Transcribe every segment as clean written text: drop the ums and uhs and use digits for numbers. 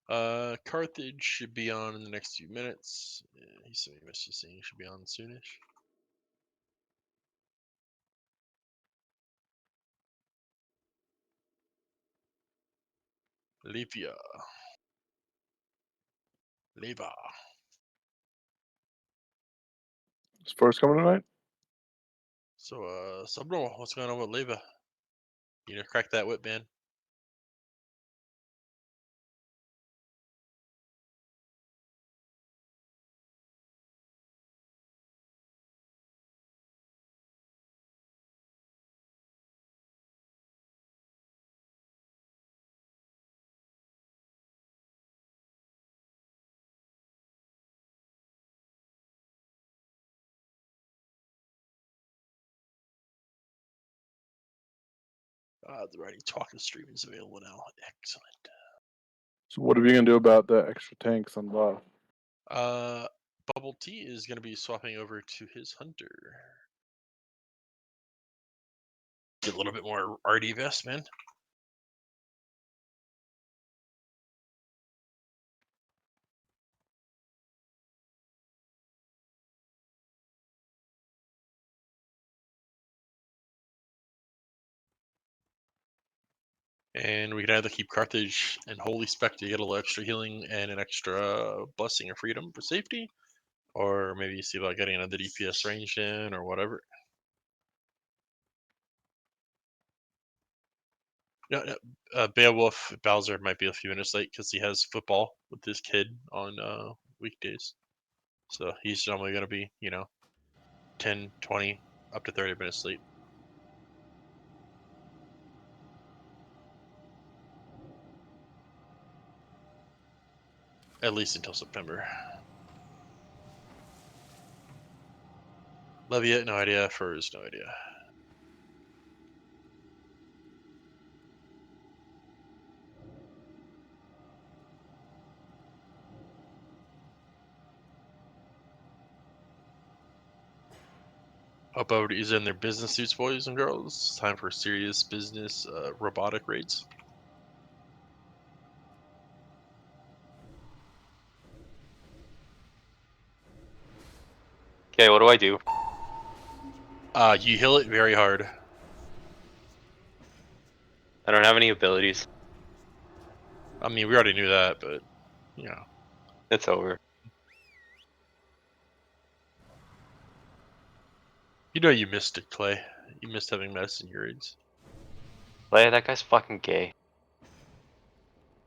Carthage should be on in the next few minutes. Yeah, he's sending me a message saying he should be on soonish. Levia. Leva. Is Forrest coming tonight? So, Subnormal, what's going on with Leva? You know, crack that whip, man. The writing talking stream is available now. Excellent. So what are we gonna do about the extra tanks on buff? Bubble Tea is going to be swapping over to his hunter. Get a little bit more RD vest, man. And we can either keep Carthage and Holy Spectre to get a little extra healing and an extra Blessing of Freedom for safety, or maybe see about getting another DPS ranged in or whatever. No, Beowulf Bowser might be a few minutes late because he has football with his kid on weekdays. So he's normally going to be, 10, 20, up to 30 minutes late. At least until September. Leviat, no idea. Furs, no idea. Hope everybody's in their business suits, boys and girls. Time for serious business robotic raids. Okay, what do I do? You heal it very hard. I don't have any abilities. I mean, we already knew that, but, It's over. You missed it, Clay. You missed having medicine in your raids. Leia, that guy's fucking gay.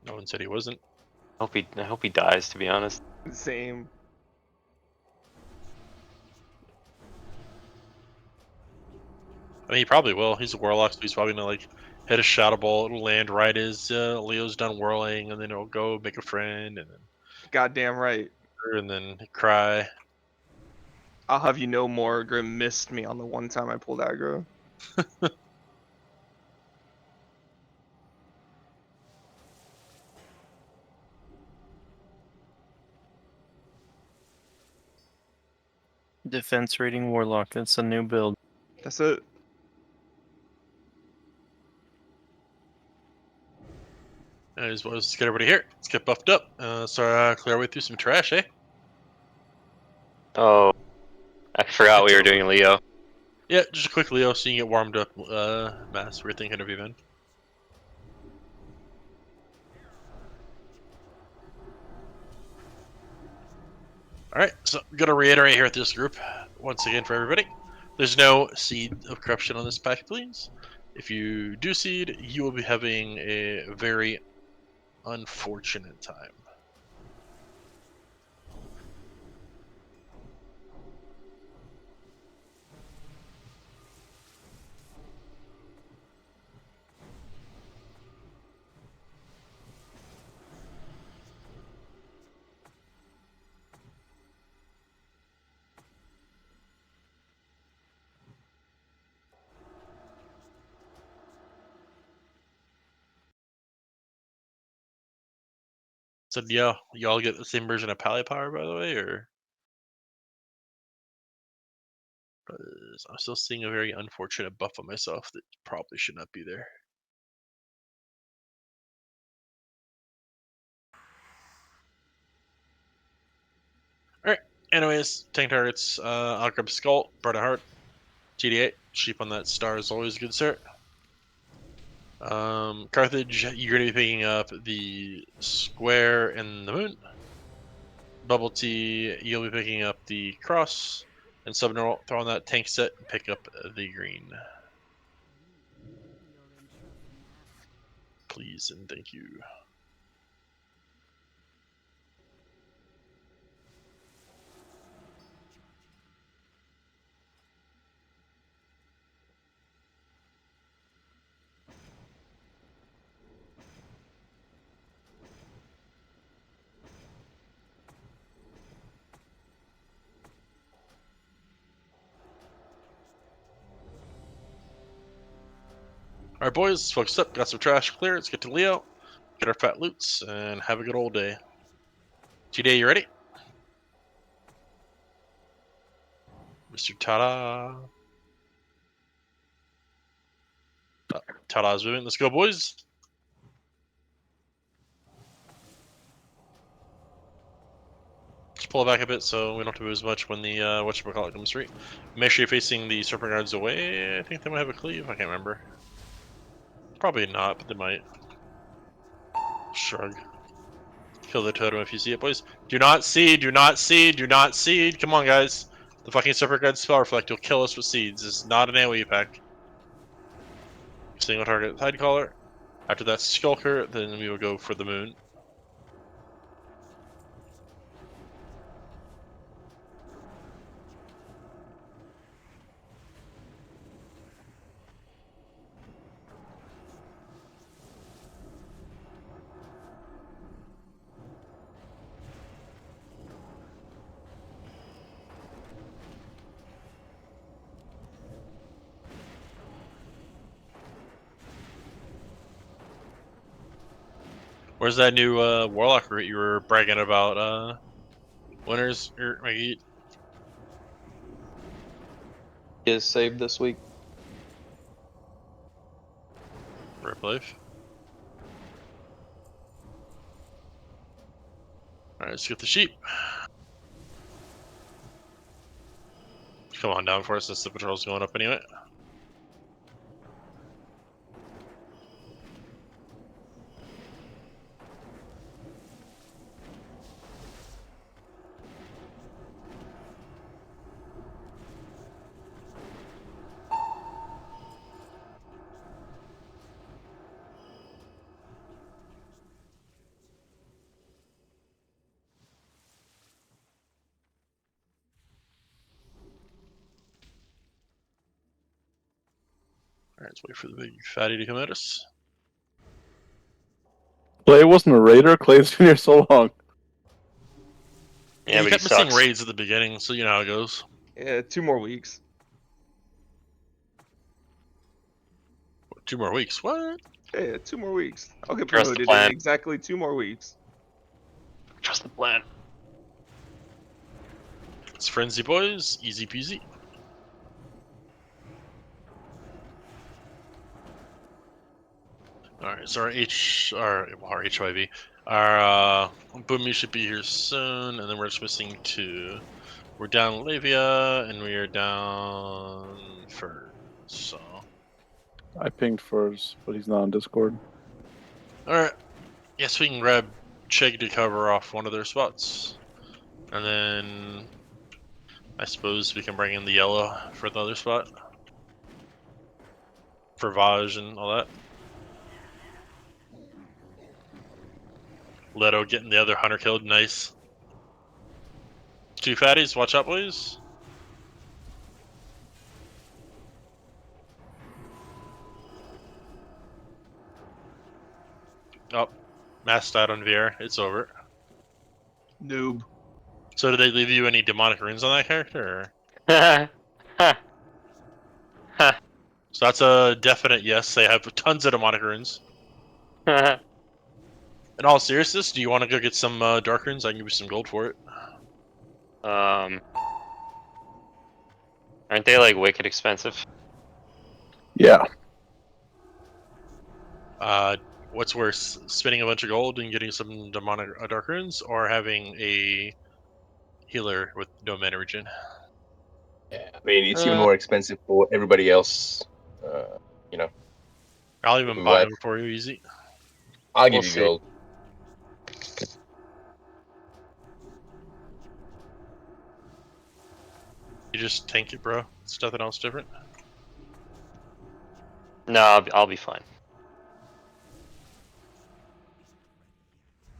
No one said he wasn't. I hope he dies, to be honest. Same. I mean, he probably will. He's a warlock, so he's probably gonna hit a shadow ball. It'll land right as Leo's done whirling, and then it'll go make a friend, and Goddamn right. then cry. I'll have you know Morgrim missed me on the one time I pulled aggro. Defense rating Warlock. That's a new build. That's it. Anyways, boys, let's get everybody here. Let's get buffed up. Clear our way through some trash, eh? Oh, I forgot we were doing Leo. Yeah, just a quick Leo so you can get warmed up. Mass, we're thinking of you, man. Alright, so I'm going to reiterate here at this group, once again for everybody. There's no Seed of Corruption on this pack, please. If you do Seed, you will be having a very unfortunate time. So yeah, y'all get the same version of Pally Power, by the way, or? I'm still seeing a very unfortunate buff on myself that probably should not be there. Anyways, tank targets. I'll grab Skull, Burn a Heart, TD8. Sheep on that star is always a good start. Carthage, you're going to be picking up the square and the moon. Bubble Tea, you'll be picking up the cross. And Subnormal, throw on that tank set and pick up the green. Please and thank you. Alright, boys, focus up. Got some trash to clear. Let's get to Leo. Get our fat loots and have a good old day. T-Day, you ready? Mr. Tada. Tada's moving. Let's go, boys. Just pull it back a bit so we don't have to move as much when the whatchamacallit comes through. Make sure you're facing the serpent guards away. I think they might have a cleave. I can't remember. Probably not, but they might. Shrug. Kill the totem if you see it, boys. Do not seed, do not seed, do not seed. Come on, guys. The fucking serpent guard spell reflect will kill us with seeds. This is not an AoE pack. Single target Tide Caller. After that Skulker, then we will go for the moon. Where's that new Warlock route you were bragging about, winners? Maggie? Is saved this week. Rip life. Alright, let's get the sheep. Come on down for us since the patrol's going up anyway. Alright, let's wait for the big fatty to come at us. Clay wasn't a raider. Clay's been here so long. Yeah, he but kept he missing sucks. raids at the beginning, so you know how it goes. Yeah, 2 more weeks. 2 more weeks. What? Yeah, 2 more weeks. I'll get Trust the promoted plan. in exactly 2 more weeks. Trust the plan. It's Frenzy boys, easy peasy. Alright, so our HYV. Our Boomy should be here soon, and then we're just missing 2. We're down Lavia, and we are down Fur. So. I pinged Furs, but he's not on Discord. Alright. Yes, we can grab Chegg to cover off one of their spots. And then I suppose we can bring in the yellow for the other spot. For Vashj and all that. Leto getting the other hunter killed, nice. 2 fatties, watch out boys. Oh, mass died on VR, it's over. Noob. So did they leave you any demonic runes on that character? Or? Ha. Ha. So that's a definite yes, they have tons of demonic runes. Ha. In all seriousness, do you want to go get some dark runes? I can give you some gold for it. Aren't they like wicked expensive? Yeah. What's worse, spending a bunch of gold and getting some demonic dark runes, or having a healer with no mana regen. Yeah, I mean, it's even more expensive for everybody else. You know, I'll even who buy I- him for you easy. I'll give We'll you see. gold. You just tank it, bro. It's nothing else different. No, I'll be fine.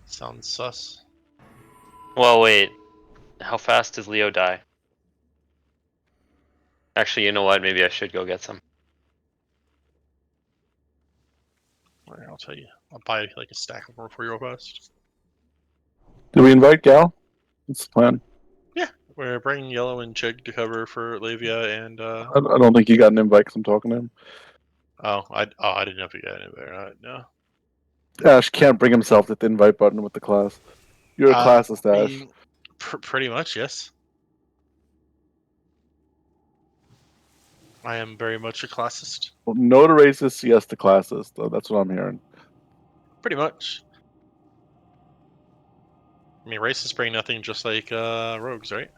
Sounds sus. Well, wait. How fast does Leo die? Actually, you know what? Maybe I should go get some. Alright, I'll tell you. I'll buy like a stack of more for your request. Did we invite Gal? What's the plan? We're bringing Yellow and Chig to cover for Lavia and I don't think he got an invite because I'm talking to him. I didn't know if you got it there. No. Ash can't bring himself to the invite button with the class. You're a classist, I Ash. mean, pretty much, yes. I am very much a classist. Well, no to racist, yes to classist. Though that's what I'm hearing. Pretty much. I mean, racists bring nothing, just like rogues, right?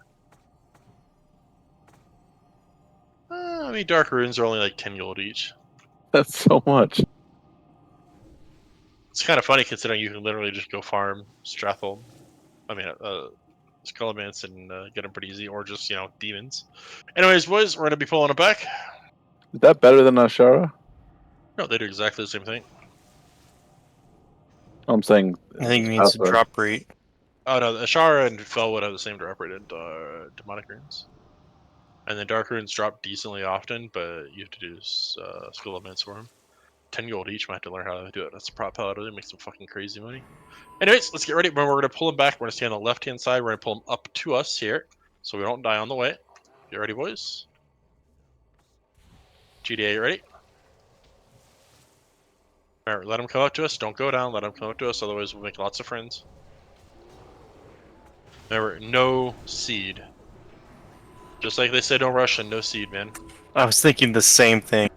I mean, dark runes are only like 10 gold each. That's so much. It's kind of funny considering you can literally just go farm Strathel. I mean, Skullmance and get them pretty easy, or just, demons. Anyways, boys, we're going to be pulling it back. Is that better than Ashara? No, they do exactly the same thing. I'm saying. I think it means the drop rate. Oh, no, Ashara and Fel would have the same drop rate in demonic runes. And then dark runes drop decently often, but you have to do Skullmance for them. 10 gold each, might have to learn how to do it. That's a prop paladin, make some fucking crazy money. Anyways, let's get ready. We're going to pull him back. We're going to stay on the left-hand side. We're going to pull him up to us here, so we don't die on the way. Get ready, boys. GDA, you ready? Alright, let him come up to us. Don't go down. Let him come up to us, otherwise we'll make lots of friends. Remember, no seed. Just like they said, don't rush and no seed, man. I was thinking the same thing.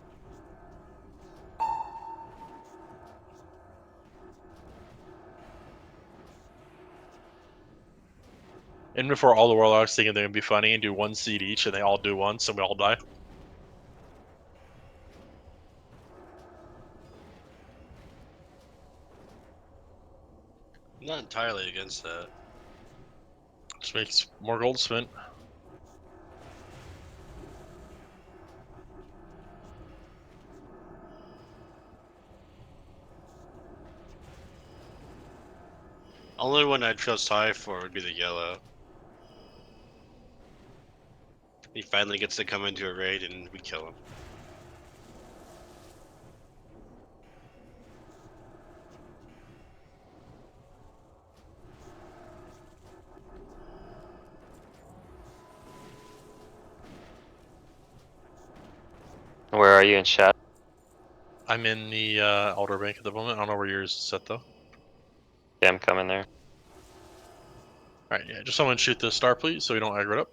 And before all the warlocks thinking they're going to be funny and do one seed each, and they all do once, and we all die. I'm not entirely against that. Just makes more gold spent. Only one I'd trust high for would be the yellow. He finally gets to come into a raid and we kill him. Where are you in chat? I'm in the Alder Bank at the moment. I don't know where yours is set, though. Yeah, I'm coming there. Alright, yeah, just someone shoot the star, please, so we don't aggro it up.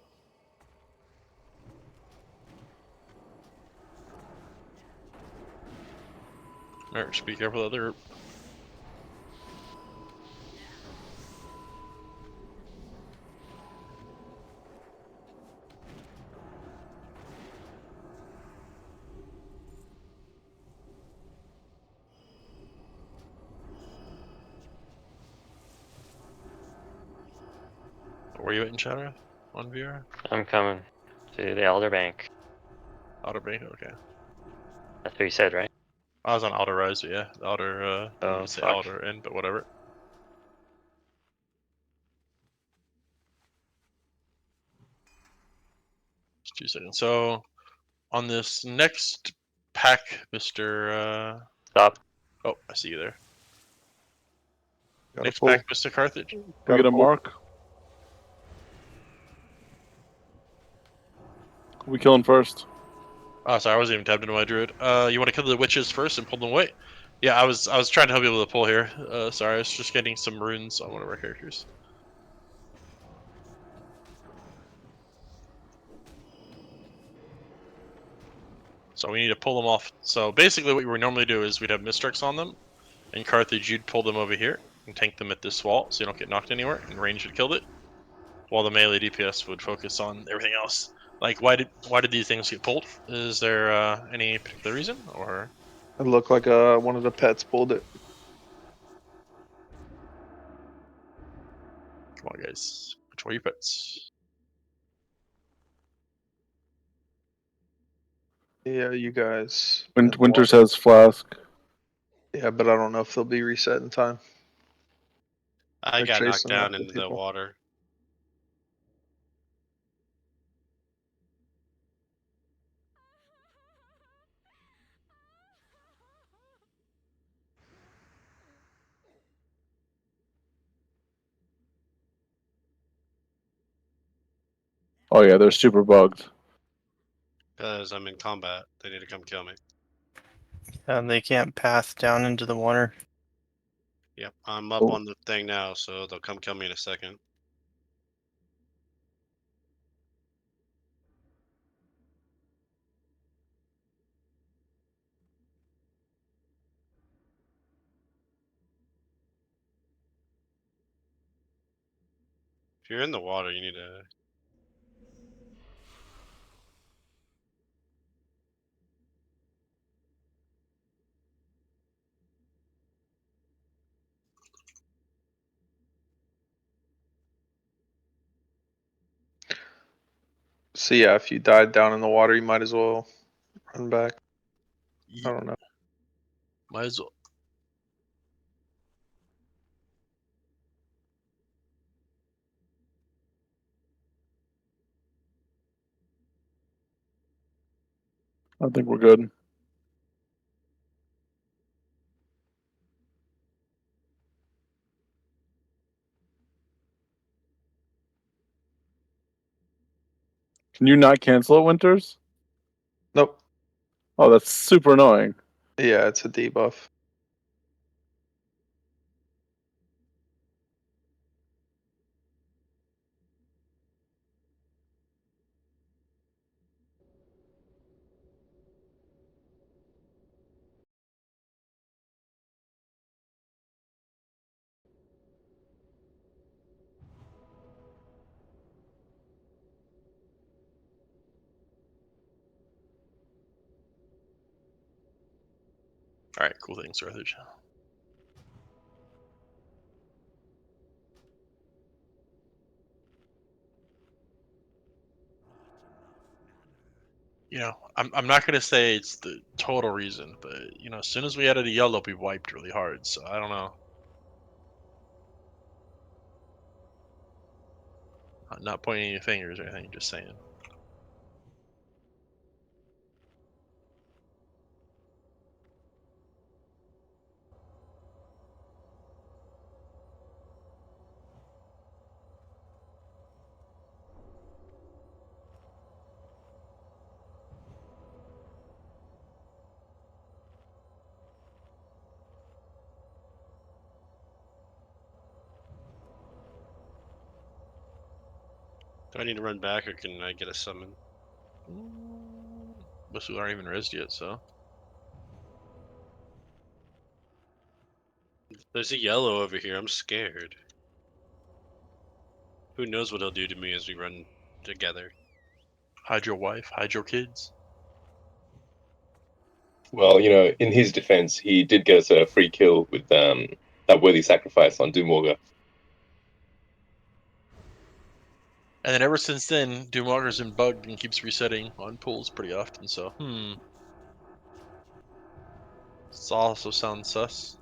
Alright, just be careful of the other group. Where you at in chat, Wrath? On VR? I'm coming to the Elder Bank. Outer Bank, okay. That's what you said, right? I was on Outer Rise, but yeah. The Outer, Oh, you say fuck. Outer End, but whatever. Just 2 seconds. So, on this next pack, Mr. Stop. Oh, I see you there. Gotta Next pull. pack, Mr. Carthage. Can we Gotta get a pull. mark? Who we killing first? Oh, sorry, I wasn't even tapped into my druid. You want to kill the witches first and pull them away? Yeah, I was trying to help you with the pull here. Sorry, I was just getting some runes on one of our characters. So we need to pull them off. So basically what we would normally do is we'd have Mistrix on them, and Carthage, you'd pull them over here and tank them at this wall so you don't get knocked anywhere, and range had killed it. while the melee DPS would focus on everything else. Like, why did these things get pulled? Is there any particular reason, or It looked like one of the pets pulled it. come on, guys, which way you pets? Yeah, you guys. Winters has flask. Yeah, but I don't know if they'll be reset in time. I They're got knocked chasing down after into the people. water. Oh yeah, they're super bugged. Because I'm in combat. They need to come kill me. And they can't path down into the water. Yep, I'm up Oh. on the thing now, so they'll come kill me in a second. If you're in the water, you need to. So yeah, if you died down in the water, you might as well run back. I don't know. Might as well. I think we're good. Can you not cancel it, Winters? Nope. Oh, that's super annoying. Yeah, it's a debuff. All right, cool things, Arthur. I'm not gonna say it's the total reason, but as soon as we added a yellow, we wiped really hard. So I don't know. I'm not pointing any fingers or anything, just saying. Do I need to run back or can I get a summon? Most people aren't even rezzed yet, so There's a yellow over here. I'm scared. Who knows what he'll do to me as we run together? hide your wife, hide your kids. Well, in his defense, he did get us a free kill with that worthy sacrifice on Doomwalker. And then ever since then, Doomwalker's been bugged and keeps resetting on pulls pretty often. So this also sounds sus.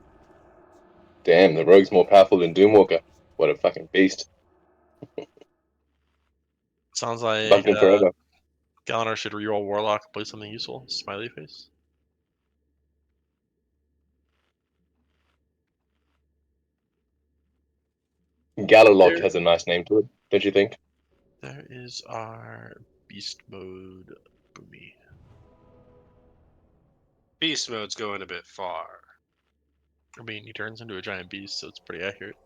Damn, the rogue's more powerful than Doomwalker. What a fucking beast. Sounds like Bugged him forever. Galliner should reroll Warlock and play something useful. Smiley face. Gallerlock There, has a nice name to it, don't you think? there is our beast mode boomy. Beast mode's going a bit far. I mean, he turns into a giant beast, so it's pretty accurate.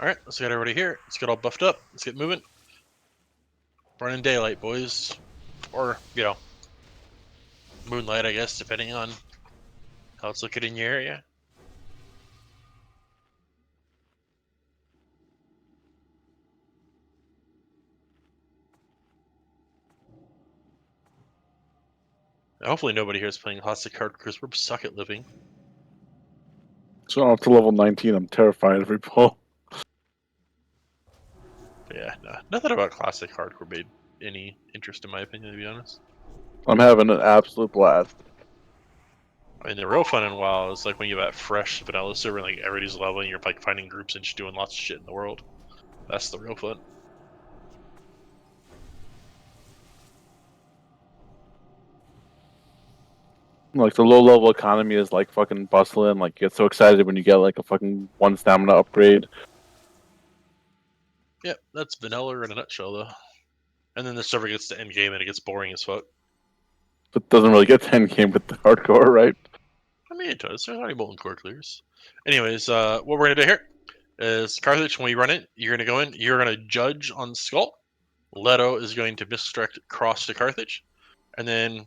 All right, let's get everybody here. Let's get all buffed up. Let's get moving. Running daylight, boys, or moonlight, I guess, depending on how it's looking in your area. Hopefully nobody here is playing Classic Hard because we're suck at living. So up to level 19, I'm terrified every pull. But yeah, no, nothing about Classic Hardcore made any interest in my opinion, to be honest. I'm having an absolute blast. I mean, the real fun in WoW is like when you have that fresh vanilla server and like everybody's leveling, you're like finding groups and just doing lots of shit in the world. That's the real fun. Like the low level economy is like fucking bustling. Like you get so excited when you get like a fucking 1 stamina upgrade. Yep, that's vanilla in a nutshell, though. And then the server gets to end game and it gets boring as fuck. But doesn't really get to end game with the hardcore, right? I mean, it does. There's already molten core clears. Anyways, what we're gonna do here is Carthage. When we run it, you're gonna go in. You're gonna judge on Skull. Leto is going to misdirect cross to Carthage, and then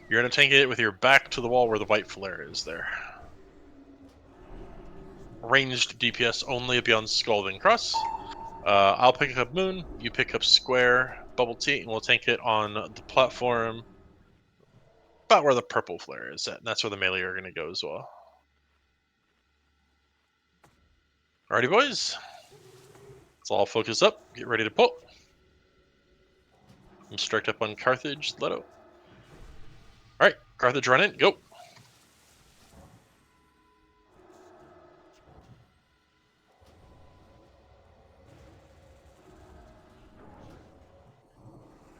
you're gonna tank it with your back to the wall where the white flare is there. Ranged DPS only beyond Skull then cross. I'll pick up Moon. You pick up Square, Bubble Tea, and we'll tank it on the platform about where the purple flare is at. And that's where the melee are gonna go as well. Alrighty, boys. Let's all focus up. Get ready to pull. I'm striked up on Carthage. Leto. Alright, Carthage run in. Go.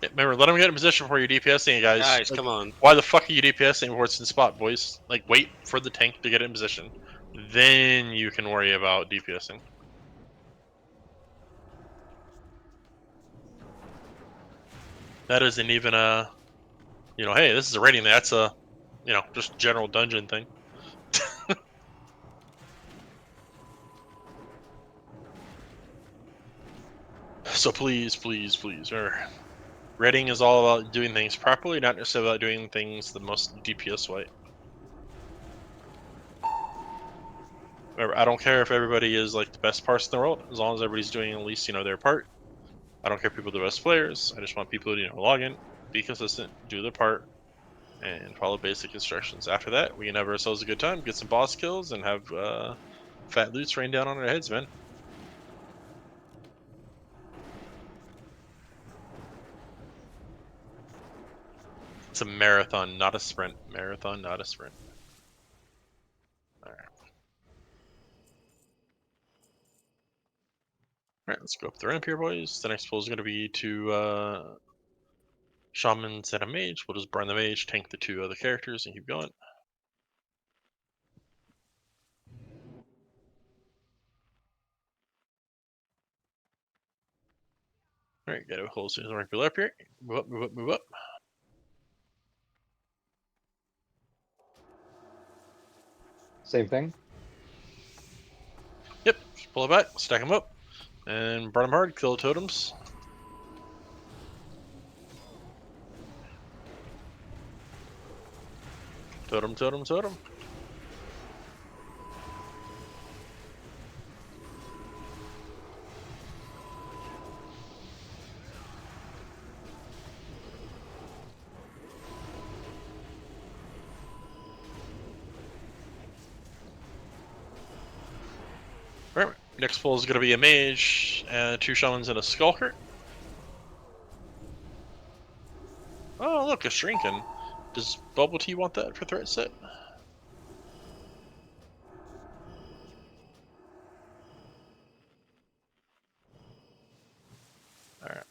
Yeah, remember, let them get in position before you're DPSing, guys. Guys, Like, come on. why the fuck are you DPSing before it's in spot, boys? Like, wait for the tank to get in position. Then you can worry about DPSing. That isn't even a, hey, this is a rating. That's a, just general dungeon thing. So please, please, please, rating is all about doing things properly, not necessarily about doing things the most DPS way. Remember, I don't care if everybody is like the best person in the world, as long as everybody's doing at least their part. I don't care if people are the best players. I just want people to log in, be consistent, do their part, and follow basic instructions. After that, we can have ourselves a good time, get some boss kills, and have fat loots rain down on our heads, man. It's a marathon, not a sprint. Marathon, not a sprint. Alright. Alright, let's go up the ramp here, boys. The next pull is going to be to shamans and a mage. We'll just burn the mage, tank the 2 other characters, and keep going. Alright, get a hold as soon as the ramp people up here. Move up, move up, move up. Same thing. Yep, just pull it back, stack them up, and burn them hard, kill the totems. Totem, totem, totem. Alright, next pull is going to be a mage, 2 shamans, and a skulker. Oh, look, a shrinkin. Does Bubble Tea want that for threat set? Alright.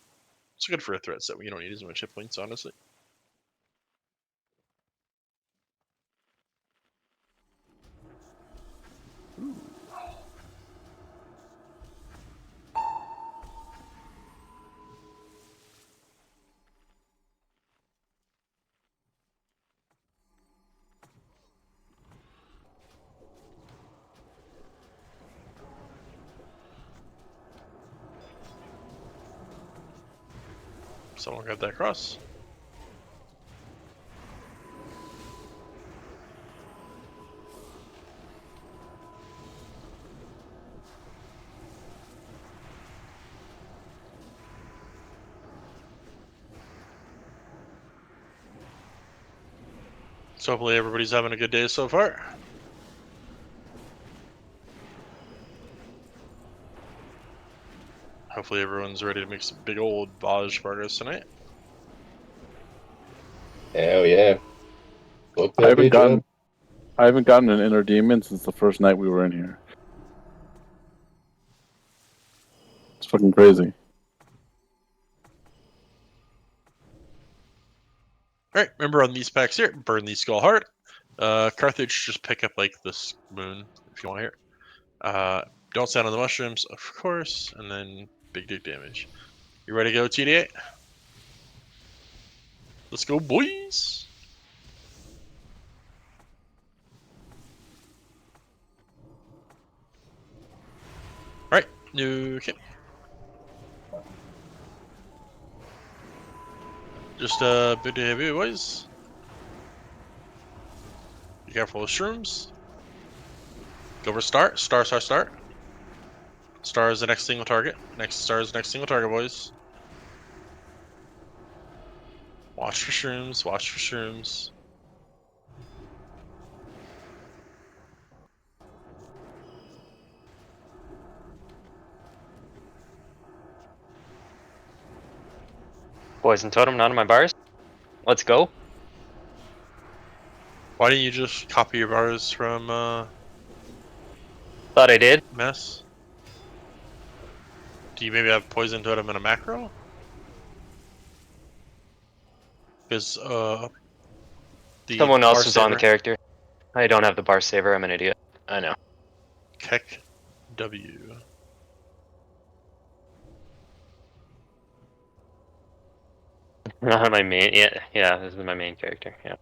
It's good for a threat set when you don't need as much hit points, honestly. Ooh. Someone got that cross. So hopefully everybody's having a good day so far. Hopefully everyone's ready to make some big old Vashj progress tonight. Hell yeah. Book I that haven't bitch gotten up. I haven't gotten an inner demon since the first night we were in here. It's fucking crazy. Alright, remember on these packs here, burn the skull hard. Carthage, just pick up like this moon if you want here. Don't stand on the mushrooms, of course, and then big dick damage. You ready to go, TD8? Let's go, boys! Alright, okay. Just big dick heavy, boys. Be careful with shrooms. Go for start. Star. Star is the next single target. Star is the next single target, boys. Watch for shrooms. Watch for shrooms. Poison totem, none of my bars. Let's go. Why didn't you just copy your bars from Thought I did. Mess? Do you maybe have poison totem in a macro? Because the Someone else bar was on the saver, character. I don't have the bar saver. I'm an idiot. I know. Keck W. Not my main. Yeah. This is my main character. Yeah.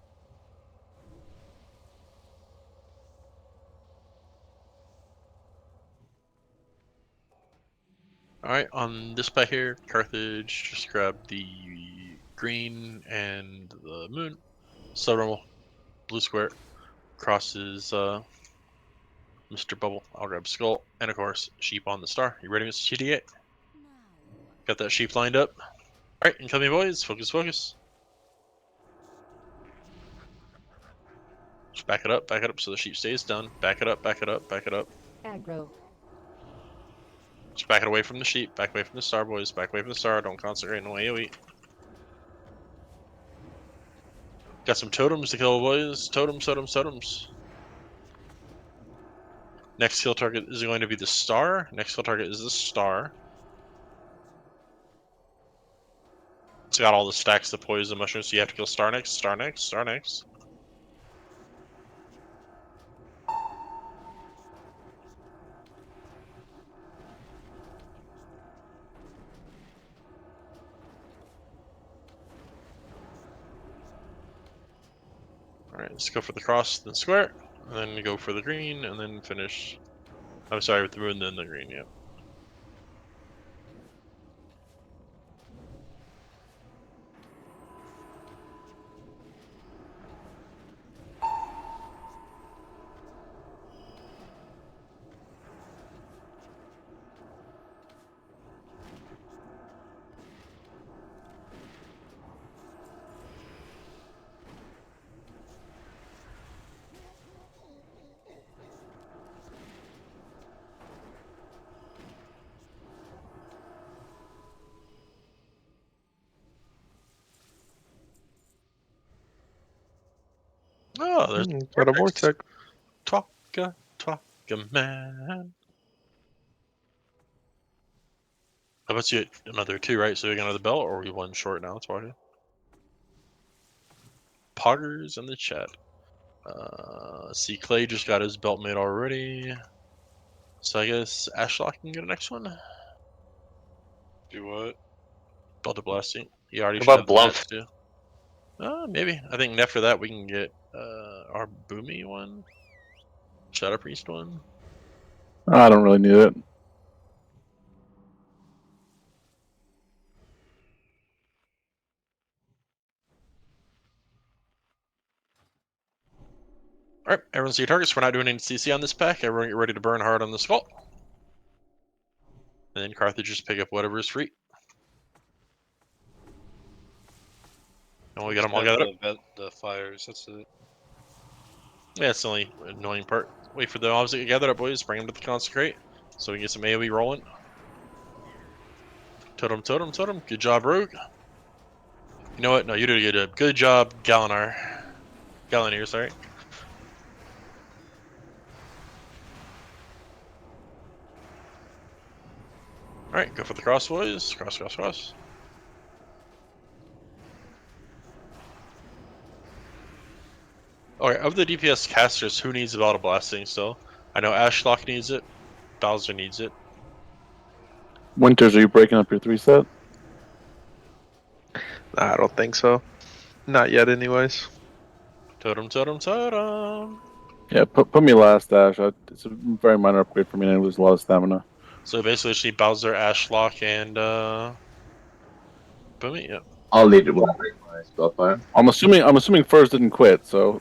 Alright, on this pack here, Carthage, just grab the green and the moon. Subnormal, blue square, crosses Mr. Bubble. I'll grab skull, and of course, sheep on the star. You ready, Mr. TD8? Got that sheep lined up. Alright, incoming boys, focus. Just back it up so the sheep stays done. Back it up. Aggro. Just back it away from the sheep, back away from the star, boys, back away from the star, don't concentrate on AoE. Got some totems to kill, boys. Totems. Next kill target is going to be the star. Next kill target is the star. It's got all the stacks of poison mushrooms, so you have to kill star next. Alright, let's go for the cross, then square, and then go for the green, and then finish. I'm sorry, with the moon, then the green, yeah. Oh, there's Got a vortex. Talka, man. How about you get another 2, right? So you got another belt, or are we 1 short now? It's why. Poggers in the chat. See, Clay just got his belt made already. So I guess Ashlock can get the next one. Do what? Belt of Blasting. He already What should about have the Blumph? mats too. Maybe. I think after that we can get our Boomy one. Shadow Priest one. I don't really need it. Alright, everyone see your targets. We're not doing any CC on this pack. Everyone get ready to burn hard on the skull. And then Carthage just pick up whatever is free. And we got them all gathered up. The fires. That's it. Yeah, it's the only annoying part. Wait for the mobs to get gathered up, boys. Bring them to the consecrate so we can get some AoE rolling. Totem, totem, totem. Good job, Rogue. You know what? No, you did a good job. Good job, Galinar. Gallineer, sorry. Alright, go for the cross, boys. Cross, cross, cross. Okay, of the DPS casters, who needs the Battle Blasting still? I know Ashlock needs it. Bowser needs it. Winters, are you breaking up your 3-set? Nah, I don't think so. Not yet, anyways. Totem, totem, totem. Yeah, put me last, Ash. It's a very minor upgrade for me, and I lose a lot of stamina. So basically, just need Bowser, Ashlock, and Boomy. Yep. I'll lead it when I break my spellfire. I'm assuming Furs didn't quit, so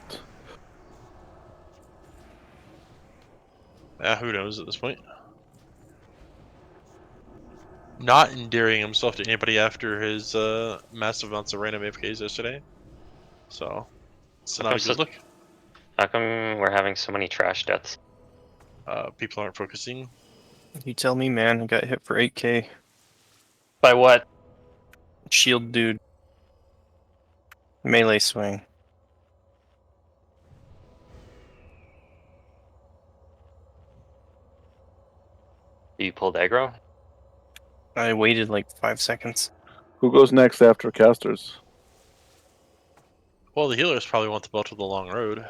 Yeah, who knows at this point? Not endearing himself to anybody after his massive amounts of random AFKs yesterday. So, it's not a good look. How come we're having so many trash deaths? People aren't focusing. You tell me, man. I got hit for 8k. By what? Shield dude. Melee swing. You pulled aggro? I waited like 5 seconds. who goes next after casters? Well, the healers probably want the belt of the long road.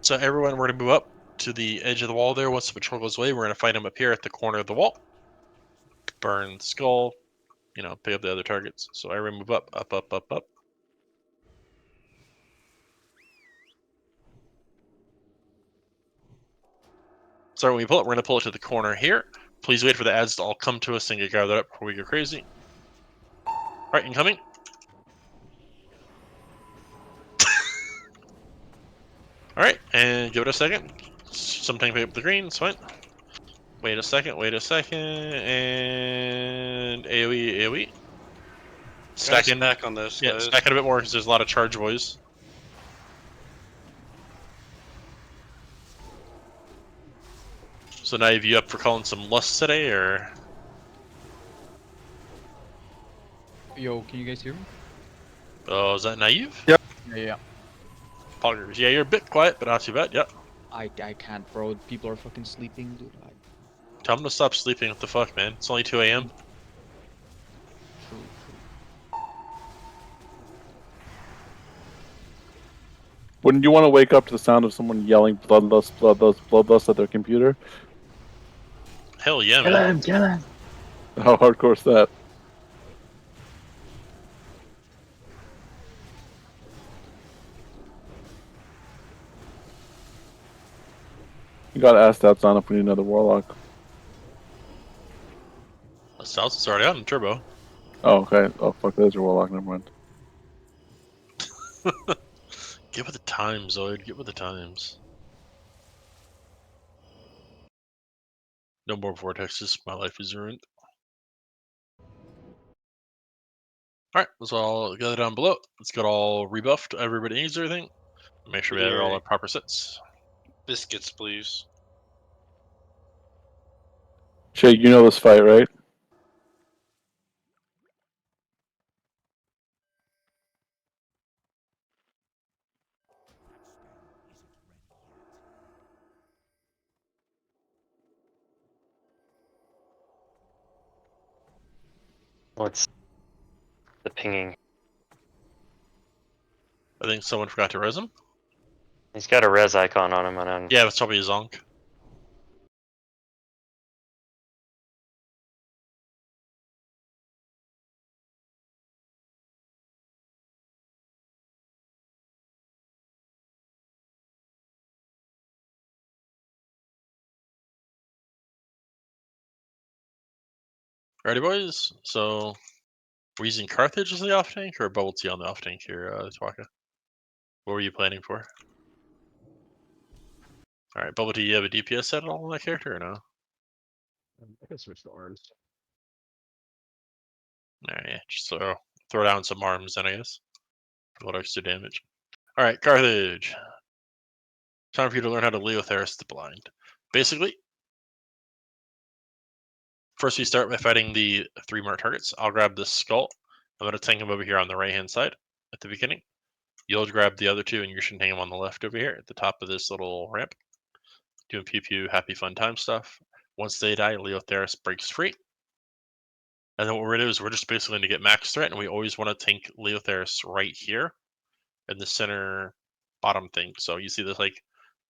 So everyone, we're going to move up to the edge of the wall there. Once the patrol goes away, we're going to fight him up here at the corner of the wall. Burn the skull, you know, pick up the other targets. So everyone move up, up, up, up, up. So when we pull it, we're going to pull it to the corner here. Please wait for the ads to all come to us and get gathered up before we go crazy. Alright, incoming. Alright, and give it a second. Something pick up the green, it's fine. Wait a second, and AoE, AoE. Stacking back on this, yeah, guys. stack it a bit more because there's a lot of charge boys. So now you up for calling some lust today, or? Yo, can you guys hear me? Oh, is that naive? Yep. Yeah. Poggers. Yeah, you're a bit quiet, but not too bad. Yep. I can't, bro. People are fucking sleeping, dude. Tell them to stop sleeping. What the fuck, man? It's only 2 a.m. True. Wouldn't you want to wake up to the sound of someone yelling bloodlust, bloodlust, bloodlust at their computer? Hell yeah, man. Kill him! How hardcore is that? You got Astats on if we need another Warlock. The South is already out in turbo. Oh, okay. Oh, fuck, there's your Warlock. Never mind. Get with the times, Zoid. Get with the times. No more vortexes. My life is ruined. Alright, let's all gather down below. Let's get all rebuffed. Everybody needs everything. Make sure we have all our proper sets. Biscuits, please. Jake, you know this fight, right? What's the pinging? I think someone forgot to res him. He's got a res icon on him, and Yeah, that's probably a zonk. Ready, boys? So, we're using Carthage as the off tank or Bubble Tea on the off tank here, Twaka? What were you planning for? All right, Bubble, do you have a DPS set at all on that character or no? I can switch to arms. All right, yeah, just throw down some arms then, I guess. A little extra damage. All right, Carthage. Time for you to learn how to Leotheris the Blind. Basically, first we start by fighting the 3 marked targets. I'll grab this skull. I'm going to tank him over here on the right-hand side at the beginning. You'll grab the other 2, and you should hang him on the left over here at the top of this little ramp. Doing pew pew, happy fun time stuff. Once they die, Leotheris breaks free. And then what we're going to do is we're just basically going to get max threat, and we always want to tank Leotheris right here in the center bottom thing. So you see this like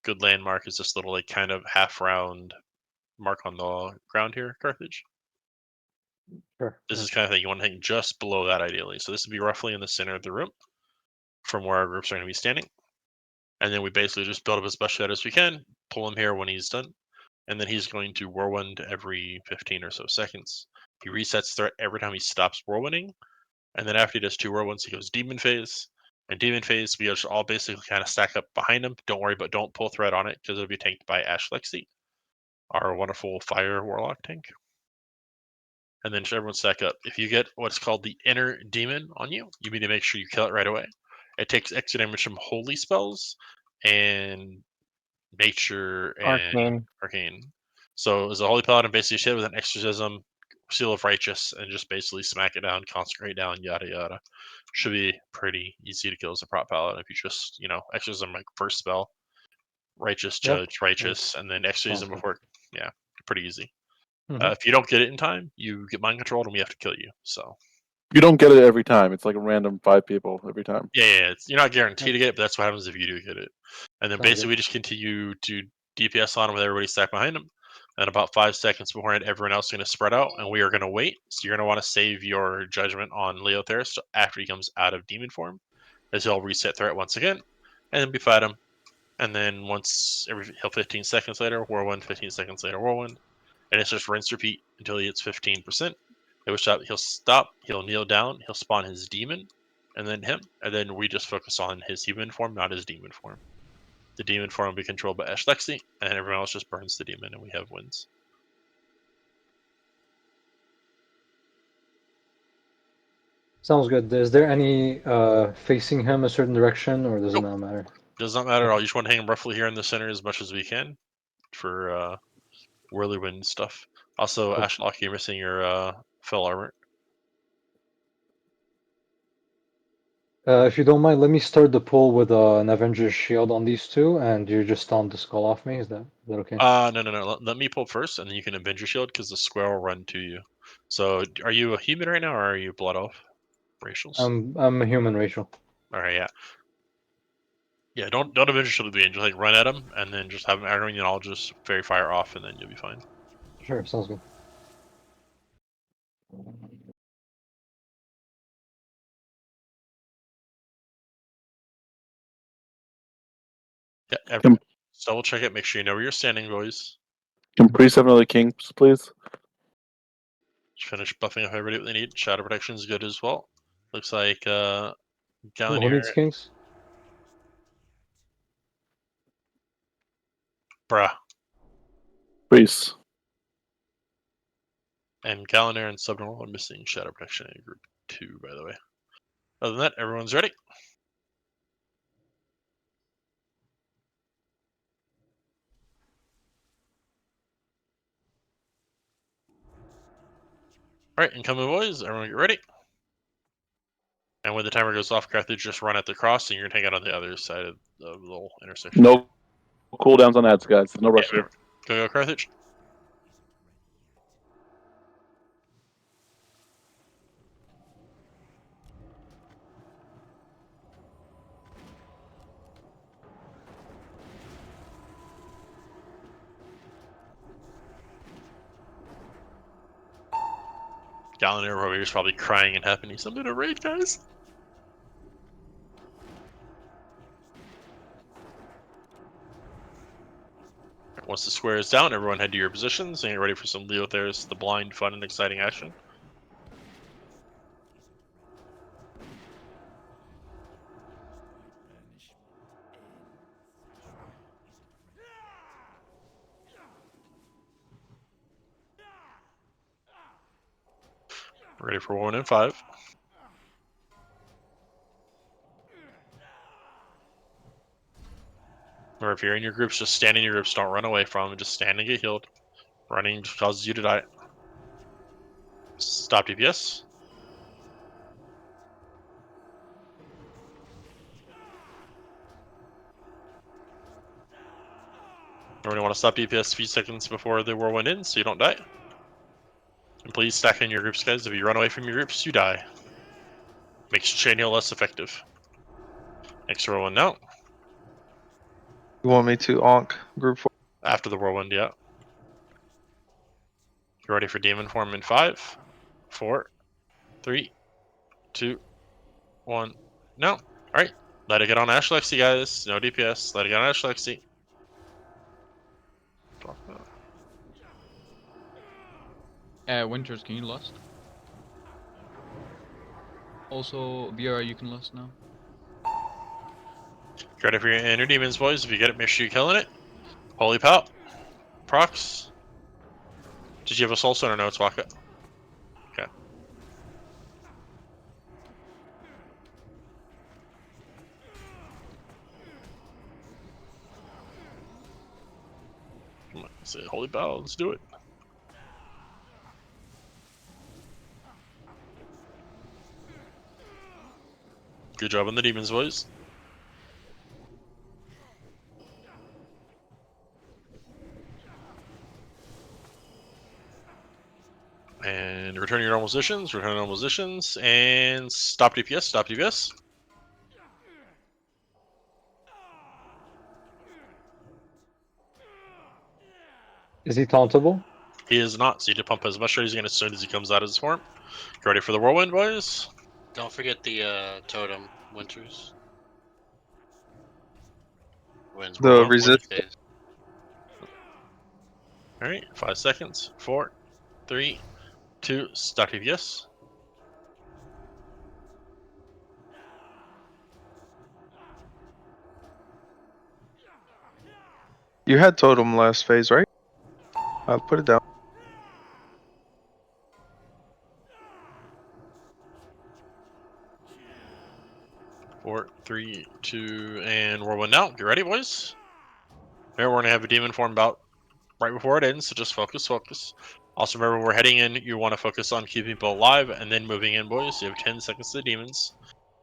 good landmark is this little like kind of half round mark on the ground here, Carthage. Sure. This is kind of thing you want to hang just below that ideally. So this would be roughly in the center of the room from where our groups are going to be standing. And then we basically just build up as much as we can, pull him here when he's done. And then he's going to whirlwind every 15 or so seconds. He resets threat every time he stops whirlwinding. And then after he does 2 whirlwinds, he goes demon phase. And demon phase, we just all basically kind of stack up behind him. Don't worry, but don't pull threat on it because it'll be tanked by Ash Lexi, our wonderful fire warlock tank. And then everyone stack up. If you get what's called the inner demon on you, you need to make sure you kill it right away. It takes extra damage from holy spells and nature and arcane. So as a holy paladin, basically hit with an exorcism, seal of righteous, and just basically smack it down, consecrate down, yada yada. Should be pretty easy to kill as a prop paladin if you just, exorcism like first spell, righteous, judge, righteous, and then exorcism before. Yeah, pretty easy. If you don't get it in time, you get mind controlled, and we have to kill you. So You don't get it every time. It's like a random 5 people every time. yeah, you're not guaranteed to get it, but that's what happens if you do get it. And then basically we just continue to DPS on him with everybody stacked behind him. And about 5 seconds beforehand, everyone else is going to spread out, and we are going to wait. So you're going to want to save your judgment on Leotheris after he comes out of demon form, as he'll reset threat once again, and then we fight him. And then once he'll 15 seconds later, whirlwind, 15 seconds later, whirlwind, and it's just rinse repeat until he hits 15%. At which time he'll stop, he'll kneel down, he'll spawn his demon, and then him, and then we just focus on his human form, not his demon form. The demon form will be controlled by Ash Lexi, and everyone else just burns the demon, and we have wins. Sounds good. Is there any facing him a certain direction, or does it not matter? Does not matter at all. You just want to hang him roughly here in the center as much as we can for whirlwind stuff. Also, Cool. Ashlock, you're missing your fell armor. If you don't mind, let me start the pull with an Avenger's Shield on these 2, and you just stomp the skull off me. Is that okay? No. Let me pull first, and then you can Avenger Shield because the square will run to you. So, are you a human right now, or are you blood elf? Racials. I'm a human, Rachel. All right, yeah. Yeah, don't Avenger Shield at the end. Just like run at him, and then just have him aggroing, and I'll just fairy fire off, and then you'll be fine. Sure, sounds good. Yeah, everyone, just double check it. Make sure you know where you're standing, boys. Can Priest have another king, please? Just finish buffing up everybody what they need. Shadow protection is good as well. Looks like Who Gallineer, needs kings? bruh, Priest. and Gallineer and Subnormal are missing shadow protection in group 2, by the way. Other than that, everyone's ready. Alright, incoming boys, everyone get ready. And when the timer goes off, Carthage, just run at the cross, and you're gonna hang out on the other side of the little intersection. No cooldowns on ads, guys. No rush here. Go, Carthage. Gallineer over here is probably crying and happy. He's something to raid, guys. Once the square is down, everyone head to your positions and get ready for some Leotheris, the blind, fun, and exciting action. Ready for 1 and 5. Or if you're in your groups, just stand in your groups. Don't run away from them. Just stand and get healed. Running just causes you to die. Stop DPS. Everyone want to stop DPS a few seconds before the whirlwind ends so you don't die. And please stack in your groups, guys. If you run away from your groups, you die. Makes chain heal less effective. Next whirlwind now. You want me to onk group 4? After the whirlwind, yeah. You ready for demon form in 5, 4, 3, 2, 1. No. Alright. Let it get on Ash Lexi, guys. No DPS. Let it get on Ash Lexi. Winters, can you lust? Also, Vera, you can lust now. Ready for your inner demons, boys. If you get it, make sure you're killing it. Holy Pal. Procs. Did you have a soul stone or no? It's Waka. Okay. Come on, say Holy Pal. Let's do it. Good job on the demons, boys. And return to your normal positions, return to normal positions, and stop DPS, stop DPS. Is he tauntable? He is not, so you need to pump as much as you can as soon as he comes out of his form. You ready for the whirlwind, boys? Don't forget the totem, Winters. Wins The whirlwind resist. phase. Alright, 5 seconds. 4, 3, 2, stop DPS. You had totem last phase, right? I'll put it down. Four, three, two, and whirlwind now. Get ready, boys. Remember, we're gonna have a demon form bout right before it ends, so just focus, focus. Also, remember, we're heading in. You want to focus on keeping people alive and then moving in, boys. You have 10 seconds to the demons.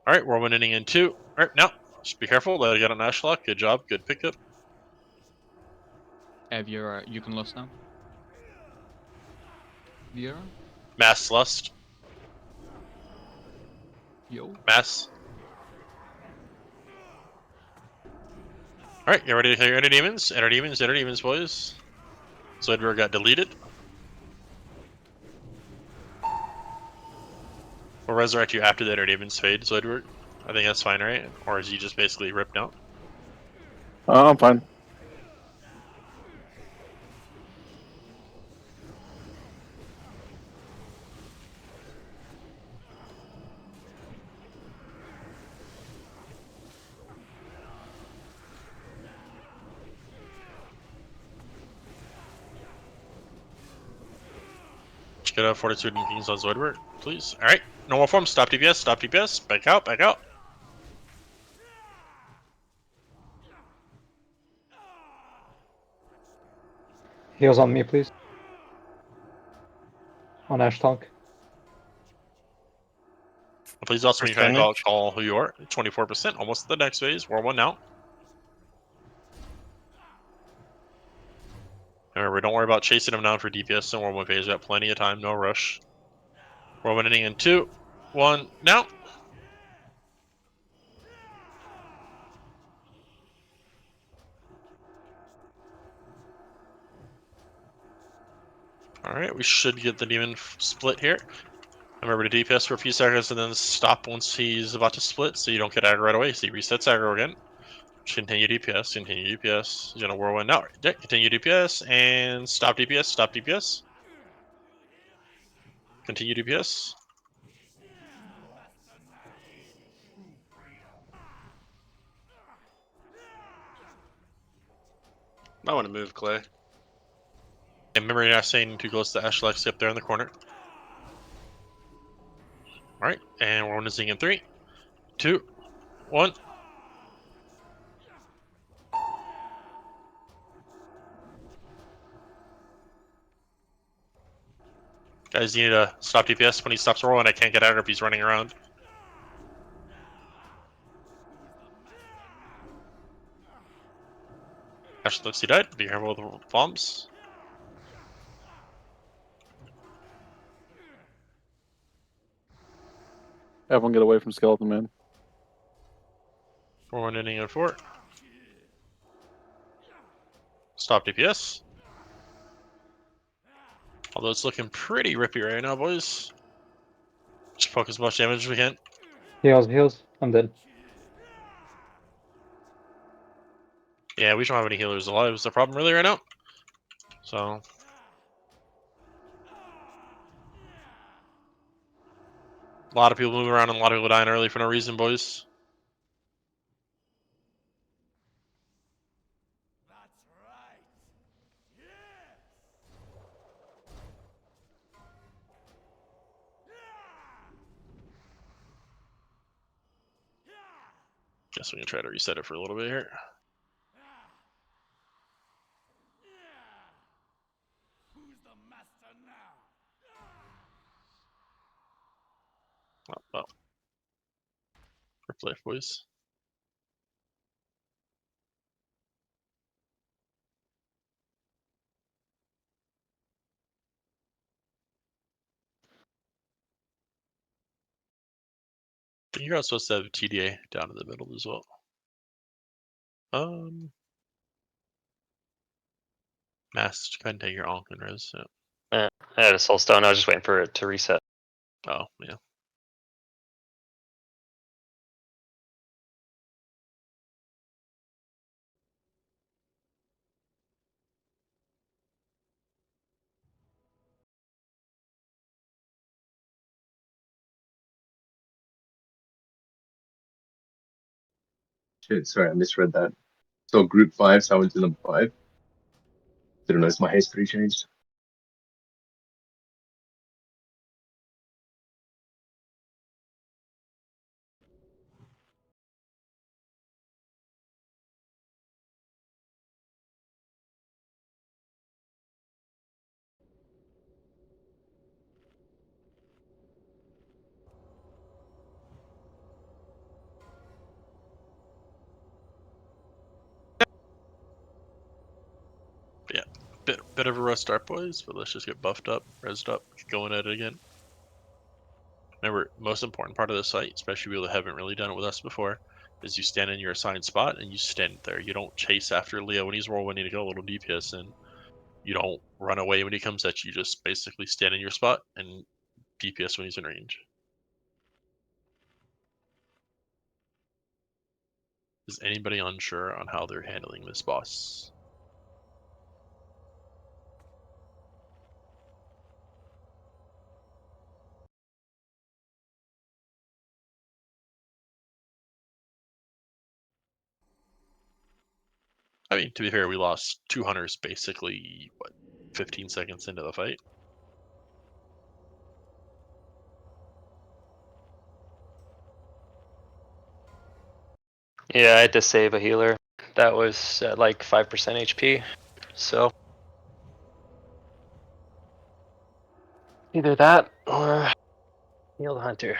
All right, whirlwind ending in 2. All right, now, just be careful. Let it get on Ashlock. Good job. Good pickup. Vera, you can lust now. Vera? Mass Lust. Yo. Mass. All right, you ready to clear enter demons? Enter demons, boys. So Edward got deleted. We'll resurrect you after the enter demons fade, so Edward. I think that's fine, right? Or is he just basically ripped out? I'm fine. Get a Fortitude and Kings on Zoidberg, please. Alright, normal form, stop DPS, back out, back out. Heals on me, please. On Ash Talk. Please also, when you try to Percentage? call who you are, 24%, almost to the next phase. War 1 now. Remember, don't worry about chasing him down for DPS in War 1 phase. We got plenty of time, no rush. War 1 ending in 2, 1, now. Alright, we should get the demon split here. Remember to DPS for a few seconds and then stop once he's about to split so you don't get aggro right away. So he resets aggro again. Continue DPS, continue DPS. He's gonna whirlwind now. Yeah, continue DPS and stop DPS, stop DPS. Continue DPS. Might want to move Clay. And remember, you're not staying too close to Ash Lexi up there in the corner. All right, and we're witnessing in 3, 2, 1. Guys, you need to stop DPS when he stops rolling. I can't get out if he's running around. Actually, looks he died. Be careful with the bombs. Everyone get away from Skeleton Man. 4-1 inning in 4. Stop DPS. Although it's looking pretty rippy right now, boys. Just poke as much damage as we can. Heals. I'm dead. Yeah, we don't have any healers alive. Is the problem really right now? So. A lot of people moving around and a lot of people dying early for no reason, boys. Guess we can try to reset it for a little bit here. Oh. Rip life, boys. I think you're also supposed to have TDA down in the middle as well. Mass, go ahead and take your Ankh and res. Yeah. I had a soul stone. I was just waiting for it to reset. Oh, yeah. Shit, sorry, I misread that. So group 5, so I went to number 5. Didn't notice my history changed. Yeah. Bit of a rough start, boys, but let's just get buffed up, resed up, get going at it again. Remember, most important part of this fight, especially people that haven't really done it with us before, is you stand in your assigned spot and you stand there. You don't chase after Leo when he's rolling to get a little DPS in. You don't run away when he comes at you. You just basically stand in your spot and DPS when he's in range. Is anybody unsure on how they're handling this boss? I mean, to be fair, we lost 2 hunters basically, what, 15 seconds into the fight? Yeah, I had to save a healer. That was at like 5% HP. So either that or heal the hunter.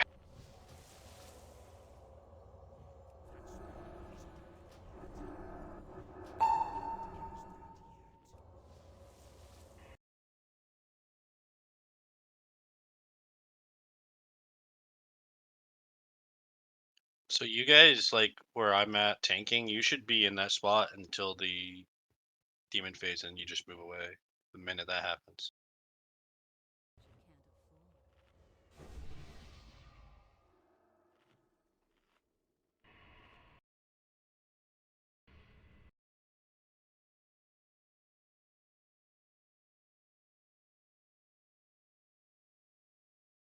So you guys, like where I'm at tanking, you should be in that spot until the demon phase, and you just move away the minute that happens.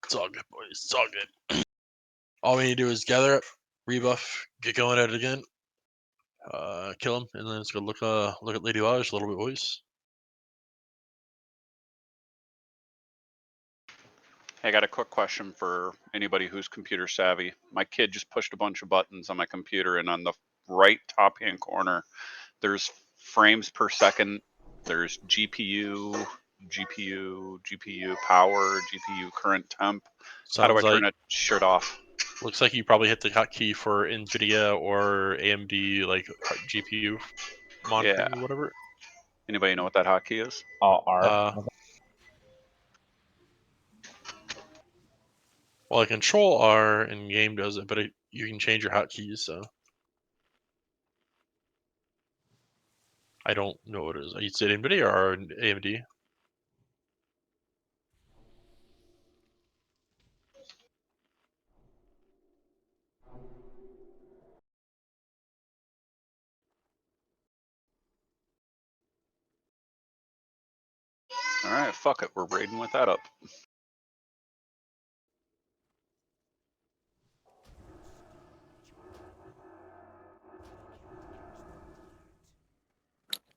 It's all good, boys. It's all good. All we need to do is gather up, rebuff, get going at it again, kill him, and then let's go look at Lady Vashj a little bit, boys. Hey, I got a quick question for anybody who's computer savvy. My kid just pushed a bunch of buttons on my computer, and on the right top hand corner, there's frames per second, there's GPU power, GPU current temp. How do I Sounds turn like that shit off? looks like you probably hit the hotkey for NVIDIA or AMD like GPU monitoring Yeah. or whatever. Anybody know what that hotkey is? Uh, well, like Control R in game does it, but you can change your hotkeys. So I don't know what it is. You said NVIDIA or AMD? All right, fuck it, we're raiding with that up.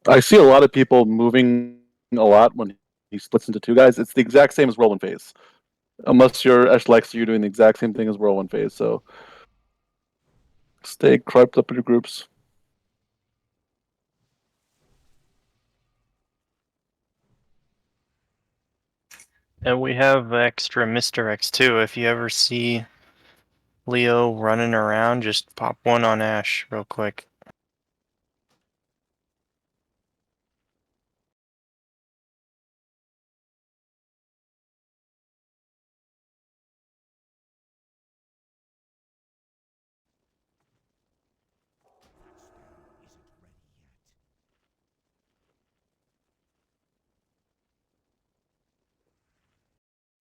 I see a lot of people moving a lot when he splits into two guys. It's the exact same as whirlwind phase, unless you're Eshlex, you're doing the exact same thing as whirlwind phase. So stay criped up in your groups. And we have extra misdirects too. If you ever see Leo running around, just pop one on Ash real quick.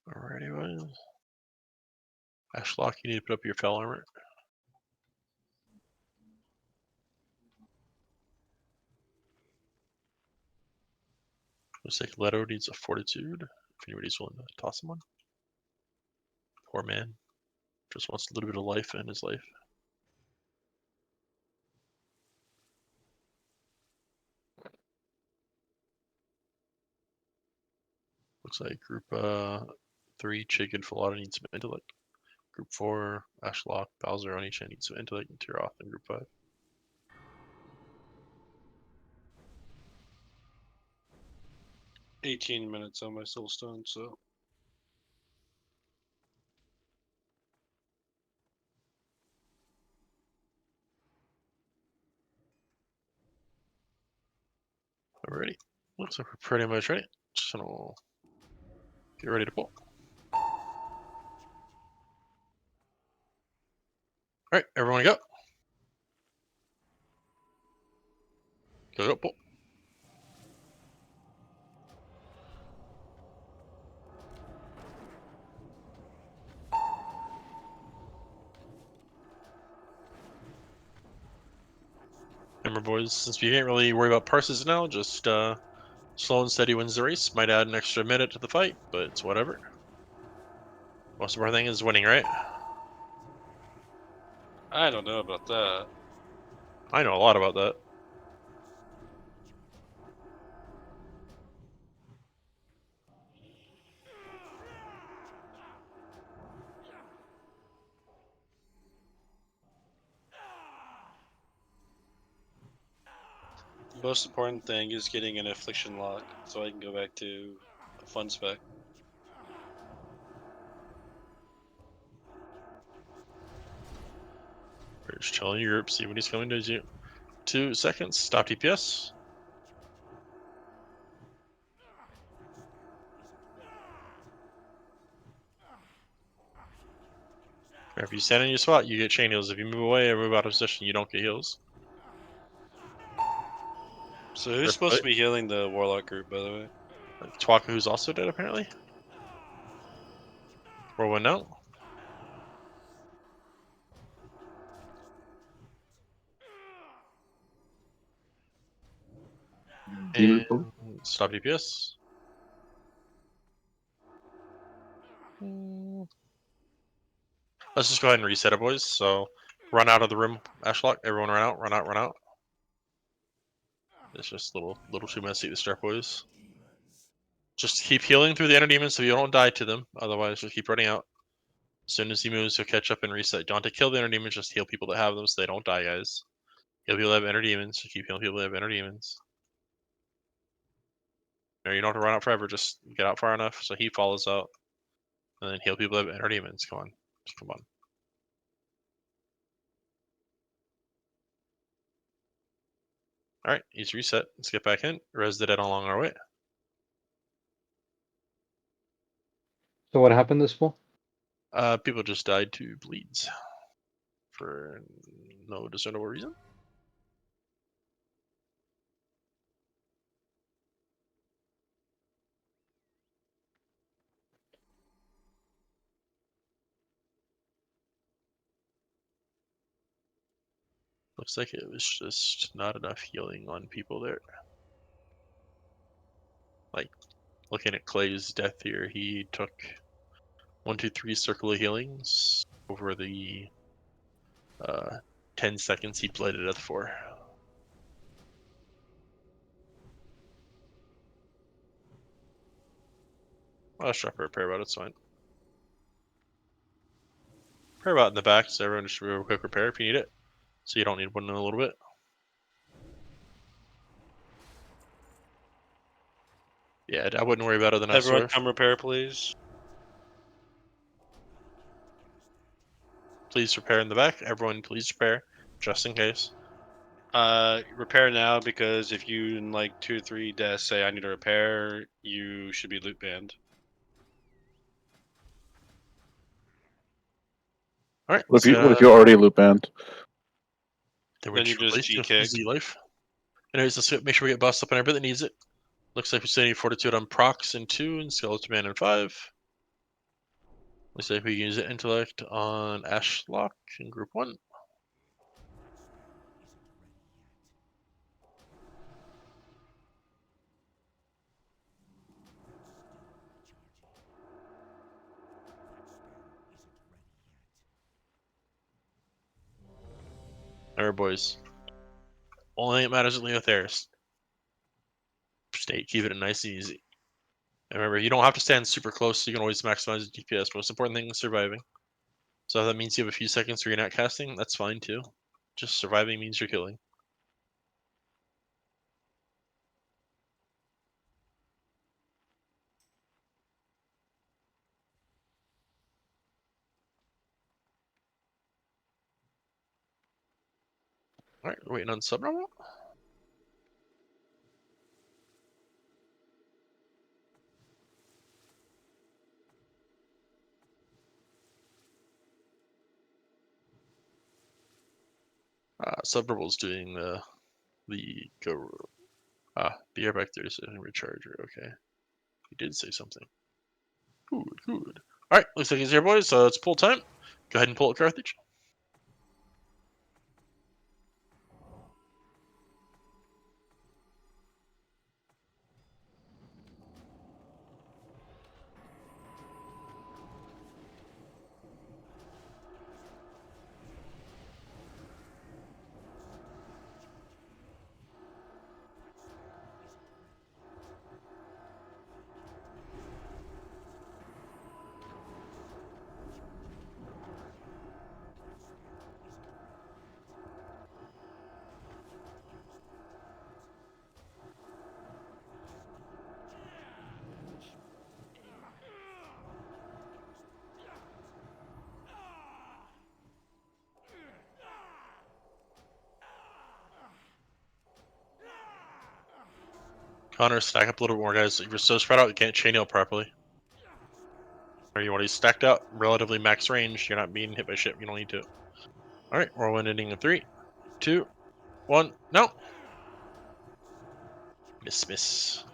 Alrighty, well. Ashlock, you need to put up your fell armor. Looks like Leto needs a fortitude. If anybody's willing to toss him one. Poor man. Just wants a little bit of life in his life. Looks like group 3, Chicken Falata needs some intellect. Group 4, Ashlock, Bowser on each end needs some intellect, and tear off in group 5. $18 on my soulstone, so Alrighty. Looks like we're pretty much ready. Just gonna get ready to pull. Alright, everyone go. Go, pull. Remember, boys, since we can't really worry about parses now, just slow and steady wins the race. Might add an extra minute to the fight, but it's whatever. Most important thing is winning, right? I don't know about that. I know a lot about that. The most important thing is getting an affliction lock, so I can go back to a fun spec. We're just chilling your group, see when he's coming to you. 2 seconds, stop DPS. If you stand in your spot, you get chain heals. If you move away or move out of position, you don't get heals. So who's supposed to be healing the warlock group, by the way? Twaku, who's also dead apparently. Whirlwind out. Demon And pull. stop DPS. Let's just go ahead and reset it, boys. So run out of the room, Ashlock. Everyone run out, run out, run out. It's just a little too messy to start, boys. Just keep healing through the inner demons so you don't die to them. Otherwise, just keep running out. As soon as he moves, he'll catch up and reset. Don't have to kill the inner demons, just heal people that have them so they don't die, guys. Heal people that have inner demons, so keep healing people that have inner demons. No, you don't have to run out forever, just get out far enough so he follows out. And then heal people that have inner demons. Come on. Just come on. Alright, he's reset. Let's get back in. Res the dead along our way. So what happened this pool? People just died to bleeds. For no discernible reason. Looks like it was just not enough healing on people there. Like, looking at Clay's death here, he took 1, 2, 3 circle of healings over the 10 seconds he bled to death for. I'll drop a repair bot, it's fine. Repair bot in the back, so everyone just real quick repair if you need it. So you don't need one in a little bit. Yeah, I wouldn't worry about it than I Everyone swear. come repair, please. Please repair in the back. Everyone please repair, just in case. Repair now, because if you in like 2 or 3 deaths say I need a repair, you should be loot banned. Alright, What if you're already loop banned? Then you just G-kick. Easy life. Anyways, let's make sure we get bossed up on everybody that needs it. Looks like we still need Fortitude on Prox in 2 and Skeleton Man in 5. Looks like we use it Intellect on Ashlock in Group 1. Alright, boys. Only thing that matters is Leotheris. Keep it nice and easy. And remember, you don't have to stand super close, so you can always maximize the DPS. Most important thing is surviving. So if that means you have a few seconds where you're not casting, that's fine too. Just surviving means you're killing. Alright, we're waiting on subnormal. Subnormal's doing the go. The airbag there is a recharger. Okay, he did say something. Good, good. All right, looks like he's here, boys. So it's pull time. Go ahead and pull it, Carthage. Connor, stack up a little bit more, guys. If you're so spread out, you can't chain heal properly. Or you want to stacked out, relatively max range. You're not being hit by shit. You don't need to. All right, whirlwind ending in 3, 2, 1. No. Miss.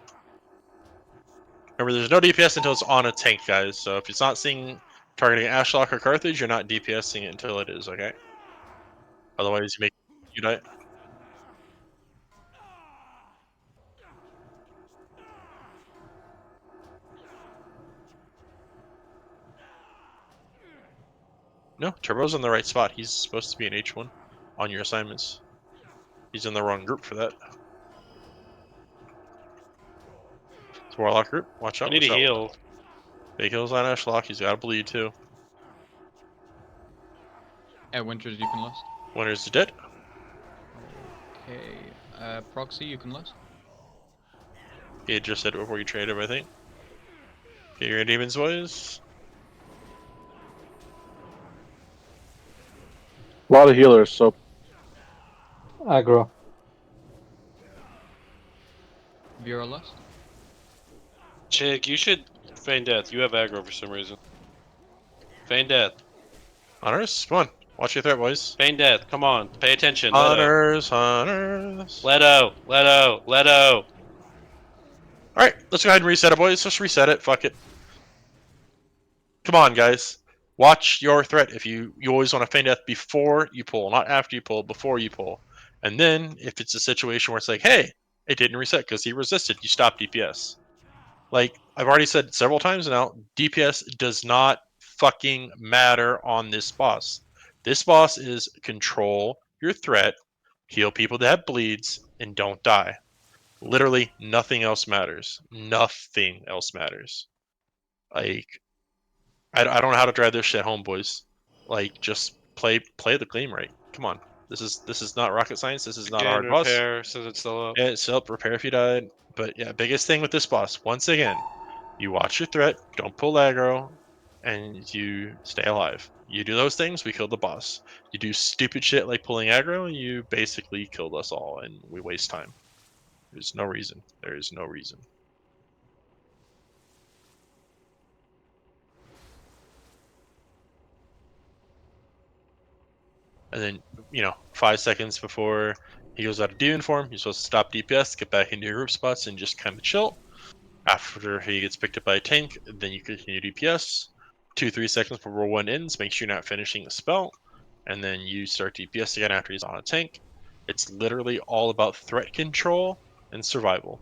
Remember, there's no DPS until it's on a tank, guys. So if it's not seeing targeting Ashlock or Carthage, you're not DPSing it until it is. Okay. Otherwise, you die. No, Turbo's in the right spot. He's supposed to be in H1 on your assignments. He's in the wrong group for that. It's Warlock group. Watch I out. need Watch a out. heal. Big heals on Ashlock. He's got to bleed too. Winters, you can lust. Winter's dead. Okay. Proxy, you can lust. He had just said it before you traded him, I think. Get your demons, boys. A lot of healers, so Aggro. Vera lust. Chig, you should feign death. You have aggro for some reason. Feign death. Hunters, come on. Watch your threat, boys. Feign death. Come on. Pay attention. Leto. Hunters, hunters. Leto. Leto. Leto. Alright, let's go ahead and reset it, boys. Just reset it. Fuck it. Come on, guys. Watch your threat. If you always want to feign death before you pull, not after you pull, before you pull. And then if it's a situation where it's like, hey, it didn't reset because he resisted, you stop DPS. Like I've already said several times now, DPS does not fucking matter on this boss. This boss is control your threat, heal people that have bleeds, and don't die. Literally nothing else matters. Nothing else matters. Like I don't know how to drive this shit home, boys. Like just play the game right. Come on. This is not rocket science. This is not a Again, hard boss. repair since it's still up. Yeah, it's up. Repair if you died. But yeah, biggest thing with this boss, once again, you watch your threat, don't pull aggro, and you stay alive. You do those things, we kill the boss. You do stupid shit like pulling aggro, you basically killed us all, and we waste time. There's no reason. There is no reason. And then, 5 seconds before he goes out of demon form, you're supposed to stop DPS, get back into your group spots, and just kind of chill. After he gets picked up by a tank, then you continue DPS. 2-3 seconds before roll 1 ends, make sure you're not finishing the spell. And then you start DPS again after he's on a tank. It's literally all about threat control and survival.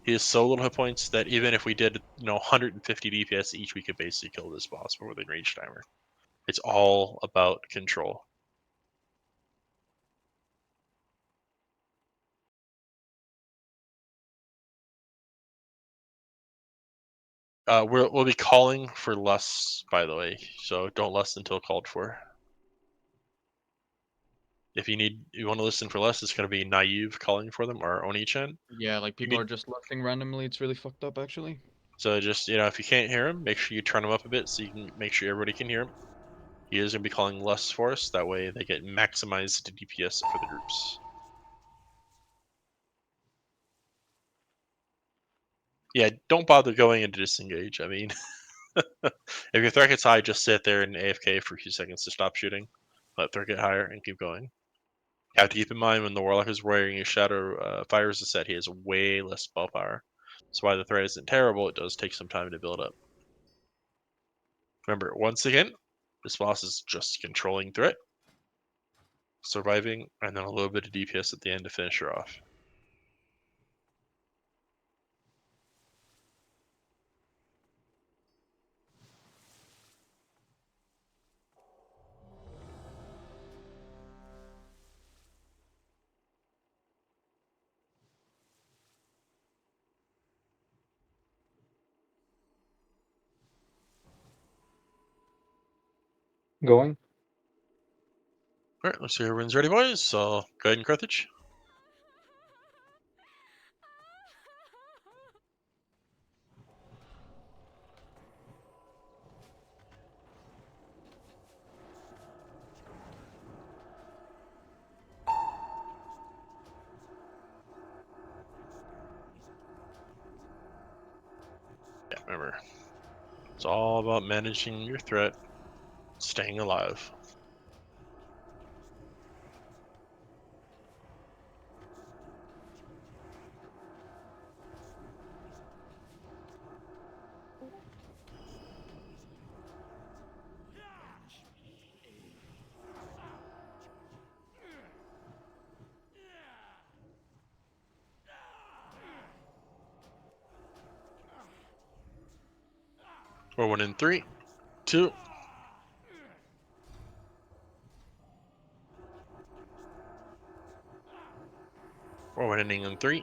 He has so little hit points that even if we did 150 DPS each, we could basically kill this boss within range timer. It's all about control. We'll be calling for lusts, by the way, so don't lust until called for. If you want to listen for less, it's going to be naive calling for them or Oni-chan. Yeah, like people are just lusting randomly. It's really fucked up, actually. So just if you can't hear him, make sure you turn him up a bit so you can make sure everybody can hear him. He is going to be calling lusts for us. That way they get maximized to DPS for the groups. Yeah, don't bother going into disengage. I mean, if your threat gets high, just sit there and AFK for a few seconds to stop shooting. Let threat get higher and keep going. You have to keep in mind when the Warlock is wearing his Shadow Fire Resist set, he has way less spell power. So while the threat isn't terrible, it does take some time to build up. Remember, once again, this boss is just controlling threat, surviving, and then a little bit of DPS at the end to finish her off. Going. Alright, let's see everyone's ready, boys. So go ahead and Carthage. Yeah, remember, it's all about managing your threat, staying alive. We're winning in 3, 2. We're winning in 3,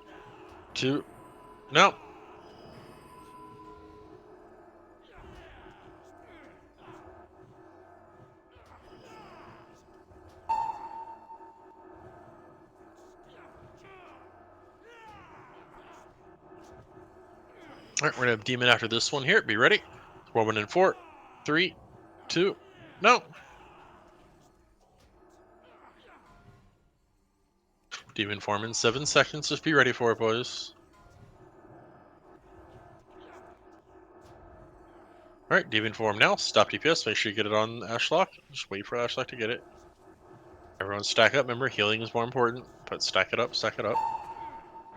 2. No. All right, we're gonna have demon after this one here. Be ready. Whirlwind in 4, 3, 2, no. Demon form in 7 seconds. Just be ready for it, boys. All right, demon form now. Stop DPS. Make sure you get it on Ashlock. Just wait for Ashlock to get it. Everyone stack up. Remember, healing is more important. But stack it up. Stack it up.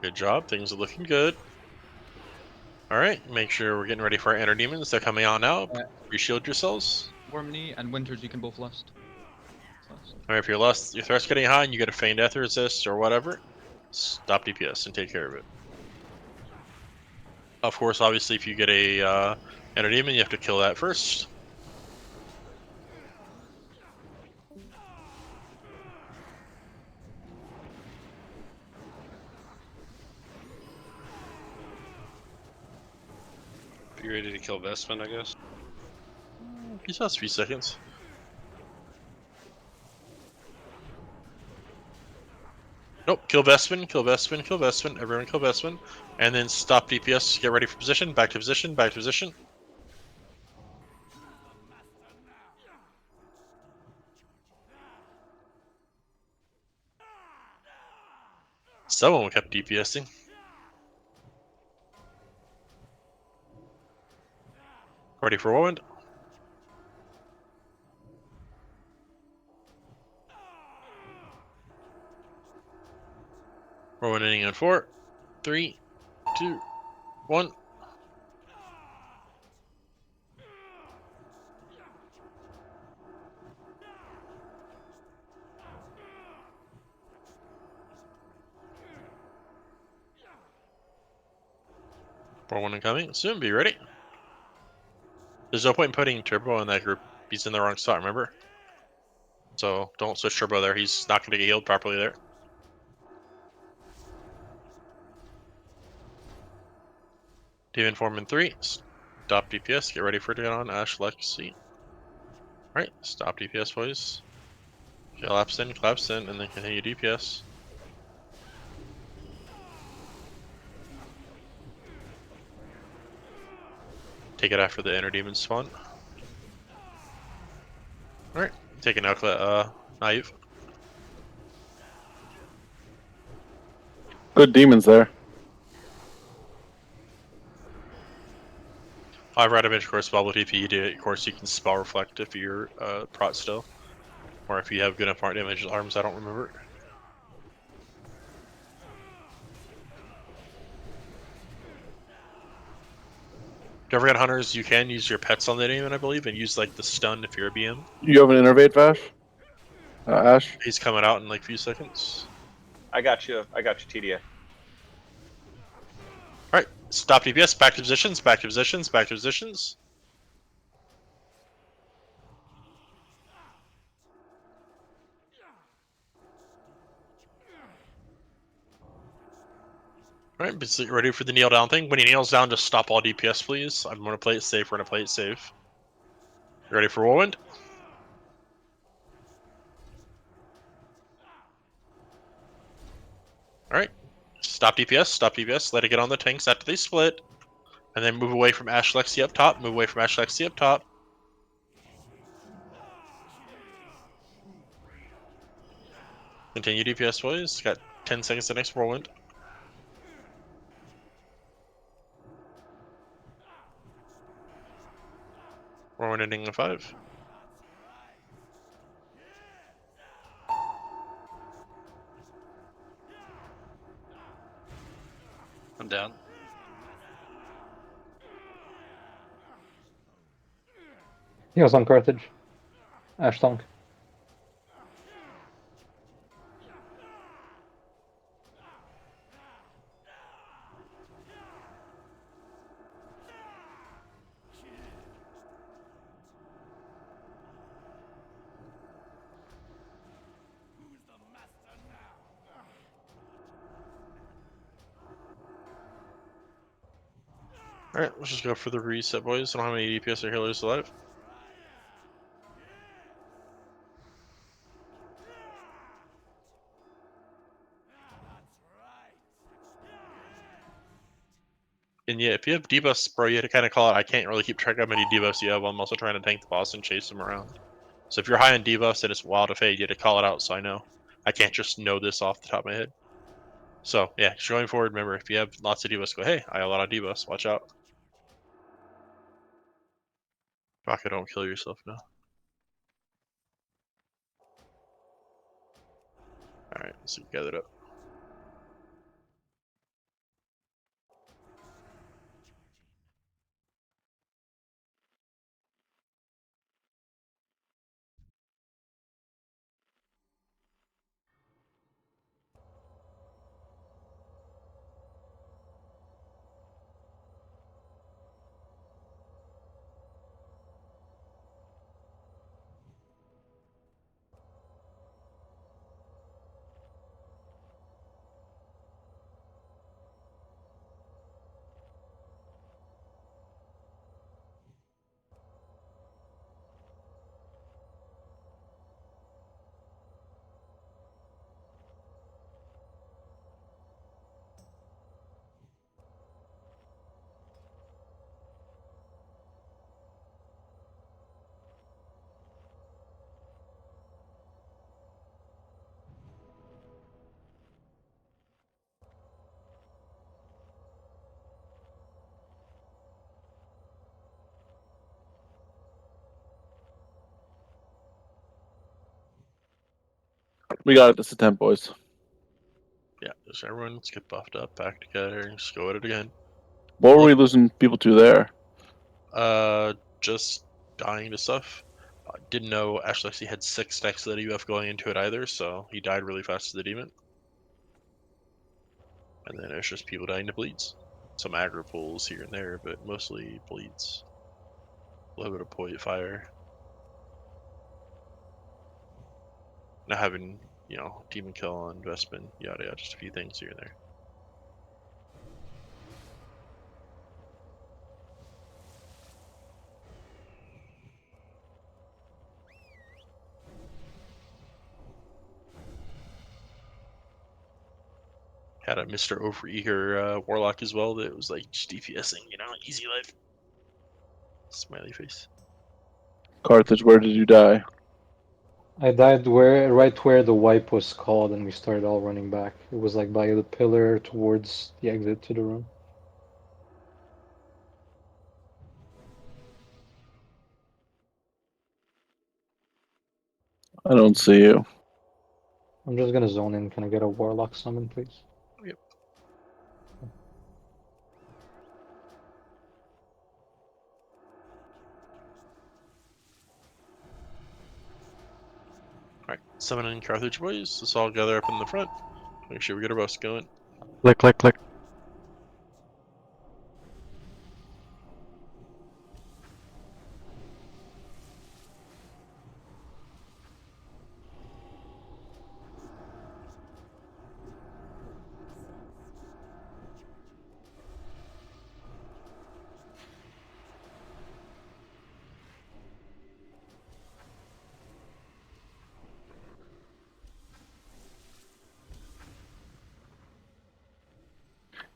Good job. Things are looking good. All right, make sure we're getting ready for our inner demons. They're coming out now. Reshield yourselves. Wormney and Winters, you can both lust. All right, if your threat's getting high and you get a feign death resist or whatever, stop DPS and take care of it. Of course, obviously, if you get a inner demon, you have to kill that first. Be ready to kill Vestman, I guess. He still has 3 seconds. Nope, kill Vestman, kill Vestman, kill Vestman. Everyone kill Vestman. And then stop DPS, get ready for position, back to position, back to position. Someone kept DPSing. Ready for Whirlwind. Whirlwind ending in 4, 3, 2, 1. Whirlwind incoming. Soon, be ready. There's no point in putting Turbo in that group. He's in the wrong spot, remember? So don't switch Turbo there. He's not going to get healed properly there. Demon form in 3. Stop DPS. Get ready for it to get on Ash Lexi. Alright, stop DPS, boys. Collapse in, and then continue DPS. Take it after the inner demon spawn. Alright, take an outlet, naive. Good demons there. 5 right image course spell with TP. Of course, you can spell reflect if you're prot still. Or if you have good enough damage arms, I don't remember. If you ever get hunters, you can use your pets on the demon, I believe, and use like the stun if you're a BM. You have an innervate, Vash? Ash? He's coming out in like a few seconds. I got you, TDA. Alright, stop DPS, back to positions, back to positions, back to positions. Alright, ready for the kneel down thing. When he kneels down, just stop all DPS, please. I'm going to play it safe. We're going to play it safe. Ready for Whirlwind? Alright. Stop DPS, let it get on the tanks after they split. And then move away from Ash Lexi up top, move away from Ash Lexi up top. Continue DPS, boys. Got 10 seconds to next Whirlwind. Whirlwind ending in 5. I'm down. He was on Carthage. Ash Tonk. Alright, let's just go for the reset, boys. I don't have any DPS or healers alive. And yeah, if you have debuffs, bro, you have to kind of call it. I can't really keep track of how many debuffs you have. I'm also trying to tank the boss and chase him around. So if you're high on debuffs and it's Wild of Fate, you have to call it out so I know. I can't just know this off the top of my head. So yeah, just going forward, remember, if you have lots of debuffs, go, hey, I have a lot of debuffs, watch out. Fuck, don't kill yourself now. Alright, let's see, gather it up. We got it this attempt, boys. Yeah, just everyone, let's get buffed up, back together, and just go at it again. What were Look- we losing people to there? Just dying to stuff. Didn't know Ash Lexi had 6 stacks of that UF going into it either, so he died really fast to the demon. And then it's just people dying to bleeds. Some aggro pulls here and there, but mostly bleeds. A little bit of point fire. Not having, demon kill on Vespin, yada yada, just a few things here and there. Had a Mr. Overeager Warlock as well that was like just DPSing, easy life. Smiley face. Carthage, where did you die? I died right where the wipe was called, and we started all running back. It was like by the pillar towards the exit to the room. I don't see you. I'm just gonna zone in. Can I get a warlock summon, please? Yep. Alright, summoning Carthage boys. Let's all gather up in the front. Make sure we get our bus going. Click, click, click.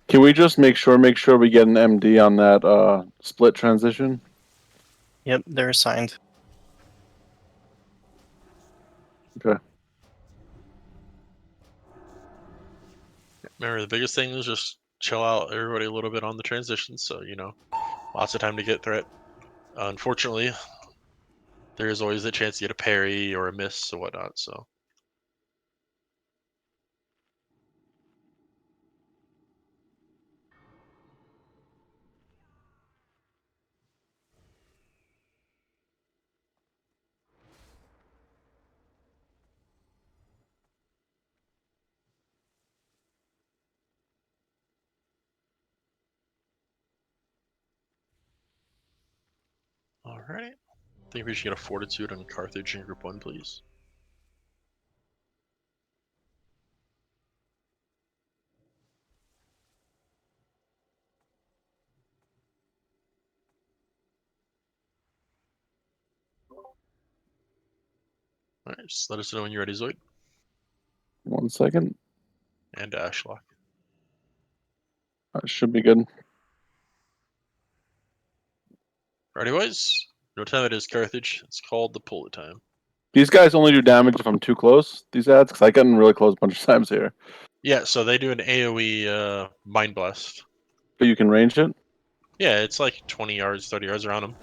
Can we just make sure we get an MD on that split transition? Yep, they're assigned. Okay. Remember, the biggest thing is just chill out everybody a little bit on the transition, so, lots of time to get threat. Unfortunately, there is always a chance you get a parry or a miss or whatnot, so. Alright. I think we should get a Fortitude on Carthage in Group 1, please. Alright, just let us know when you're ready, Zoid. 1 second. And Ashlock. That should be good. Ready, boys? No time it is, Carthage. It's called the pull time. These guys only do damage if I'm too close. These ads, because I get in really close a bunch of times here. Yeah, so they do an AoE Mind Blast. But you can range it. Yeah, it's like 20 yards, 30 yards around them.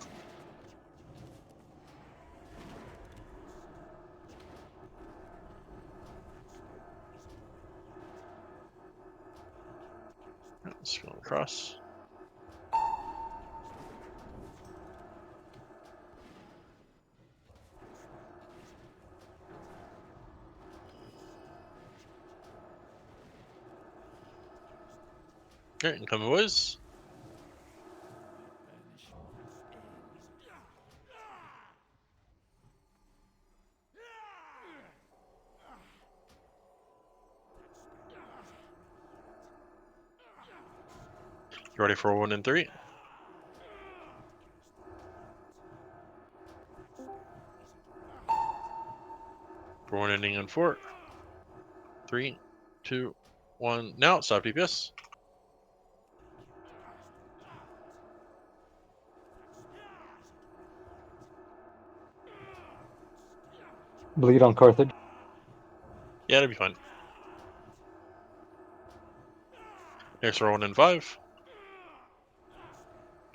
Let's go across. Alright, incoming boys. You ready for 1 and 3? For 1 ending on 4. 3, 2, 1. Now stop DPS. Bleed on Carthage. Yeah, it'll be fine. Next for 1 and 5.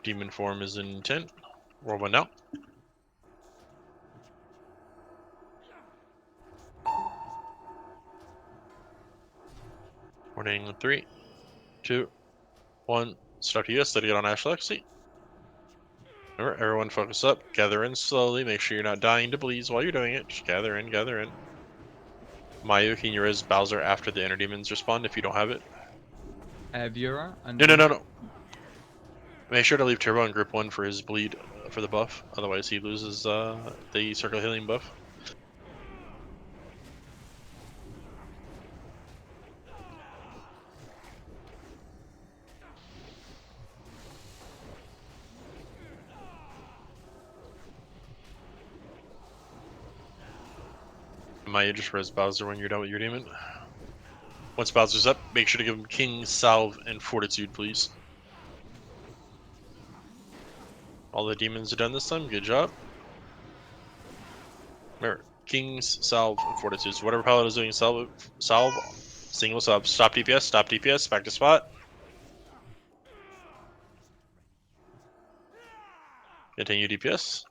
Demon form is in 10. Roll 1 now. Warning 3, 2, 1. Stop DPS. Let it get on Ash Lexi. Remember, everyone focus up. Gather in slowly. Make sure you're not dying to bleeds while you're doing it. Just gather in, gather in. Mayu, can you res Bowser after the Inner Demons respond if you don't have it? Vieira and No. Make sure to leave Turbo in group 1 for his bleed for the buff. Otherwise, he loses the circle healing buff. Maya, just res Bowser when you're done with your demon. Once Bowser's up, make sure to give him King, Salve, and Fortitude, please. All the demons are done this time. Good job. Remember, Kings, Salve, and Fortitude. So whatever Paladin is doing, Salve, single sub. Stop DPS, back to spot. Continue DPS.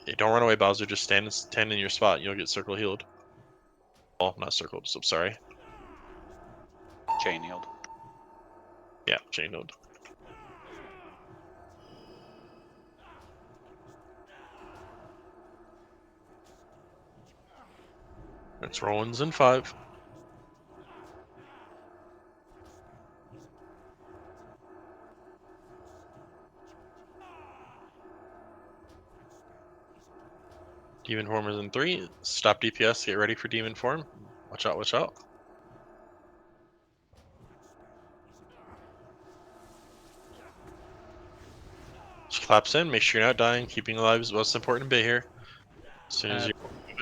Hey, don't run away, Bowser. Just stand in your spot. You'll get circle healed. Oh, not circled. So sorry. Chain healed. Yeah, chain healed. It's Rollins in 5. Demon form is in 3. Stop DPS. Get ready for demon form. Watch out, watch out. Just collapse in. Make sure you're not dying. Keeping alive is the most important bit here. As soon as you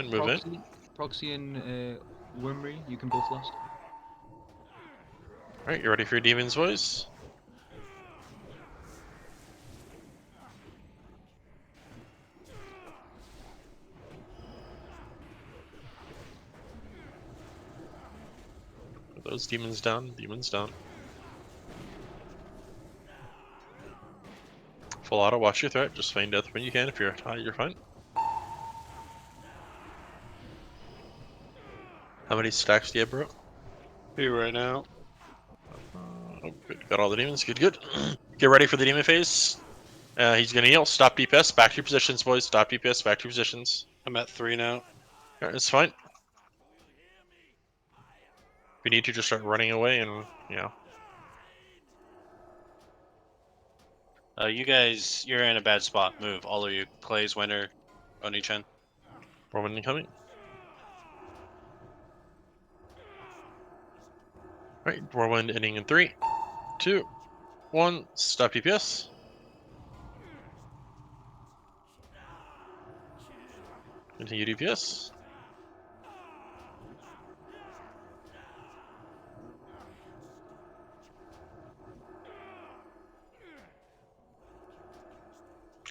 move in. Proxy and Wimry, you can both last. Alright, you ready for your demon's voice? Put those demons down. Full auto, watch your threat. Just feign death when you can. If you're high, you're fine. How many stacks do you have, bro? 2 right now. Oh, good. Got all the demons. Good. Get ready for the demon phase. He's gonna heal. Stop DPS. Back to your positions, boys. Stop DPS. Back to your positions. I'm at 3 now. Alright, it's fine. If you need to, just start running away and, you know. You guys, you're in a bad spot. Move. All of you. Plays, Winter, Oni-chan. Roman incoming. Alright, Whirlwind ending in 3, 2, 1. Stop DPS. Continue DPS.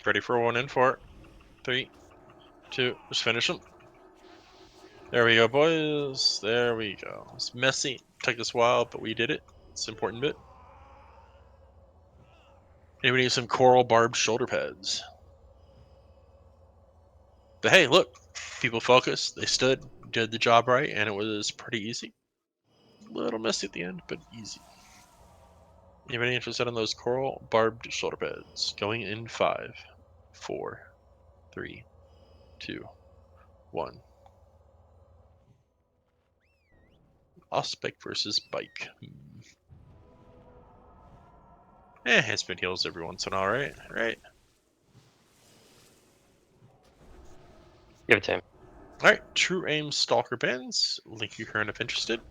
Ready for 1 in 4, 3, 2. Just finish them. There we go, boys. There we go. It's messy. Took us a while, but we did it. It's an important bit. Anybody need some coral barbed shoulder pads? But hey, look. People focused. They stood, did the job right, and it was pretty easy. A little messy at the end, but easy. Anybody interested in those coral barbed shoulder pads? Going in 5, 4, 3, 2, 1. Ospec versus Bike. Enhancement heals every once in a while, right? Give it to him. Alright, True Aim Stalker Bands. Link you here if interested.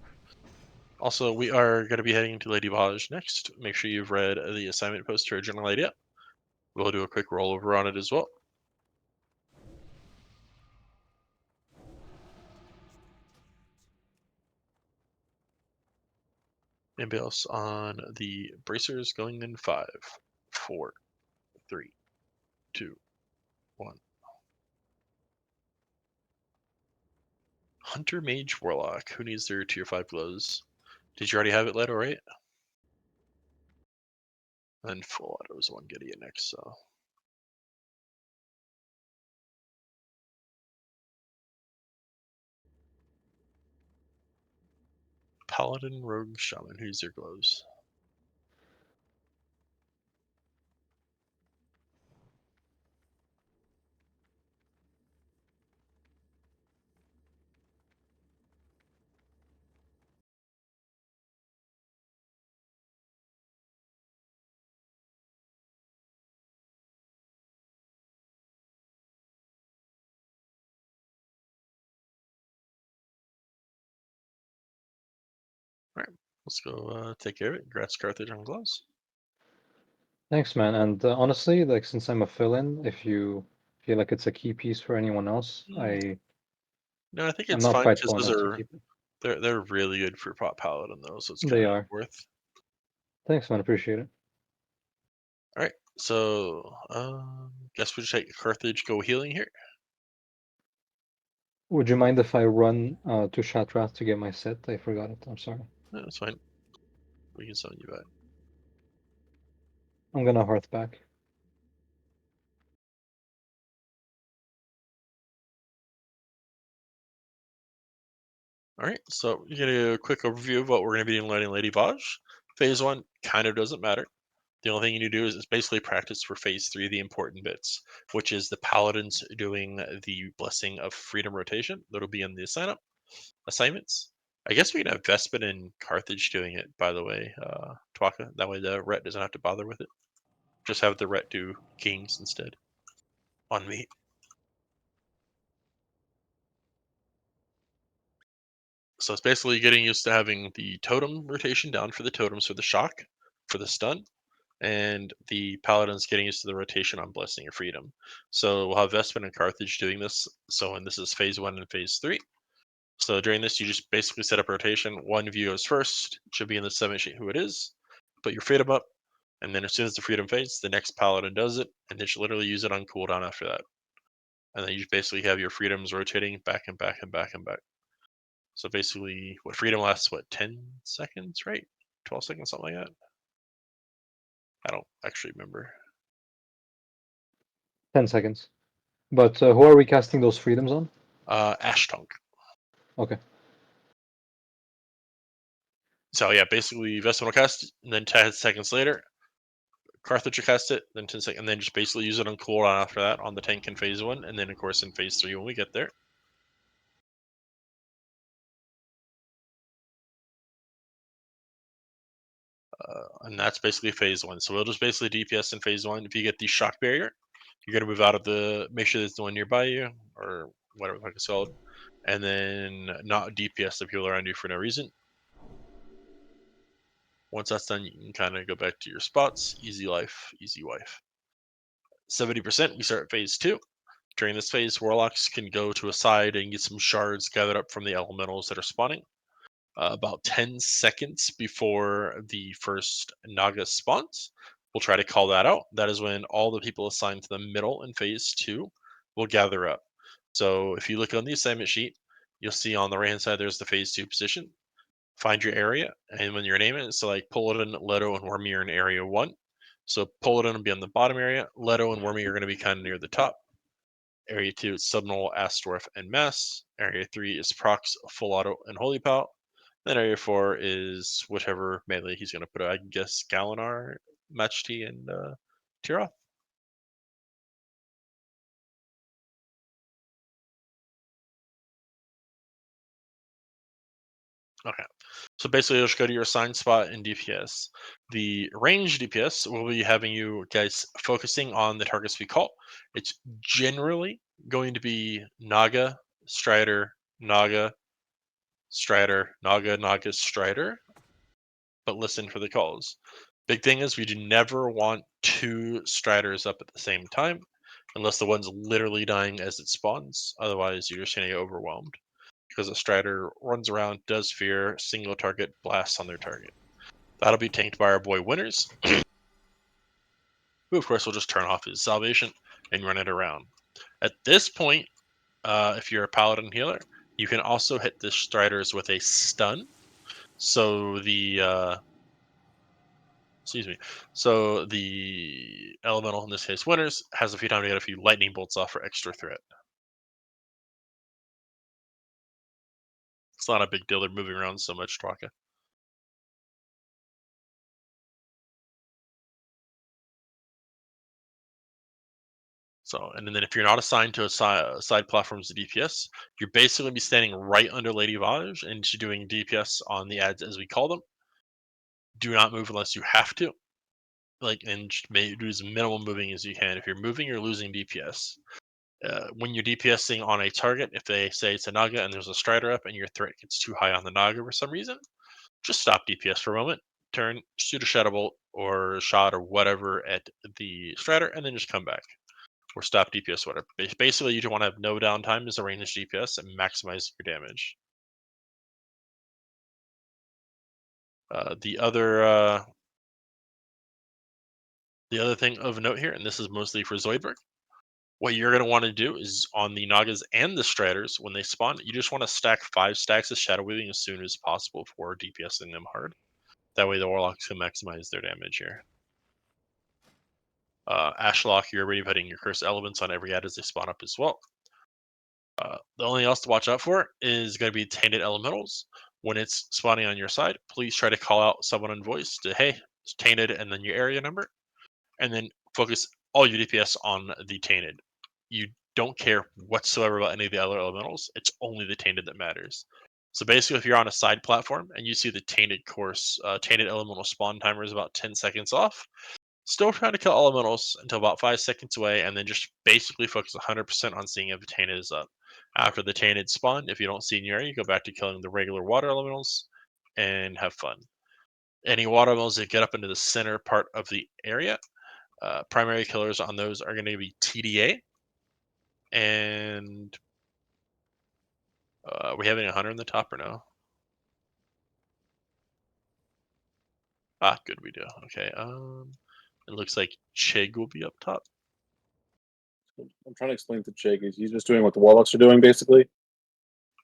Also, we are going to be heading to Lady Vashj next. Make sure you've read the assignment post to our general idea. We'll do a quick rollover on it as well. Anybody else on the bracers going in 5, 4, 3, 2, 1. Hunter Mage Warlock. Who needs their tier 5 glows? Did you already have it, Leto, right? And full auto is the one getting it next, so. Paladin, Rogue, Shaman. Who's their glows? Alright, let's go take care of it. Congrats, Carthage on gloves. Thanks, man. And honestly, like since I'm a fill-in, if you feel like it's a key piece for anyone else, No, I think I'm it's not fine because prideful those enough to are keep it. they're really good for Paladin though, so it's They kind of are. worth. Thanks, man. Appreciate it. Alright, so guess we'll just take Carthage go healing here. Would you mind if I run to Shatrath to get my set? I forgot it. I'm sorry. No, that's fine. We can summon you back. I'm gonna hearth back. Alright, so you get a quick overview of what we're going to be doing in Lady Vashj. Phase 1 kind of doesn't matter. The only thing you need to do is basically practice for Phase 3, the important bits, which is the Paladins doing the Blessing of Freedom rotation. That'll be in the assignments. I guess we can have Vespin and Carthage doing it, by the way, Twaka. That way the Ret doesn't have to bother with it. Just have the Ret do Kings instead. On me. So it's basically getting used to having the totem rotation down for the totems for the shock, for the stun, and the paladins getting used to the rotation on Blessing of Freedom. So we'll have Vespin and Carthage doing this. So when this is phase 1 and phase 3. So during this, you just basically set up rotation. One of you goes first, should be in the 7 sheet who it is. Put your freedom up, and then as soon as the freedom fades, the next paladin does it, and they should literally use it on cooldown after that. And then you basically have your freedoms rotating back and back and back and back. So basically, what freedom lasts, 10 seconds, right? 12 seconds, something like that. I don't actually remember. 10 seconds. But who are we casting those freedoms on? Ashtonk. Okay. So yeah, basically Vespin will cast, and then 10 seconds later, Carthage will cast it, then 10 seconds, and then just basically use it on cooldown after that on the tank in phase 1, and then of course in phase 3 when we get there. And that's basically phase 1. So we'll just basically DPS in phase 1. If you get the shock barrier, you're gonna move out of the. Make sure there's no one nearby you or whatever the fuck it's called, and then not DPS the people around you for no reason. Once that's done, you can kind of go back to your spots. Easy life, easy wife. 70%, we start phase 2. During this phase, warlocks can go to a side and get some shards gathered up from the elementals that are spawning. About 10 seconds before the first Naga spawns, we'll try to call that out. That is when all the people assigned to the middle in phase 2 will gather up. So if you look on the assignment sheet, you'll see on the right hand side there's the phase 2 position. Find your area, and when your name is, so like Paladin, Leto, and Wormy are in area 1. So Paladin will be on the bottom area, Leto and Wormy are going to be kind of near the top. Area 2 is Subnull, Astorf, and Mass. Area 3 is Prox, Full Auto, and Holy Pal. Then area 4 is whichever melee he's going to put out. I guess Galinar, Machty, and Tiroth. Okay. So basically, you'll just go to your assigned spot in DPS. The range DPS will be having you guys focusing on the targets we call. It's generally going to be Naga, Strider, Naga, Strider, Naga, Naga, Strider. But listen for the calls. Big thing is we do never want 2 Striders up at the same time, unless the one's literally dying as it spawns. Otherwise, you're just going to get overwhelmed. Because a Strider runs around, does fear, single target, blasts on their target. That'll be tanked by our boy Winners, who of course will just turn off his salvation and run it around. At this point, if you're a Paladin healer, you can also hit the Striders with a stun. So the So the elemental, in this case Winners, has a few time to get a few lightning bolts off for extra threat. It's not a big deal. They're moving around so much, Twaka. So, and then if you're not assigned to a side platforms of DPS, you're basically be standing right under Lady Vashj and she's doing DPS on the ads as we call them. Do not move unless you have to. And do as minimal moving as you can. If you're moving, you're losing DPS. When you're DPSing on a target, if they say it's a Naga and there's a Strider up and your threat gets too high on the Naga for some reason, just stop DPS for a moment, turn, shoot a Shadow Bolt or a shot or whatever at the Strider, and then just come back. Or stop DPS, whatever. Basically, you don't want to have no downtime as a ranged DPS and maximize your damage. The other thing of note here, and this is mostly for Zoidberg, what you're going to want to do is on the Nagas and the Striders, when they spawn, you just want to stack 5 stacks of Shadow Weaving as soon as possible for DPSing them hard. That way the Warlocks can maximize their damage here. Ashlock, you're already putting your Curse Elements on every ad as they spawn up as well. The only else to watch out for is going to be Tainted Elementals. When it's spawning on your side, please try to call out someone in voice to, hey, it's Tainted, and then your area number. And then focus all your DPS on the Tainted. You don't care whatsoever about any of the other elementals. It's only the Tainted that matters. So basically, if you're on a side platform and you see the Tainted course, Tainted elemental spawn timer is about 10 seconds off, still trying to kill elementals until about 5 seconds away, and then just basically focus 100% on seeing if the Tainted is up. After the Tainted spawn, if you don't see in your area, you go back to killing the regular water elementals and have fun. Any water elementals that get up into the center part of the area, primary killers on those are going to be TDA. And we having a hunter in the top or no? Ah, good, we do. Okay. It looks like Chig will be up top. I'm trying to explain to Jake. He's just doing what the Warlocks are doing, basically.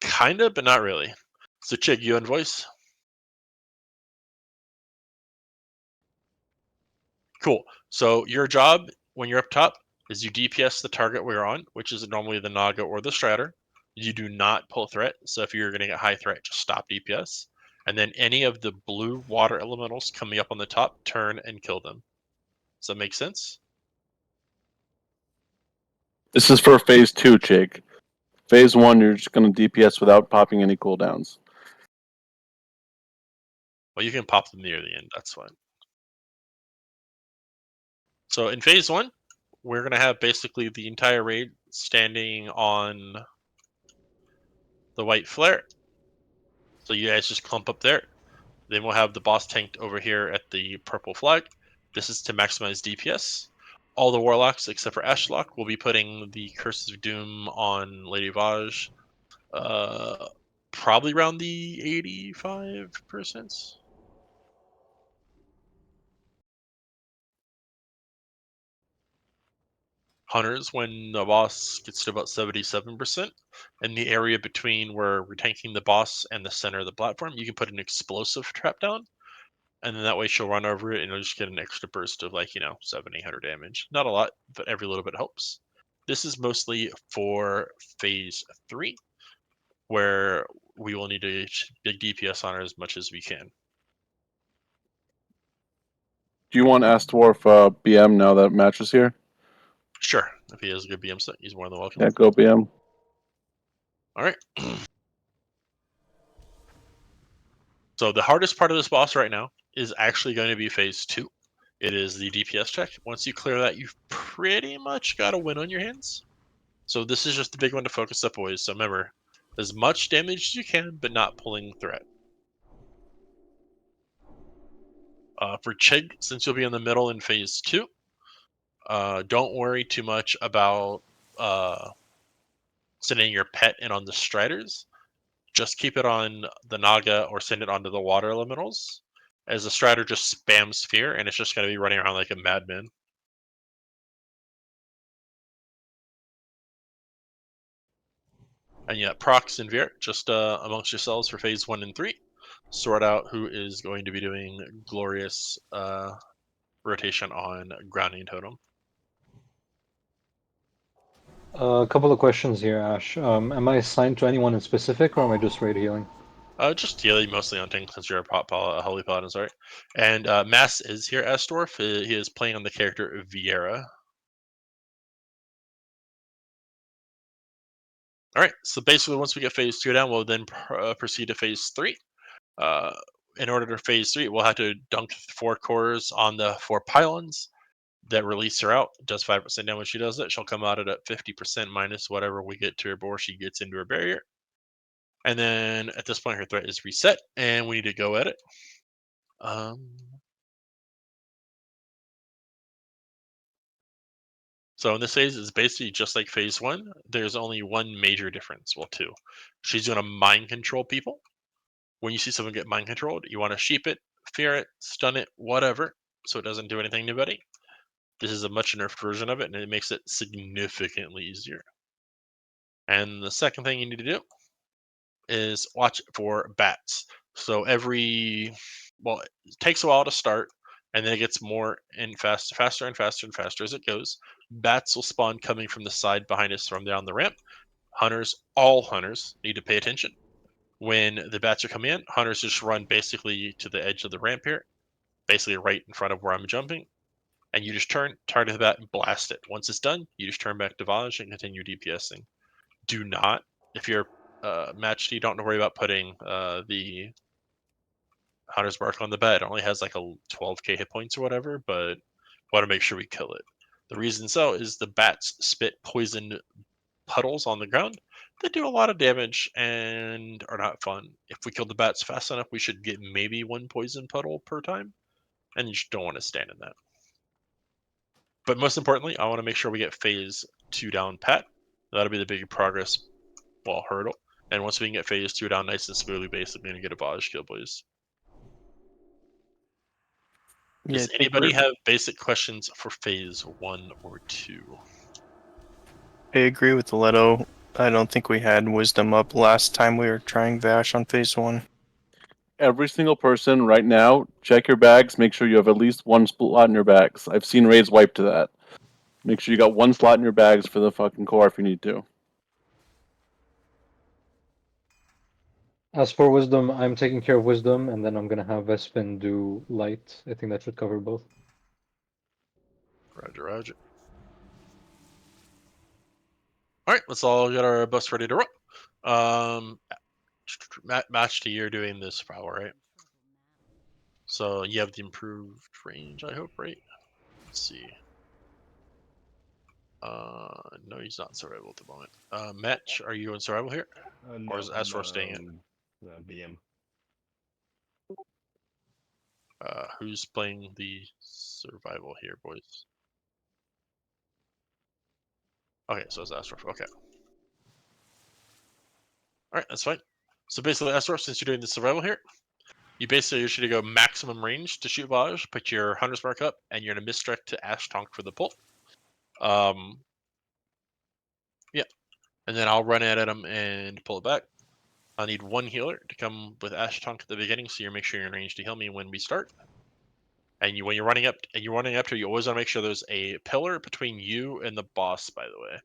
Kinda, but not really. So Chig, you on voice? Cool. So your job when you're up top is you DPS the target we're on, which is normally the Naga or the Strider. You do not pull threat. So if you're getting a high threat, just stop DPS. And then any of the blue water elementals coming up on the top, turn and kill them. Does that make sense? This is for phase 2, Jake. Phase 1, you're just going to DPS without popping any cooldowns. Well, you can pop them near the end. That's fine. So in phase 1, we're going to have basically the entire raid standing on the white flare. So you guys just clump up there. Then we'll have the boss tanked over here at the purple flag. This is to maximize DPS. All the warlocks except for Ashlock will be putting the Curse of Doom on Lady Vashj. Probably around the 85%. Hunters, when the boss gets to about 77%, in the area between where we're tanking the boss and the center of the platform, you can put an explosive trap down, and then that way she'll run over it and you'll just get an extra burst of 700-800 damage. Not a lot, but every little bit helps. This is mostly for phase 3, where we will need to big DPS on her as much as we can. Do you want Astdwarf BM now that match is here? Sure, if he has a good BM set, he's more than welcome. Yeah, go BM. All right. So the hardest part of this boss right now is actually going to be phase 2. It is the DPS check. Once you clear that, you've pretty much got a win on your hands. So this is just the big one to focus up, boys. So remember, as much damage as you can, but not pulling threat. For Chig, since you'll be in the middle in phase 2, don't worry too much about sending your pet in on the Striders. Just keep it on the Naga or send it onto the water elementals, as the Strider just spams fear and it's just going to be running around like a madman. And yeah, Prox and Vier, just amongst yourselves for phase 1 and 3. Sort out who is going to be doing glorious rotation on grounding totem. A couple of questions here, Ash. Am I assigned to anyone in specific, or am I just raid healing? Just healing mostly on tank since you're a holy paladin, sorry. And Mass is here, Astorf. He is playing on the character Vieira. All right, so basically once we get phase 2 down, we'll then proceed to phase 3. In order to phase 3, we'll have to dunk 4 cores on the 4 pylons that release her out. It does 5% damage. She does it. She'll come out at a 50% minus whatever we get to her before she gets into her barrier. And then at this point, her threat is reset, and we need to go at it. So in this phase, it's basically just like phase 1. There's only one major difference. Well, 2. She's going to mind control people. When you see someone get mind controlled, you want to sheep it, fear it, stun it, whatever, so it doesn't do anything to anybody. This is a much nerfed version of it, and it makes it significantly easier. And the second thing you need to do is watch for bats. So it takes a while to start, and then it gets more and faster and faster and faster as it goes. Bats will spawn coming from the side behind us from down the ramp. All hunters need to pay attention. When the bats are coming in, hunters just run basically to the edge of the ramp here, basically right in front of where I'm jumping, and you just target the bat and blast it. Once it's done, you just turn back to Vashj and continue DPSing. Do not, if you're matched, you don't have to worry about putting the Hunter's Mark on the bed. It only has like a 12k hit points or whatever, but want to make sure we kill it. The reason so is the bats spit poisoned puddles on the ground that do a lot of damage and are not fun. If we kill the bats fast enough, we should get maybe 1 poison puddle per time, and you just don't want to stand in that. But most importantly, I want to make sure we get phase 2 down pat. That'll be the big progress hurdle. And once we can get phase 2 down nice and smoothly, basically going to get a Vashj kill, please. Yeah, Does anybody have basic questions for phase 1 or 2? I agree with Leto. I don't think we had wisdom up last time we were trying Vash on phase 1. Every single person right now, check your bags. Make sure you have at least 1 slot in your bags. I've seen raids wipe to that. Make sure you got 1 slot in your bags for the fucking core if you need to. As for wisdom, I'm taking care of wisdom, and then I'm gonna have Vespin do light. I think that should cover both. Roger, roger. All right, let's all get our buffs ready to roll. Match to you're doing this power, right? So you have the improved range, I hope, right? Let's see. No, he's not in survival at the moment. Match, are you in survival here? No, Or is Astor staying in? BM. Who's playing the survival here, boys? Okay, so it's Astorf. Okay. Alright, that's fine. So basically, Astorf, since you're doing the survival here, you basically usually go maximum range to shoot Vashj, put your Hunter's Mark up, and you're going to misdirect to Ash Tonk for the pull. Yeah. And then I'll run at him and pull it back. I need one healer to come with Ash Tonk at the beginning, so you make sure you're in range to heal me when we start. And when you're running up to, you always want to make sure there's a pillar between you and the boss. By the way,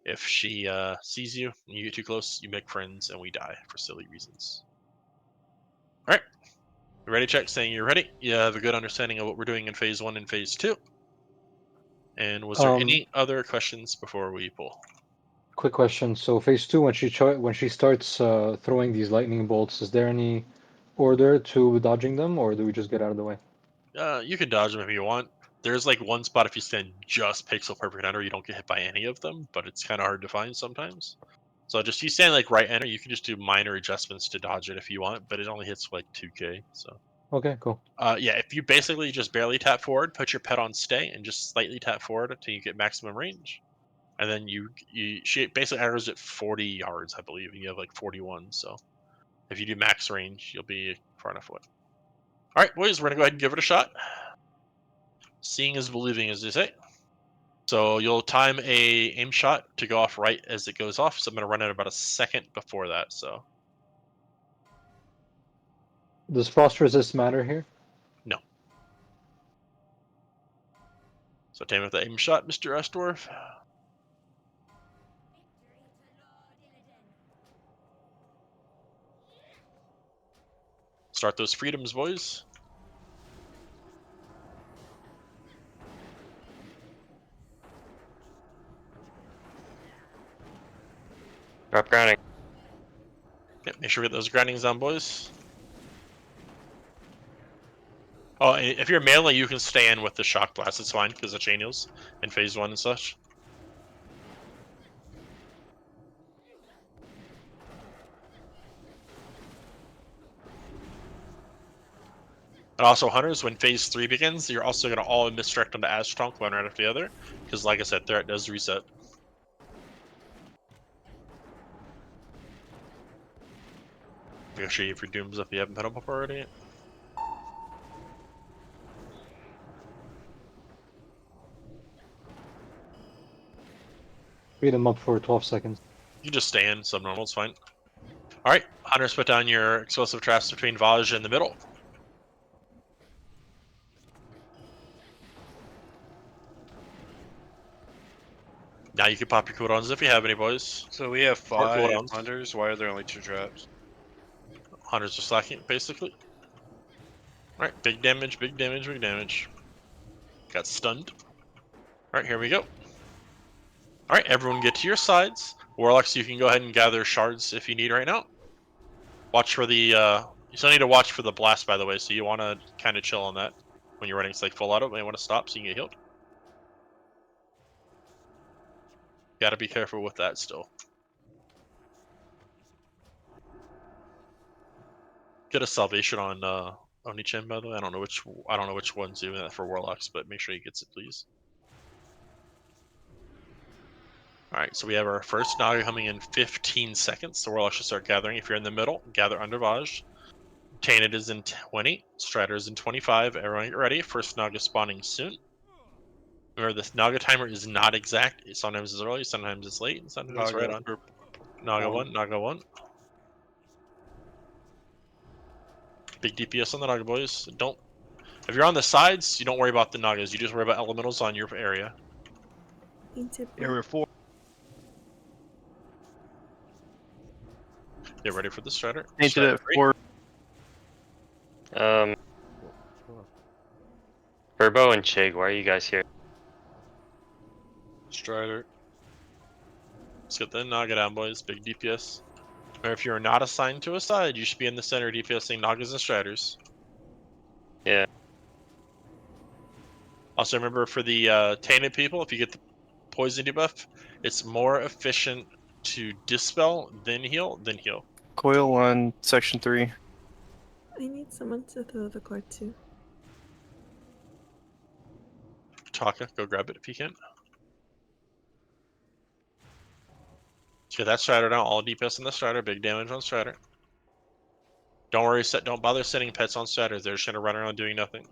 if she sees you and you get too close, you make friends and we die for silly reasons. All right, ready? Check saying you're ready. You have a good understanding of what we're doing in phase 1 and phase 2. And was there any other questions before we pull? Quick question. So phase 2, when she starts throwing these lightning bolts, is there any order to dodging them, or do we just get out of the way? You can dodge them if you want. There's like one spot if you stand just pixel perfect under, you don't get hit by any of them, but it's kind of hard to find sometimes. So just you stand like right enter, you can just do minor adjustments to dodge it if you want, but it only hits like 2k. So Okay, cool. yeah, if you basically just barely tap forward, put your pet on stay, and just slightly tap forward until you get maximum range, and then she basically arrows at 40 yards, I believe, and you have like 41. So if you do max range, you'll be far enough away. All right, boys, we're gonna go ahead and give it a shot. Seeing is believing, as they say. So you'll time a aim shot to go off right as it goes off. So I'm gonna run it about a second before that. So Does frost resist matter here? no. So time with the aim shot, Mr. Astorf. Start those freedoms, boys. Drop grounding. Okay, make sure we get those grindings on, boys. Oh, and if you're melee, you can stay in with the shock blast. It's fine because of chain heals in phase 1 and such. And also, hunters, when phase 3 begins, you're also gonna all misdirect onto Ash Tonk one right after the other, because like I said, there it does reset. Make sure you have your dooms if you haven't put them up already. Read them up for 12 seconds. You just stay in, subnormal, it's fine. Alright, hunters, put down your explosive traps between Vashj and the middle. Now you can pop your cooldowns if you have any, boys. So we have Or 5 cooldowns. hunters. Why are there only 2 traps? Hunters are slacking, basically. Alright, big damage, big damage, big damage. Got stunned. Alright, here we go. Alright, everyone get to your sides. Warlocks, you can go ahead and gather shards if you need right now. Watch for the, you still need to watch for the blast, by the way, so you want to kind of chill on that. When you're running, it's like full auto, and you want to stop so you can get healed. Gotta be careful with that still. Get a salvation on Onichan, by the way. I don't know which one's doing that for Warlocks, but make sure he gets it, please. Alright, so we have our first Naga coming in 15 seconds. The Warlock should start gathering. If you're in the middle, gather under Vashj. Tainted is in 20. Strider is in 25. Everyone get ready. First Naga spawning soon. Remember, the Naga timer is not exact. Sometimes it's early, sometimes it's late, and sometimes it's right on. Naga 1, Naga 1. Big DPS on the Naga, boys. If you're on the sides, you don't worry about the Nagas. You just worry about elementals on your area. Area 4. Get ready for the Strider. Painted at 4. Burbo and Chig, why are you guys here? Strider. Let's get the Naga down, boys. Big DPS. Or if you're not assigned to a side, you should be in the center DPSing Nagas and Striders. Yeah. Also, remember for the tainted people, if you get the poison debuff, it's more efficient to dispel then heal. Coil 1, section 3. I need someone to throw the card to. Taka. Go grab it if you can. Let's get that Strider down. All DPS on the Strider. Big damage on Strider. Don't worry. Don't bother setting pets on Striders. They're just gonna run around doing nothing.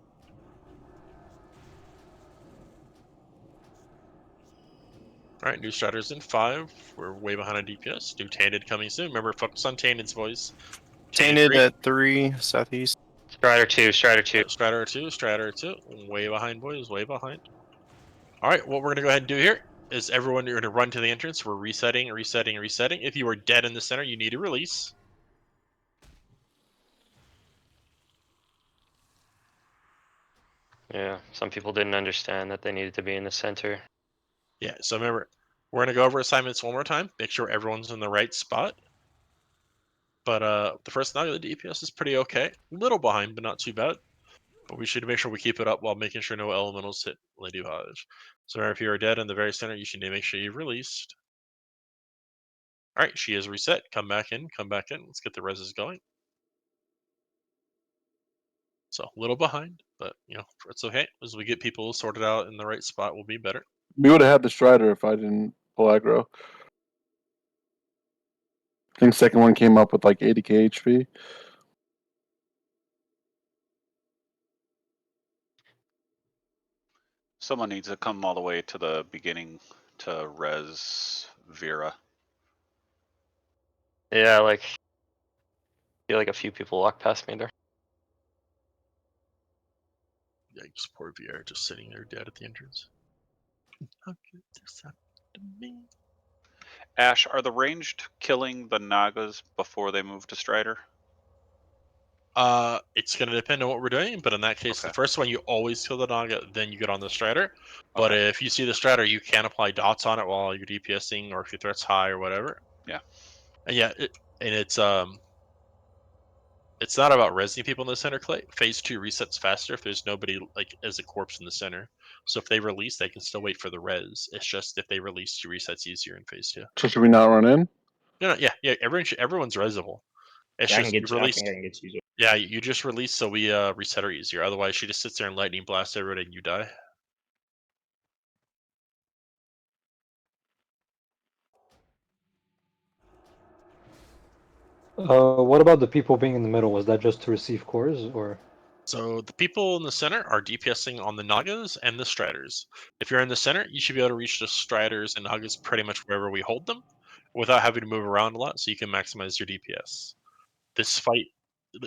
All right, new Striders in 5. We're way behind on DPS. New Tainted coming soon. Remember, focus on Tainted's boys. Tainted 3. at 3 southeast. Strider 2, Strider 2. Strider 2, Strider 2. Way behind, boys. Way behind. All right, what we're gonna go ahead and do here is everyone, you're gonna run to the entrance. We're resetting, resetting, resetting. If you are dead in the center, you need to release. Yeah, some people didn't understand that they needed to be in the center. Yeah, so remember, we're gonna go over assignments one more time. Make sure everyone's in the right spot. But the first knock of the DPS is pretty okay. A little behind, but not too bad. But we should make sure we keep it up while making sure no elementals hit Lady Vashj. So if you are dead in the very center, you should make sure you've released. All right, she is reset. Come back in, come back in. Let's get the reses going. So a little behind, but it's okay. As we get people sorted out in the right spot, we'll be better. We would have had the Strider if I didn't pull aggro. I think second one came up with like 80k HP. Someone needs to come all the way to the beginning to res Vera. Yeah, like, I feel like a few people walked past me there. Yikes, poor VR just sitting there dead at the entrance. How could this happen to me? Ash, are the ranged killing the Nagas before they move to Strider? It's gonna depend on what we're doing, but in that case, Okay. the first one you always kill the Naga, then you get on the Strider. But if you see the Strider, you can apply dots on it while you're DPSing, or if your threat's high or whatever. Yeah. And yeah, it's not about resing people in the center, Clay. Phase 2 resets faster if there's nobody like as a corpse in the center. So if they release, they can still wait for the res. It's just if they release, your resets easier in phase 2. So should we not run in? No, yeah. Everyone's resable. It's just you release. Yeah, you just release, so we reset her easier. Otherwise, she just sits there and lightning blasts everybody, and you die. What about the people being in the middle? Was that just to receive cores, or? So the people in the center are DPSing on the Nagas and the Striders. If you're in the center, you should be able to reach the Striders and Nagas pretty much wherever we hold them, without having to move around a lot, so you can maximize your DPS. This fight,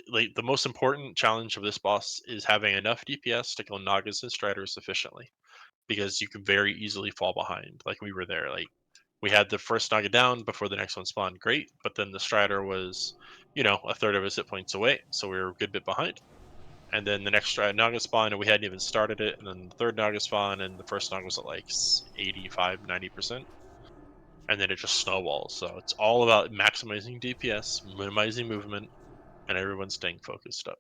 like the most important challenge of this boss, is having enough DPS to kill Nagas and Striders efficiently, because you can very easily fall behind. Like we were there, like we had the first Naga down before the next one spawned, great, but then the Strider was, a third of his hit points away, so we were a good bit behind. And then the next Naga spawned, and we hadn't even started it, and then the third Naga spawned, and the first Naga was at like 85, 90%. And then it just snowballs. So it's all about maximizing DPS, minimizing movement, and everyone's staying focused up.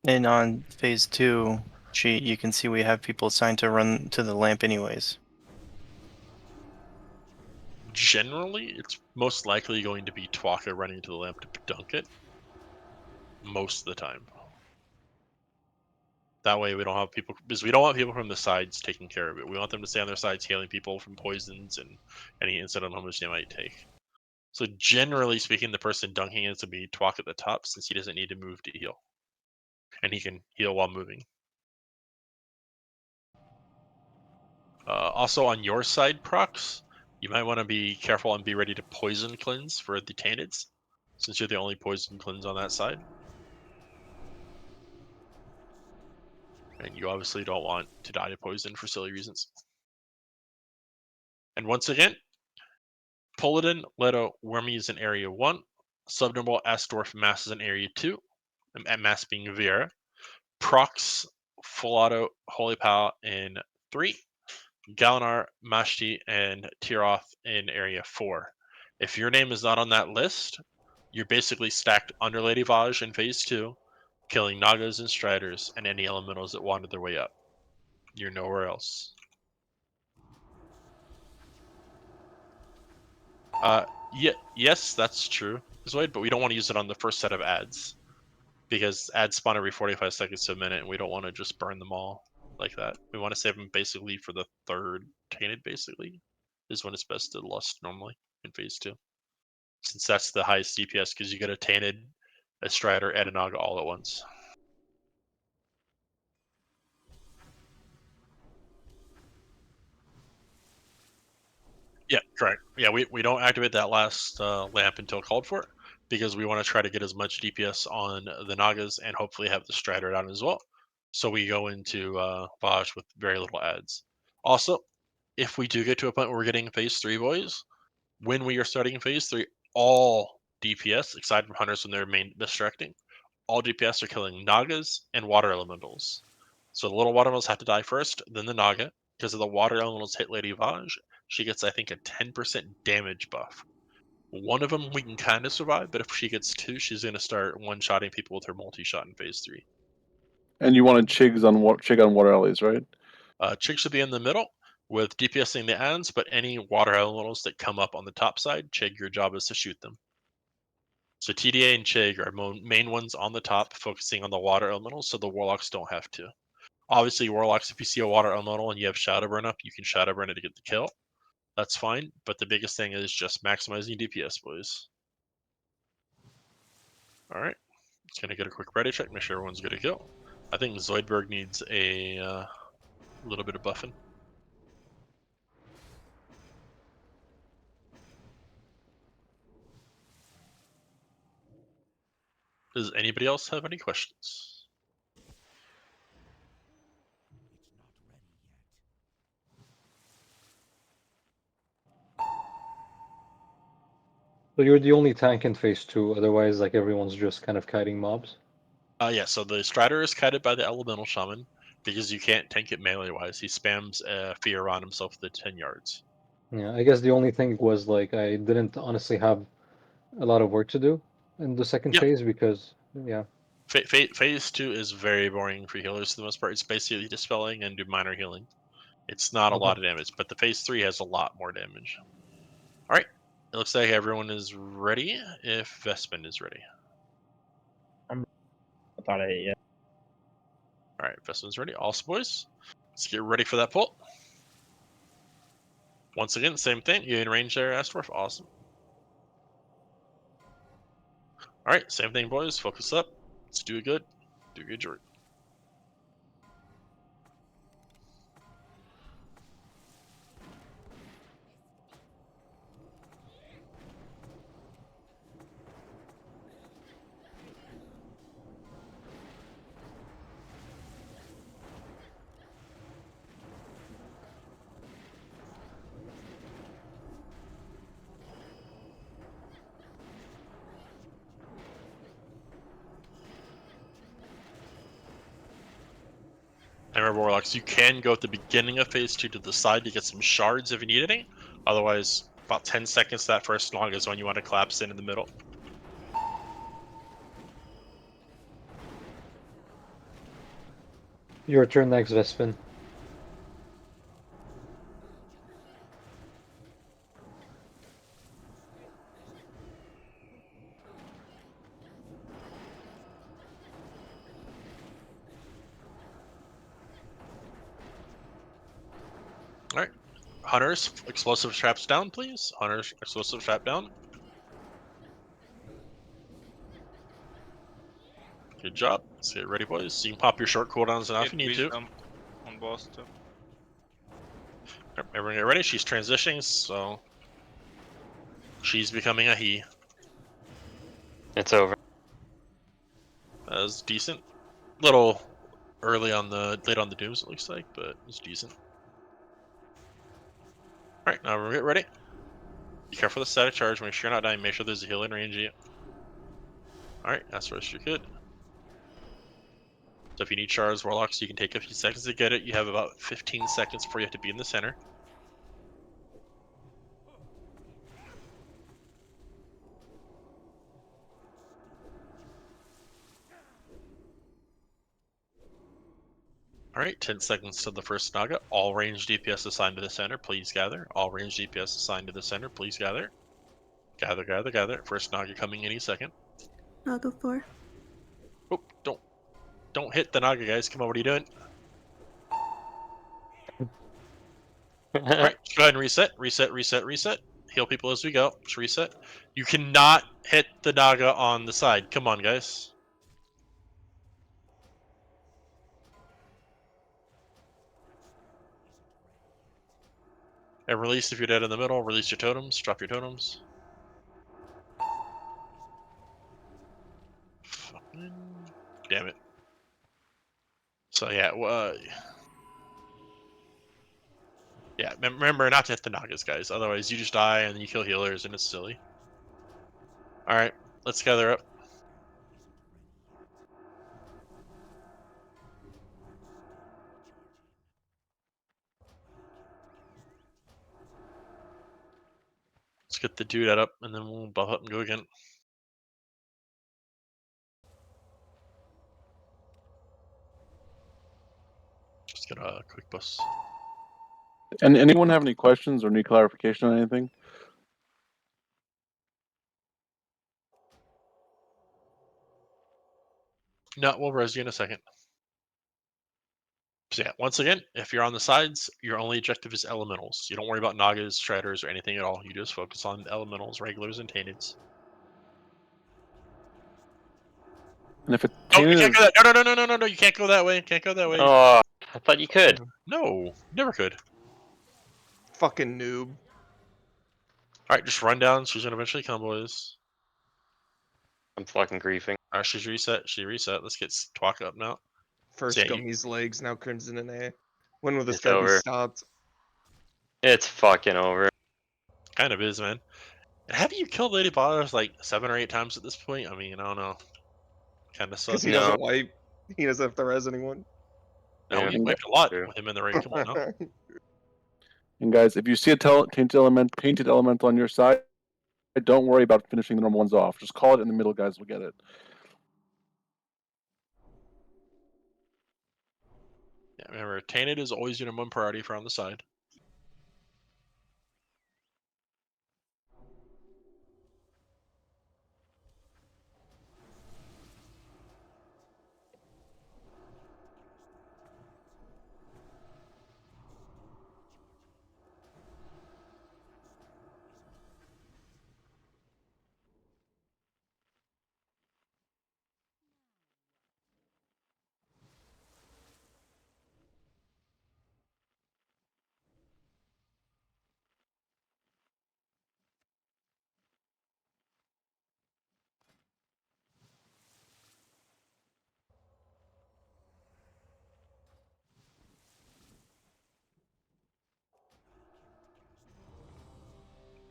And on phase 2 sheet, you can see we have people assigned to run to the lamp anyways. Generally, it's most likely going to be Twaka running to the lamp to dunk it. Most of the time. That way we don't have people, because we don't want people from the sides taking care of it. We want them to stay on their sides healing people from poisons and any incident damage they might take. So generally speaking, the person dunking is to be Twak at the top, since he doesn't need to move to heal. And he can heal while moving. Also on your side, Prox, you might want to be careful and be ready to poison cleanse for the Tainteds, since you're the only poison cleanse on that side. And you obviously don't want to die to poison for silly reasons. And once again, Polydon, Leto, Wormy is in Area 1. Subnormal, Astorf, Mass is in Area 2. And Mass being Vera. Prox, Full Auto, Holy Pal in 3. Galinar, Mashti, and Tiroth in Area 4. If your name is not on that list, you're basically stacked under Lady Vashj in Phase 2, killing Nagas and Striders and any elementals that wandered their way up. You're nowhere else. Yes, that's true, Zoid, but we don't want to use it on the first set of ads, because ads spawn every 45 seconds to a minute, and we don't want to just burn them all. like that. We want to save them basically for the third tainted, basically, is when it's best to lust normally in phase 2. Since that's the highest DPS, because you get a tainted, a strider, and a naga all at once. Yeah, correct. Yeah, we don't activate that last lamp until called for, because we want to try to get as much DPS on the nagas and hopefully have the strider down as well. So we go into Vashj with very little ads. Also, if we do get to a point where we're getting phase 3, boys, when we are starting phase 3, all DPS, aside from hunters when they're main distracting, all DPS are killing nagas and water elementals. So the little water elementals have to die first, then the naga, because if the water elementals hit Lady Vashj, she gets, I think, a 10% damage buff. One of them we can kind of survive, but if she gets 2, she's going to start one-shotting people with her multi-shot in phase 3. And you want to Chig on water alleys, right? Chig should be in the middle with DPSing the ends, but any water elementals that come up on the top side, Chig, your job is to shoot them. So TDA and Chig are main ones on the top, focusing on the water elementals, so the warlocks don't have to. Obviously, warlocks, if you see a water elemental and you have shadow burn up, you can shadow burn it to get the kill. That's fine, but the biggest thing is just maximizing DPS, boys. All right, just gonna get a quick ready check, make sure everyone's good to go. I think Zoidberg needs a little bit of buffing. Does anybody else have any questions? So you're the only tank in phase 2, otherwise like everyone's just kind of kiting mobs? Yeah, so the Strider is kited by the Elemental Shaman, because you can't tank it melee-wise. He spams fear on himself with the 10 yards. Yeah, I guess the only thing was like I didn't honestly have a lot of work to do in the second Yeah. phase because, yeah. Phase 2 is very boring for healers for the most part. It's basically dispelling and do minor healing. It's not a Okay. lot of damage, but the phase 3 has a lot more damage. All right, it looks like everyone is ready. If Vespin is ready. I thought I hit you. All right, Vespin's ready. Also, boys, let's get ready for that pull. Once again, same thing. You in range there, Astorf. Awesome. All right, same thing, boys. Focus up. Let's do it good. Do good, Jordan. And remember, Warlocks, you can go at the beginning of phase 2 to the side to get some shards if you need any. Otherwise, about 10 seconds to that first log is when you want to collapse in the middle. Your turn next, Vespin. All right, Hunters, explosive traps down, please. Hunters, explosive trap down. Good job. Let's get ready, boys. So you can pop your short cooldowns now if you need to. On boss too. Everyone get ready. She's transitioning, so she's becoming a he. It's over. That was decent. Little early on the late on the dooms, it looks like, but it's decent. All right, now we're get ready. Be careful of the static charge. Make sure you're not dying. Make sure there's a heal in range of you. All right, that's where you're good. So if you need shards, warlocks, you can take a few seconds to get it. You have about 15 seconds before you have to be in the center. All right, 10 seconds to the first Naga. All range DPS assigned to the center, please gather. All range DPS assigned to the center, please gather. Gather, gather, gather. First Naga coming any second. Naga 4. Oh, don't hit the Naga, guys. Come on, what are you doing? Alright, just go ahead and reset, reset, reset, reset. Heal people as we go. Just reset. You cannot hit the Naga on the side. Come on, guys. And release if you're dead in the middle. Release your totems. Drop your totems. Damn it. So yeah, yeah. Remember not to hit the Nagas, guys. Otherwise, you just die and you kill healers, and it's silly. All right, let's gather up. Let's get the dude up, and then we'll buff up and go again. Just get a quick bus. And anyone have any questions or need clarification on anything? No, we'll res you in a second. So yeah, once again, if you're on the sides, your only objective is elementals. You don't worry about Nagas, Shredders, or anything at all. You just focus on elementals, regulars, and tainteds. And if it's Oh, you tainted, can't go that. No, no, no, no, no, no! You can't go that way. Can't go that way. Oh, I thought you could. No, never could. Fucking noob. All right, just run down. She's gonna eventually come, boys. I'm fucking griefing. All right, she's reset. She reset. Let's get Twaka up now. First So, yeah, Gummy's legs, now Crimson and A. When will this It's guy be over. stopped? It's fucking over. Kind of is, man. And have you killed Lady Bottles like 7 or 8 times at this point? I mean, I don't know. Kind of Because sucks. he No. doesn't wipe. He doesn't have to res anyone. No, Yeah, he wiped a lot true. with him in the ring. Come on now. and guys, if you see a painted elemental on your side, don't worry about finishing the normal ones off. Just call it in the middle, guys. We'll get it. Yeah, remember, Tainted is always your #1 priority if you're on the side.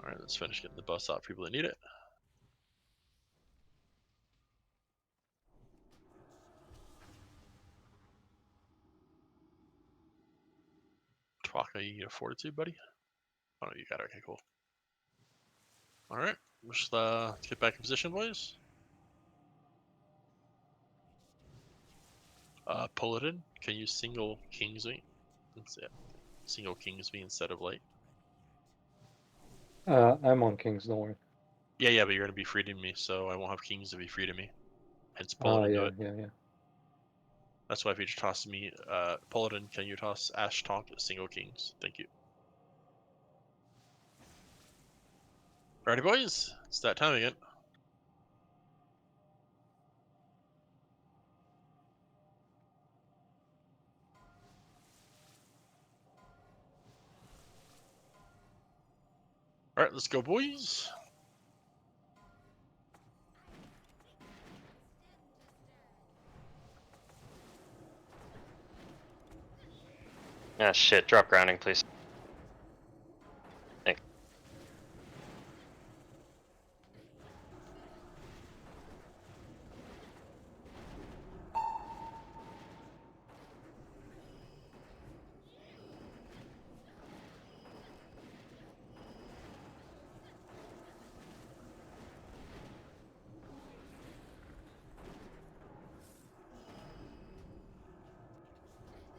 All right, let's finish getting the bus out for people that need it. Twaka, you need a fortitude, buddy? Oh, no, you got it. Okay, cool. All right, let's get back in position, boys. Pull it in. Can you single Kingsme? Single Kingsme instead of light. I'm on Kings, don't worry. Yeah, but you're gonna be freeding me, so I won't have Kings to be free to me. Hence, pull it into it. Yeah. That's why if you just toss me, pull it in. Can you toss Ash Tonk single Kings? Thank you. Alrighty, boys, it's that time again. Alright, let's go, boys. Ah, shit. Drop grounding, please. Thanks.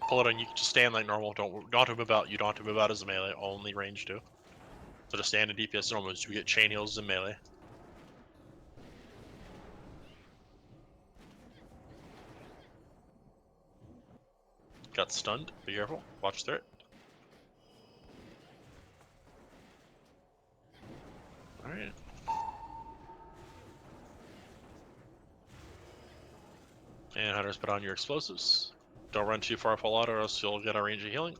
Pull it in. You can just stand like normal. Don't have to move out. You don't have to move out as a melee. Only range do. So just stand in DPS normal. So we get chain heals as a melee. Got stunned. Be careful. Watch through it. And hunters, put on your explosives. Don't run too far full auto, or else you'll get a range of healing.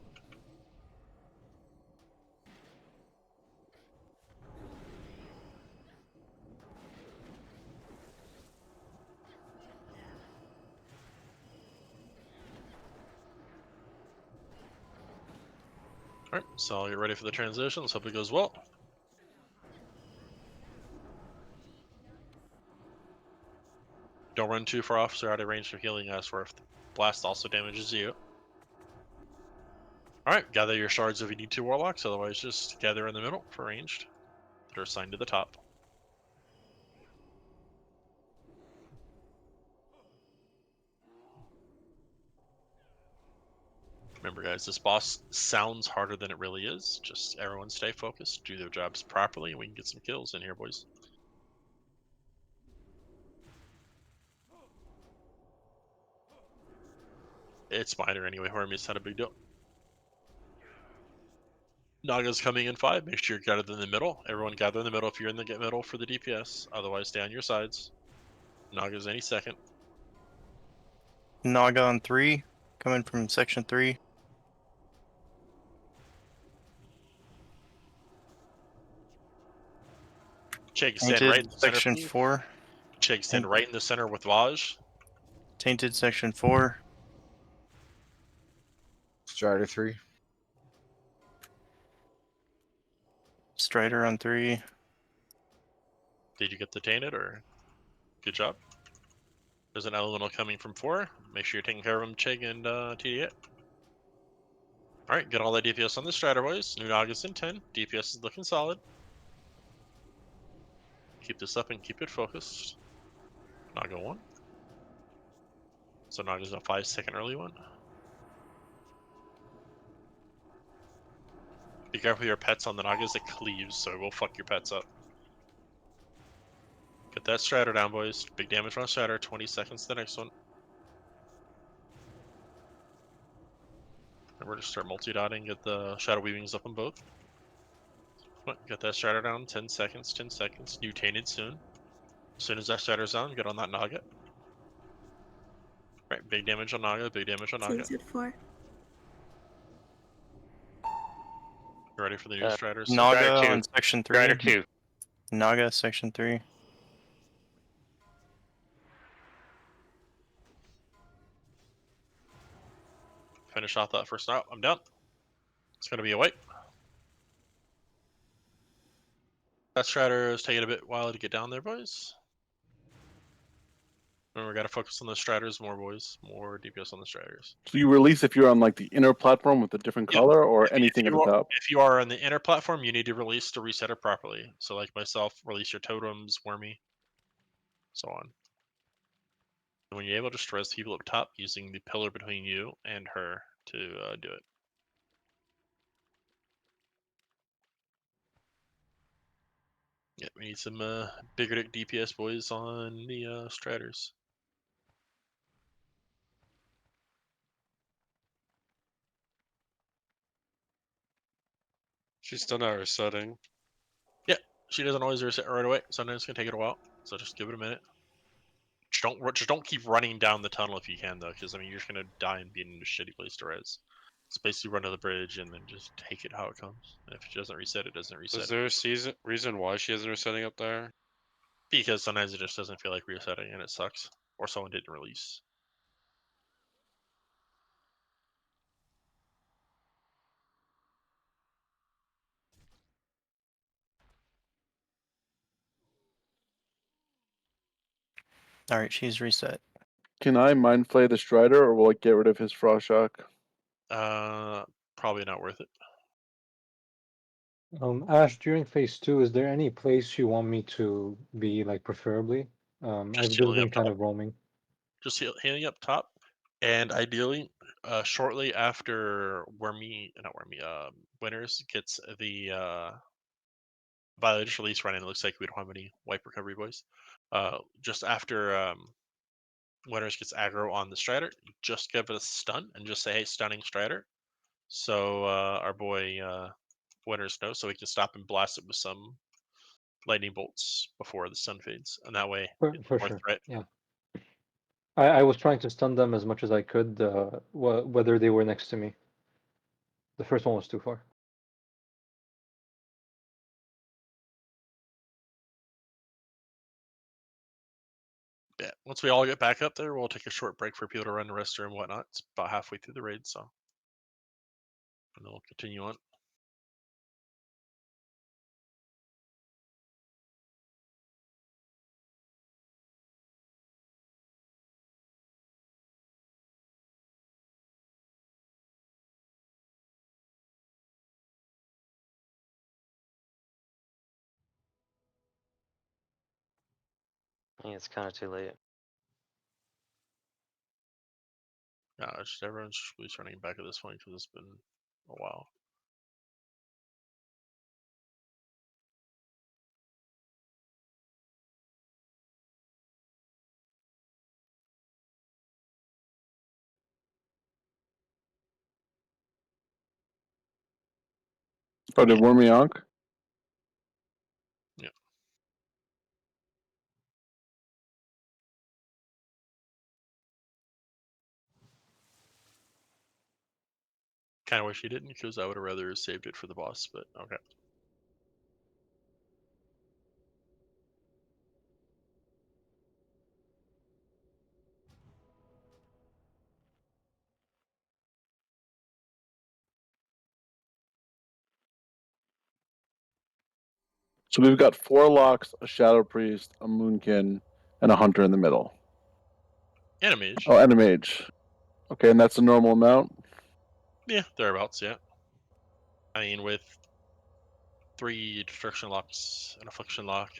Alright, so I'll get ready for the transition. Let's hope it goes well. Don't run too far off, so you're out of range for healing us, where if the blast also damages you. Alright, gather your shards if you need to, Warlocks, otherwise just gather in the middle for ranged that are assigned to the top. Remember guys, this boss sounds harder than it really is. Just everyone stay focused, do their jobs properly, and we can get some kills in here, boys. It's minor anyway, Hormius not a big deal. Naga's coming in 5, make sure you're gathered in the middle. Everyone gather in the middle if you're in the middle for the DPS, otherwise stay on your sides. Naga's any second. Naga on 3, coming from section 3. Chig, stand right in Tainted the center, section please. 4. Chig, stand right in the center with Vashj. Tainted section 4. Strider 3. Strider on 3. Did you get the tainted, or? Good job. There's an elemental coming from 4. Make sure you're taking care of him, Chig and TD8. Alright, get all that DPS on the Strider, boys. New Naga's in 10. DPS is looking solid. Keep this up and keep it focused. Naga 1. So Naga's a 5-second early one. Be careful your pets on the Nagas, it cleaves, so it will fuck your pets up. Get that Strider down, boys. Big damage on Strider, 20 seconds to the next one. Remember to start multi-dotting, get the Shadow Weavings up on both. Get that Strider down, 10 seconds, 10 seconds. New Tainted soon. As soon as that Strider's down, get on that Naga. Right, big damage on Naga, big damage on Naga. Tainted 4. You ready for the new Striders? Naga Strider 2. on section 3. Strider 2. Naga section 3. Finish off that first out. I'm done. It's gonna be a wipe. That Strider is taking a bit while to get down there, boys. Remember, we gotta focus on the Striders more, boys. More DPS on the Striders. So you release if you're on like the inner platform with a different Yeah. color, or If anything at the you are, top. if you are on the inner platform, you need to release to reset it properly. So, like myself, release your totems, Wormy, so on. And when you're able, just res people up top using the pillar between you and her to do it. Yeah, we need some bigger dick DPS boys on the Striders. She's still not resetting. Yeah, she doesn't always reset right away. Sometimes it's gonna take it a while, so just give it a minute. Just don't keep running down the tunnel if you can, though, because I mean you're just gonna die and be in a shitty place to res. So basically, run to the bridge and then just take it how it comes. And if it doesn't reset, it doesn't reset. Is there a reason why she isn't resetting up there? Because sometimes it just doesn't feel like resetting and it sucks, or someone didn't release. Alright, she's reset. Can I mind flay the Strider, or will it get rid of his frost shock? Probably not worth it. Ash, during phase 2, is there any place you want me to be, like, preferably? I've just healing been up kind top. of roaming. Just healing up top, and ideally, shortly after Winners gets the Violet's release running. It looks like we don't have any wipe recovery, boys. Just after Winners gets aggro on the Strider, just give it a stun and just say, "Hey, stunning Strider." So our boy Winners knows, so we can stop and blast it with some lightning bolts before the sun fades, and that way it's For more sure, threat. yeah. I was trying to stun them as much as I could, whether they were next to me. The first one was too far. Yeah, once we all get back up there, we'll take a short break for people to run the restroom and whatnot. It's about halfway through the raid, so. And then we'll continue on. I think it's kind of too late. Yeah, just everyone's just running back at this point because it's been a while. Oh, did Wormyonk? Yeah. Kind of wish he didn't because I would have rather saved it for the boss, but okay. So we've got 4 locks, a Shadow Priest, a Moonkin, and a Hunter in the middle. And a mage. Oh, and a mage. Okay, and that's a normal amount? Yeah, thereabouts, yeah. I mean, with 3 destruction locks, an affliction lock,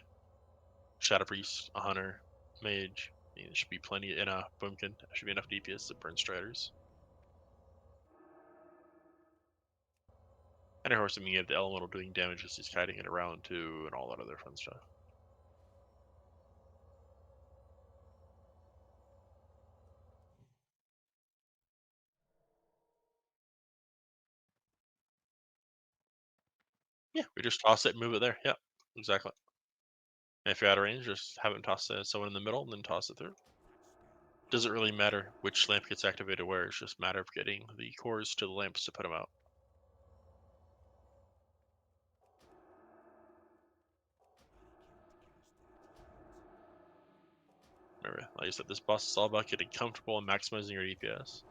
shadow priest, a hunter, mage. I mean, there should be plenty in a boomkin. There should be enough DPS to burn striders. And of course, I mean, you have the elemental doing damage as he's kiting it around too, and all that other fun stuff. Yeah, we just toss it and move it there. Yeah, exactly. And if you're out of range, just have him toss someone in the middle and then toss it through. Doesn't really matter which lamp gets activated where, it's just a matter of getting the cores to the lamps to put them out. Remember, like I said, this boss is all about getting comfortable and maximizing your DPS.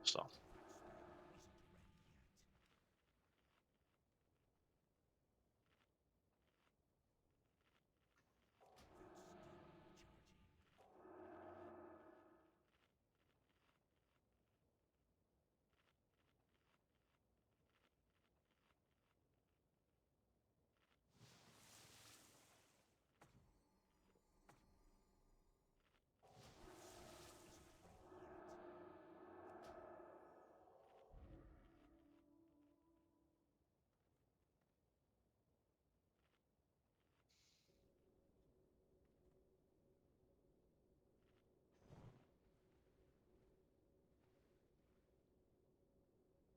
So.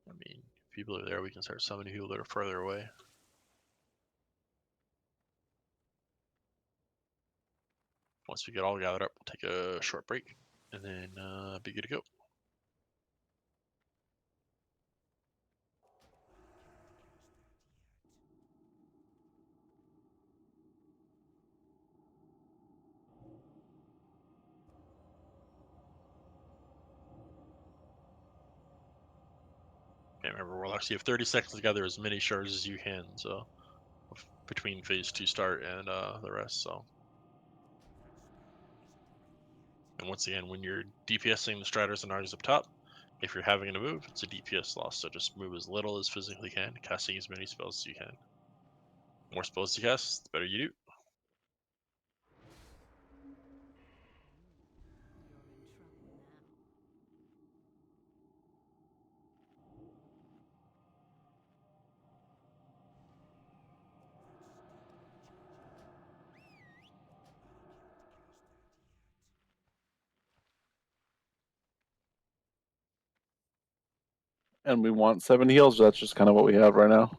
I mean, if people are there, we can start summoning people that are further away. Once we get all gathered up, we'll take a short break, and then be good to go. Okay, remember, Warlocks, you have 30 seconds to gather as many shards as you can, so between phase 2 start and the rest, so. And once again, when you're DPSing the Striders and Args up top, if you're having to move, it's a DPS loss, so just move as little as physically can, casting as many spells as you can. The more spells you cast, the better you do. And we want 7 heals, that's just kind of what we have right now.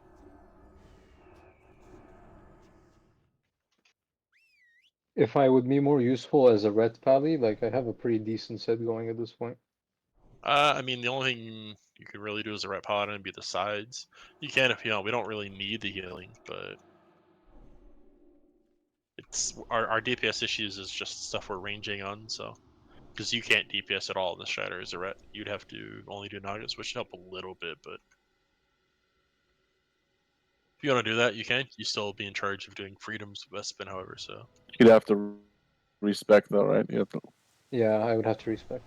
if I would be more useful as a red pally, like I have a pretty decent set going at this point. I mean, the only thing you can really do as a ret paladin would be the sides. You can if we don't really need the healing, but it's our DPS issues is just stuff we're ranging on. So because you can't DPS at all in the Shatter as a ret, you'd have to only do Nagas, which would help a little bit. But if you want to do that, you can. You still be in charge of doing freedoms with Bespin, however. So You'd have to respect though, right? You have to... Yeah, I would have to respect.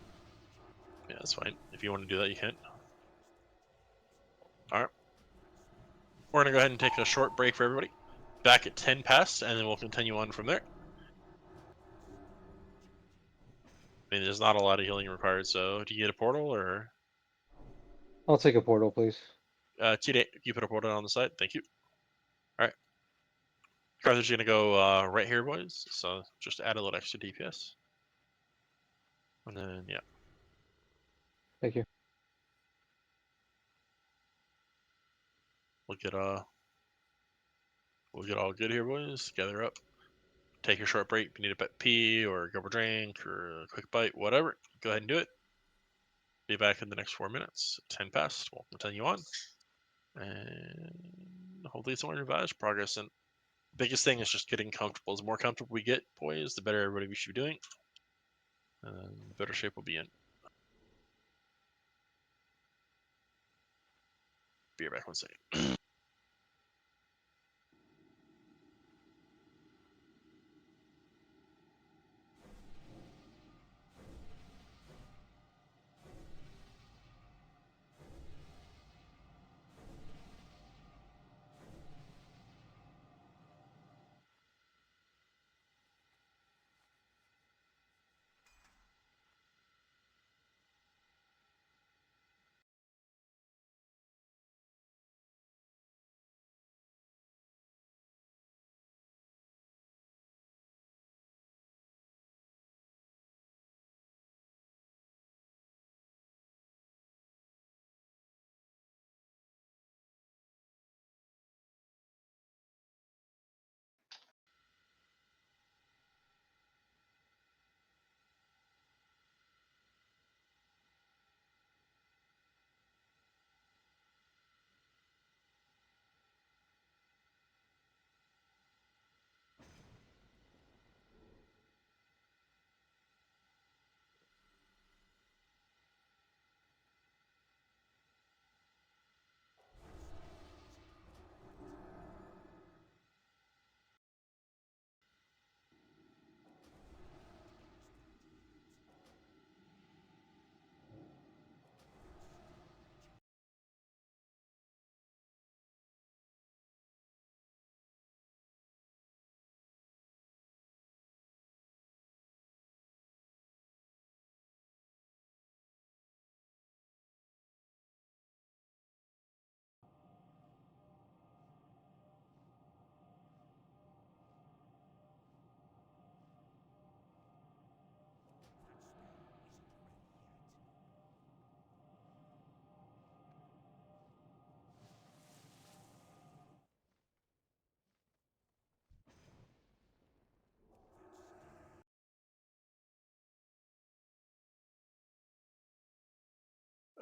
yeah, that's fine. If you want to do that, you can. All right. We're gonna go ahead and take a short break for everybody. Back at 10 past, and then we'll continue on from there. I mean, there's not a lot of healing required, so do you get a portal or? I'll take a portal, please. T-Day, you put a portal on the side. Thank you. All right. Carthage gonna go right here, boys. So just add a little extra DPS, and then yeah. Thank you. We'll get all good here, boys. Gather up. Take your short break. If you need a pee or grab a drink or a quick bite, whatever, go ahead and do it. Be back in the next 4 minutes. 10 past. We'll continue on. And hopefully it's more Vashj progress. And biggest thing is just getting comfortable. The more comfortable we get, boys, the better everybody we should be doing. And the better shape we'll be in. Be right back 1 second.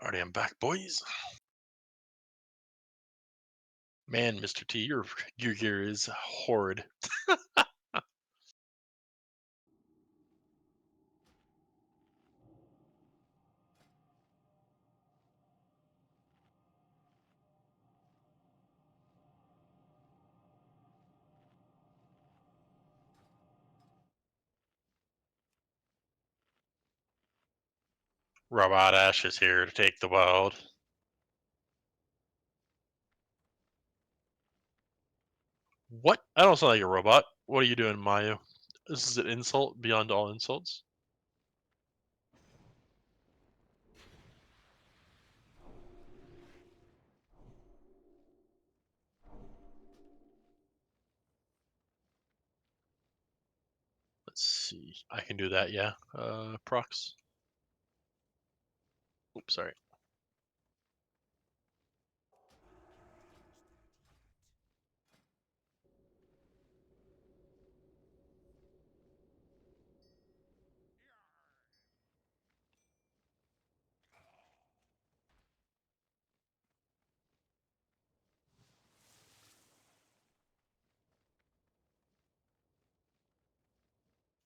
Alrighty, I'm back, boys. Man, Mr. T, your gear is horrid. Robot Ash is here to take the world. What? I don't sound like a robot. What are you doing, Mayu? This is an insult beyond all insults. Let's see. I can do that, yeah. Prox. Oops, sorry.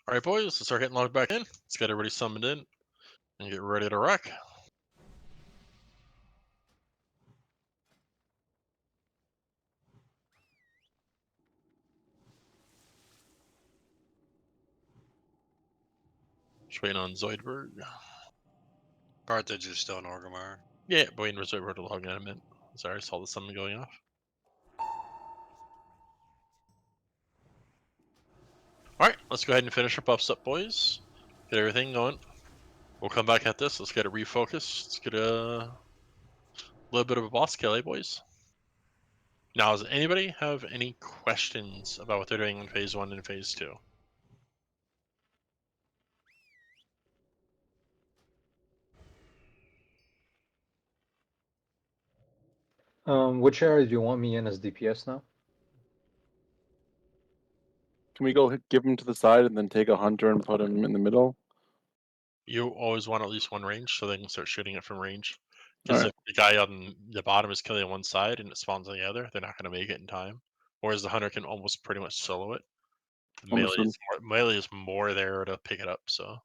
All right, boys, let's start getting logged back in. Let's get everybody summoned in and get ready to rock. Just waiting on Zoidberg. Carthage is still in Orgrimmar. Yeah, waiting for Zoidberg to log in a minute. Sorry, I saw the summon going off. All right, let's go ahead and finish our buffs up, boys. Get everything going. We'll come back at this. Let's get it refocused. Let's get a little bit of a boss kill, eh, boys? Now, does anybody have any questions about what they're doing in Phase 1 and Phase 2? Which area do you want me in as DPS now? Can we go give him to the side and then take a hunter and put him in the middle? You always want at least one range so they can start shooting it from range. All Because right. if the guy on the bottom is killing one side and it spawns on the other, they're not going to make it in time. Whereas the hunter can almost pretty much solo it. The Understood. melee is more there to pick it up, so.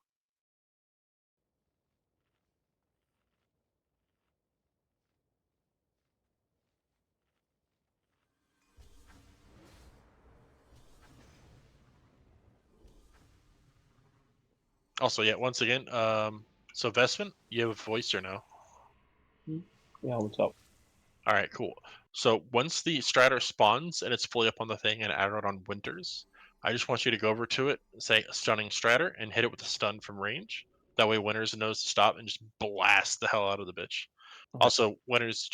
Also, yeah, once again, so Vestment, you have a voice or no? Yeah, what's up? All right, cool. So once the Strider spawns and it's fully up on the thing and added on Winters, I just want you to go over to it, say stunning Strider, and hit it with a stun from range. That way Winters knows to stop and just blast the hell out of the bitch. Okay. Also, Winters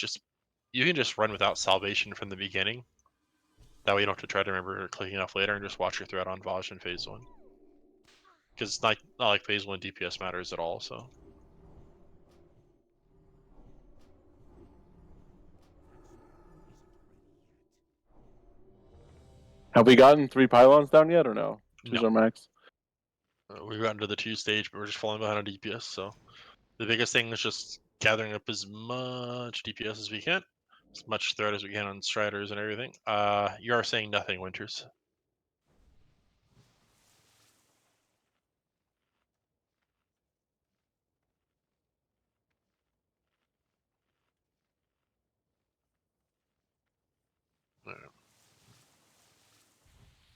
you can just run without salvation from the beginning. That way you don't have to try to remember clicking off later and just watch your threat on Vashj in Phase 1. Because it's not like Phase 1 DPS matters at all, so. Have we gotten 3 pylons down yet or no? No. 2's our max. We've gotten to the 2 stage, but we're just falling behind on DPS, so. The biggest thing is just gathering up as much DPS as we can, as much threat as we can on Striders and everything. You are saying nothing, Winters.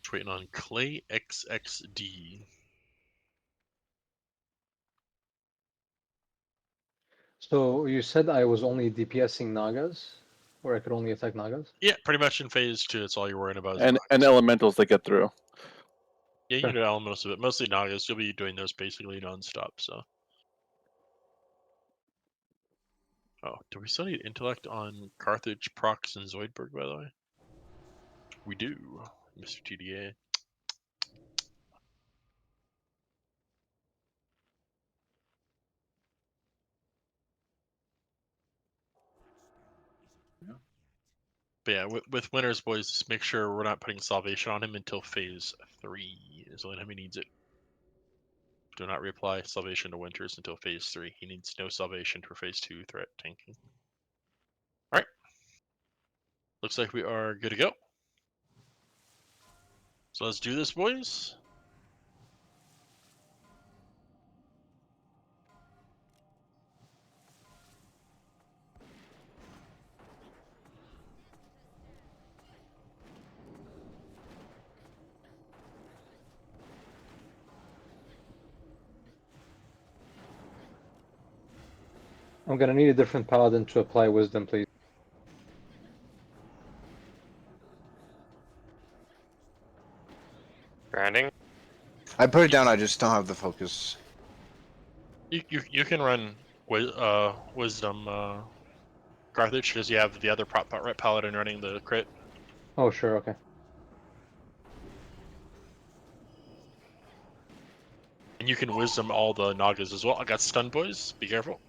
Just waiting on Clay XXD. So you said I was only DPSing Nagas, or I could only attack Nagas? Yeah, pretty much in Phase 2, it's all you're worrying about is And Nagas. elementals that get through. Yeah, you Sure. can do elements of it. Mostly Nagas. You'll be doing those basically non-stop, so. Oh, do we still need Intellect on Carthage, Prox, and Zoidberg, by the way? We do, Mr. TDA. But yeah, with Winners, boys, just make sure we're not putting Salvation on him until Phase 3 is the only time he needs it. Do not reapply Salvation to Winters until Phase 3. He needs no Salvation for Phase 2 threat tanking. Alright. Looks like we are good to go. So let's do this, boys. I'm gonna need a different paladin to apply wisdom, please. Grounding. I put it down. I just don't have the focus. You can run Wisdom Carthage because you have the other Paladin running the crit. Oh, sure, okay. And you can Wisdom all the Nagas as well. I got stun, boys. Be careful.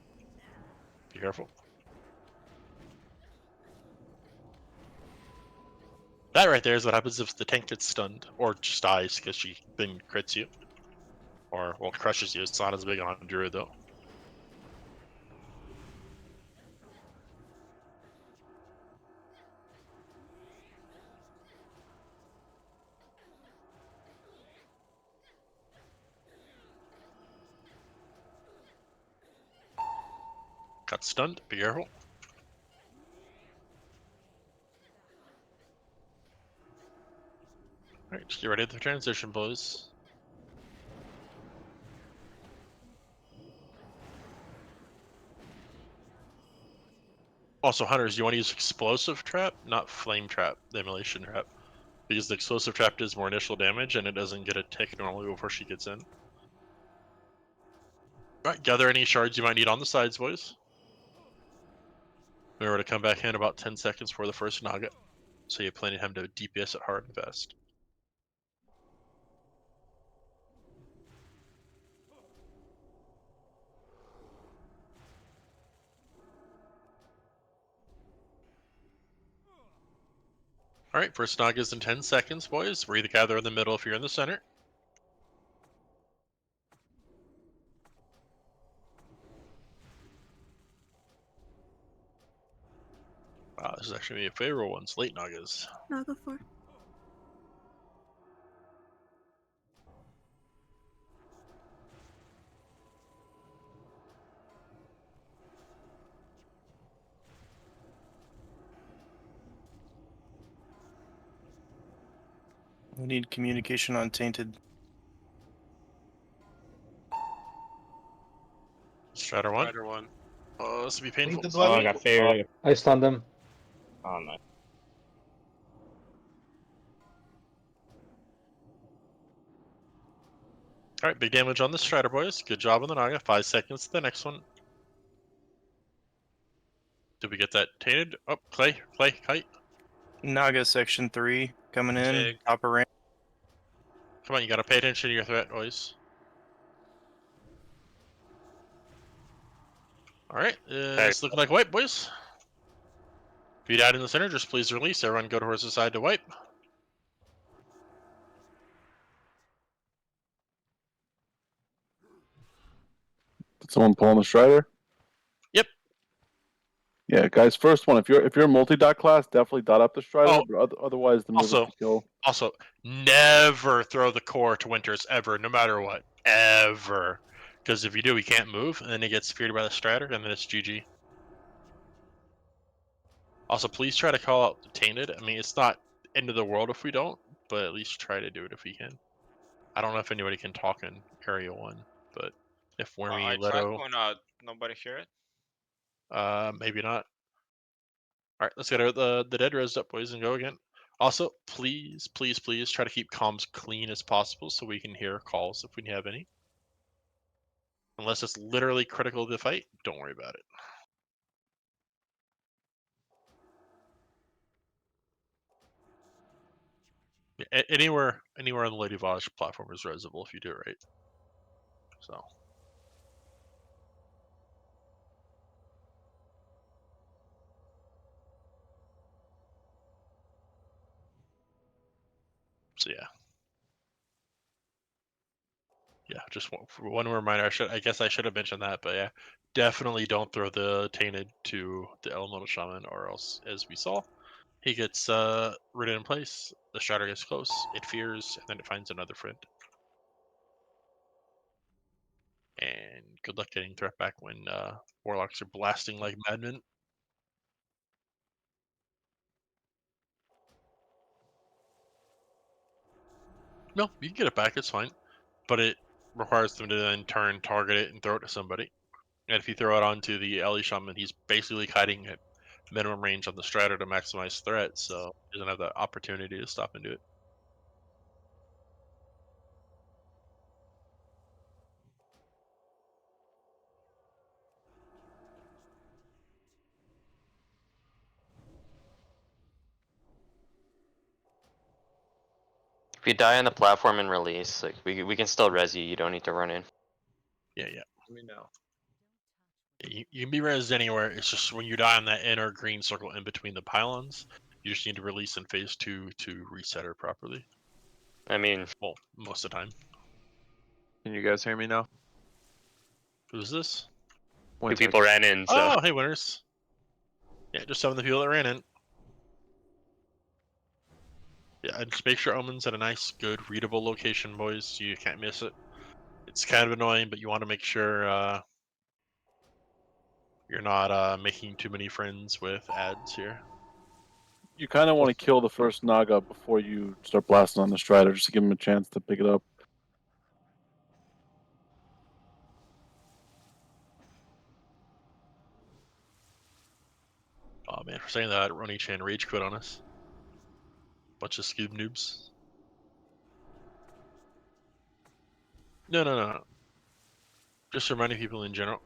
Be careful. That right there is what happens if the tank gets stunned or just dies because she then crits you. Or, well, crushes you. It's not as big on Druid, though. Got stunned. Be careful. Alright, just get ready for the transition, boys. Also, hunters, you want to use explosive trap, not flame trap, the immolation trap. Because the explosive trap does more initial damage and it doesn't get a tick normally before she gets in. Alright, gather any shards you might need on the sides, boys. Remember to come back in about 10 seconds for the first Naga. So you have plenty of time to DPS it hard and fast. Alright, first Naga is in 10 seconds, boys. We're either gather in the middle if you're in the center. Wow, this is actually a favorable one. It's late Nagas. Naga 4. We need communication on tainted. Strider 1. Rider 1. Oh, this will be painful. Oh, I got fair. I stunned them. Oh, nice. Alright, big damage on the Strider, boys. Good job on the Naga. 5 seconds to the next one. Did we get that tainted? Oh, Clay, kite. Naga section 3 coming in. Sig. Top of ramp. Come on, you gotta pay attention to your threat, boys. Alright, it's looking like wipe, boys. If you died in the center, just please release. Everyone go towards the side to wipe. Did someone pull on the Strider? Yep. Yeah, guys. First one. If you're a multi-dot class, definitely dot up the Strider. Oh, But otherwise, the move is to kill. Also, never throw the core to Winters ever, no matter what, ever. Because if you do, he can't move, and then he gets feared by the Strider, and then it's GG. Also, please try to call out the Tainted. I mean, it's not end of the world if we don't, but at least try to do it if we can. I don't know if anybody can talk in Area 1, but if Wormy, I tried Leto, when nobody hear it. maybe not. Alright, let's get the dead res up, boys, and go again. Also, please try to keep comms clean as possible so we can hear calls if we have any. Unless it's literally critical to the fight, don't worry about it. Anywhere on the Lady Vashj platform is resable if you do it right. So yeah. Yeah, just one reminder. I guess I should have mentioned that, but yeah, definitely don't throw the Tainted to the Elemental Shaman, or else, as we saw, he gets ridden in place. The Strider gets close, it fears, and then it finds another friend. And good luck getting threat back when Warlocks are blasting like madmen. No, you can get it back. It's fine, but it requires them to then turn, target it, and throw it to somebody. And if you throw it onto the Ellie Shaman, he's basically kiting at minimum range on the Strider to maximize threat, so he doesn't have the opportunity to stop and do it. If you die on the platform and release, like we can still res you. You don't need to run in. Yeah. Let me know. You can be res anywhere. It's just when you die on that inner green circle in between the pylons, you just need to release in phase 2 to reset her properly. I mean, well, most of the time. Can you guys hear me now? Who's this? Two people ran in, so. Oh, hey, winners. Yeah, just some of the people that ran in. Yeah, and just make sure Omen's at a nice, good, readable location, boys. You can't miss it. It's kind of annoying, but you want to make sure you're not making too many friends with ads here. You kind of want to kill the first Naga before you start blasting on the Strider, just to give him a chance to pick it up. Oh man, for saying that, Ronnie Chan rage quit on us. Bunch of Scoob noobs. No. Just reminding people in general.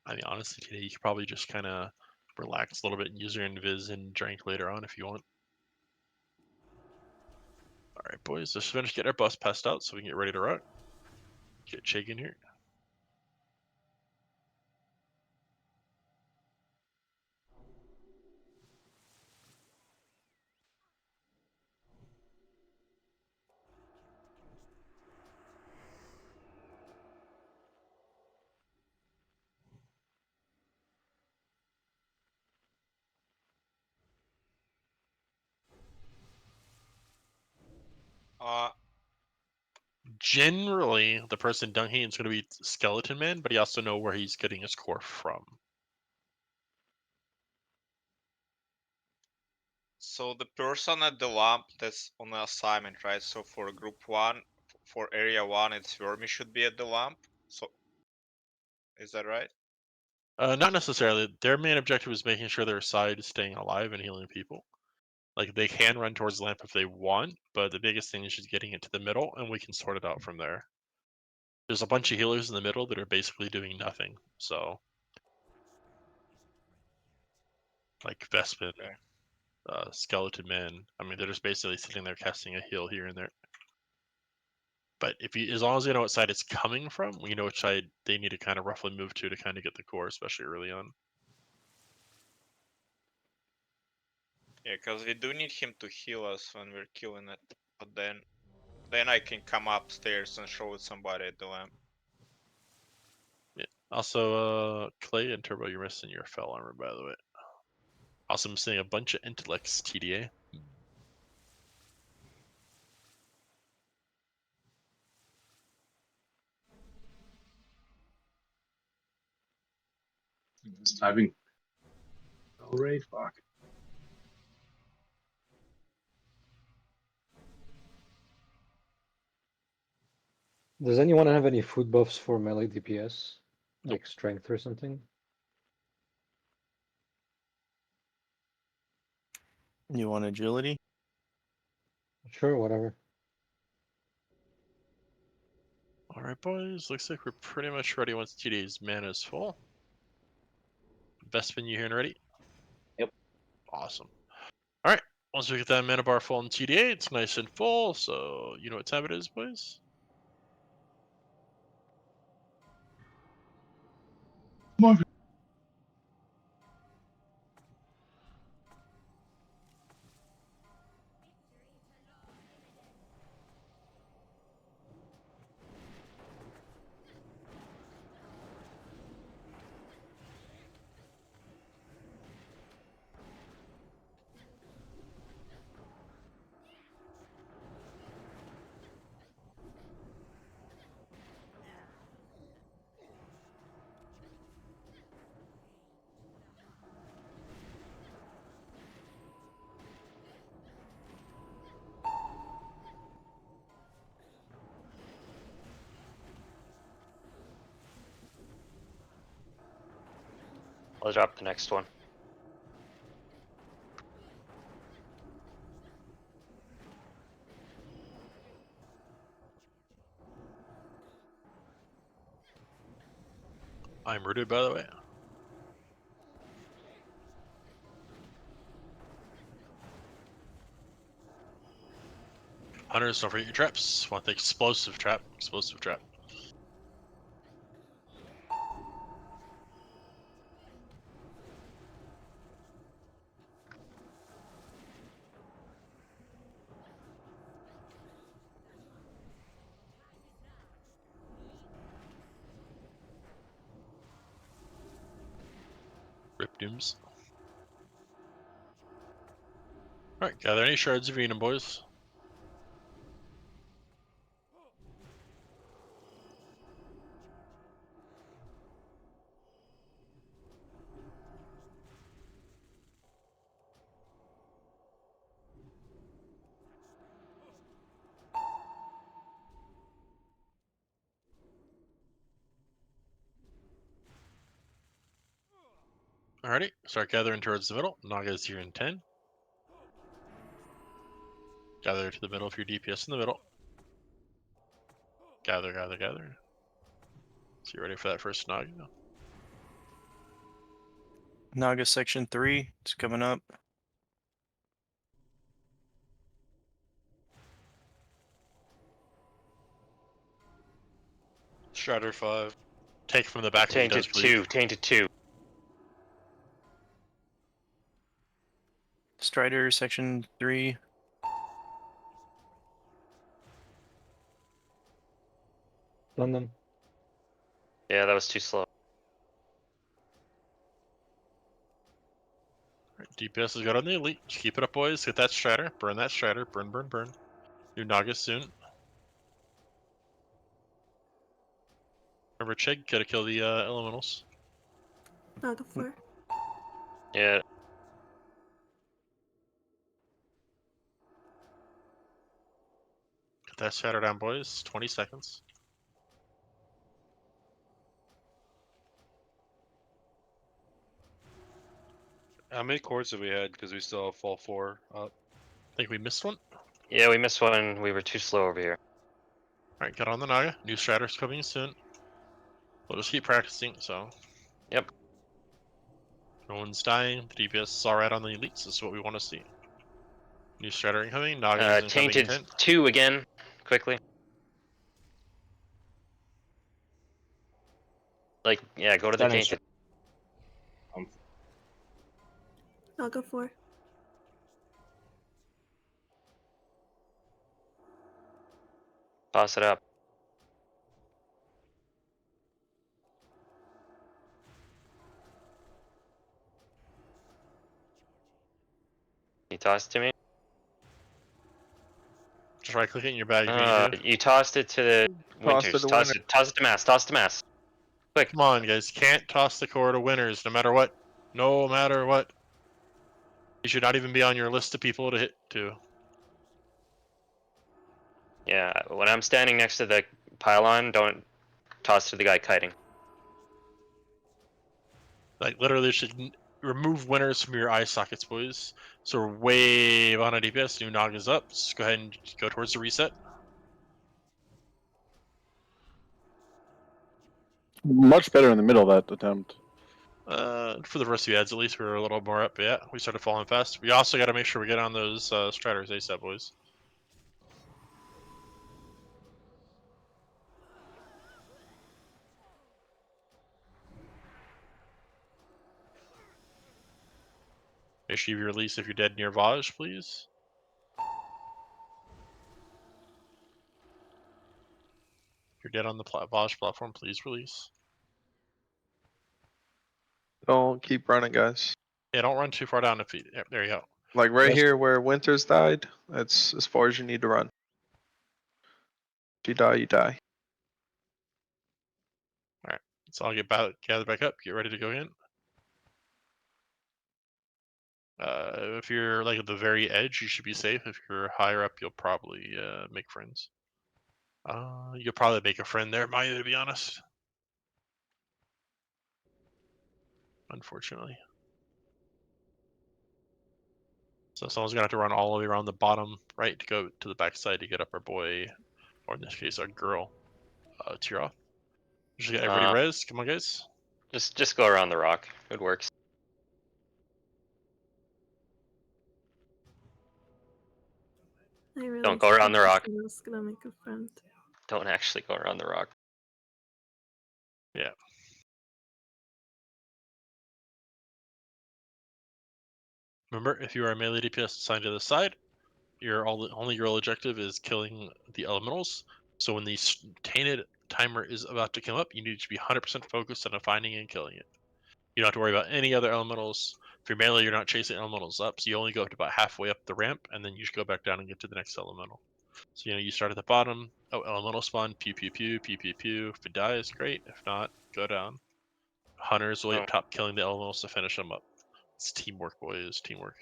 I mean, honestly, today you could probably just kind of relax a little bit and use your invis and drink later on if you want. All right, boys, let's finish getting our bus passed out so we can get ready to rock. Get shaking here. Generally, the person dunking is going to be Skeleton Man, but he also know where he's getting his core from. So the person at the lamp that's on the assignment, right? So for group 1, for area 1, it's Vermi should be at the lamp. So is that right? Not necessarily. Their main objective is making sure their side is staying alive and healing people. Like, they can run towards the lamp if they want, but the biggest thing is just getting it to the middle, and we can sort it out from there. There's a bunch of healers in the middle that are basically doing nothing. So, like Vespin, Okay. Skeleton Man. I mean, they're just basically sitting there casting a heal here and there. But if you, as long as you know what side it's coming from, we know which side they need to kind of roughly move to kind of get the core, especially early on. Yeah, because we do need him to heal us when we're killing it. But then I can come upstairs and show it somebody at the lamp. Yeah. Also, Clay and Turbo, you're missing your fell armor, by the way. Also, I'm seeing a bunch of intellects, TDA. Just typing. Alright, fuck. Does anyone have any food buffs for melee DPS? Like strength or something? You want agility? Sure, whatever. All right, boys. Looks like we're pretty much ready once TDA's mana is full. Vespin, you here and ready? Yep. Awesome. All right. Once we get that mana bar full in TDA, it's nice and full. So you know what time it is, boys? I'll drop the next one. I'm rooted, by the way. Hunters, don't forget your traps. Want the explosive trap? Explosive trap. Rip dooms. Alright, gather any shards of Venum, boys. Alrighty, start gathering towards the middle. Naga's here in 10. Gather to the middle of your DPS in the middle. Gather, gather, gather. So you ready for that first Naga? Naga section 3, it's coming up. Strider 5. Take from the back when he Tainted does bleed. 2, tainted 2. Strider section 3. Done them. Yeah, that was too slow. DPS has got on the elite. Just keep it up, boys. Get that Strider. Burn that Strider. Burn, burn, burn. New Naga soon. Remember, Chig, gotta kill the elementals. Naga 4. Yeah. Get that Strider down, boys. 20 seconds. How many cores have we had? Because we still have fall 4 up. Think we missed one? Yeah, we missed one. We were too slow over here. Alright, get on the Naga. New Strider's coming soon. We'll just keep practicing, so. Yep. No one's dying. The DPS is alright on the elites. This is what we want to see. New Strider incoming. Naga is incoming in Tainted 10. 2 again, quickly. Like, yeah, go to the That is- tainted. Naga 4. Toss it up. You tossed to me? Just right click it in your bag if you need to. You tossed it to the Toss Winters. to the Toss it to Mass. Toss to Mass. Quick. Come on, guys. Can't toss the core to winners no matter what. No matter what. You should not even be on your list of people to hit to. Yeah, when I'm standing next to the pylon, don't toss to the guy kiting. Like, literally should remove winners from your eye sockets, boys. So we're way on a DPS. New Naga's up. Just go ahead and go towards the reset. Much better in the middle of that attempt. For the rest of the ads, at least, we were a little more up. But yeah, we started falling fast. We also got to make sure we get on those Striders ASAP, boys. Make sure you release if you're dead near Vashj, please. If you're dead on the Vashj platform, please release. Don't keep running, guys. Yeah, don't run too far down if you. Yeah, there you go. Like right Yes. here where Winters died, that's as far as you need to run. If you die, you die. Alright, so I'll gather back up, get ready to go in. If you're like at the very edge, you should be safe. If you're higher up, you'll probably make friends. You'll probably make a friend there, Maya, to be honest. Unfortunately. So someone's gonna have to run all the way around the bottom right to go to the backside to get up our boy, or in this case, our girl, Tira. Just get everybody res. Come on, guys. Just go around the rock. It works. I really Don't go around the rock. I was gonna make a friend. Don't actually go around the rock. Yeah. Remember, if you are a melee DPS assigned to the side, your only real objective is killing the elementals. So when the tainted timer is about to come up, you need to be 100% focused on finding and killing it. You don't have to worry about any other elementals. If you're melee, you're not chasing elementals up, so you only go up to about halfway up the ramp, and then you just go back down and get to the next elemental. So you start at the bottom. Oh, elemental spawn. Pew pew pew pew pew pew. If it dies, great. If not, go down. Hunters way up top, killing the elementals to finish them up. It's teamwork, boys. Teamwork.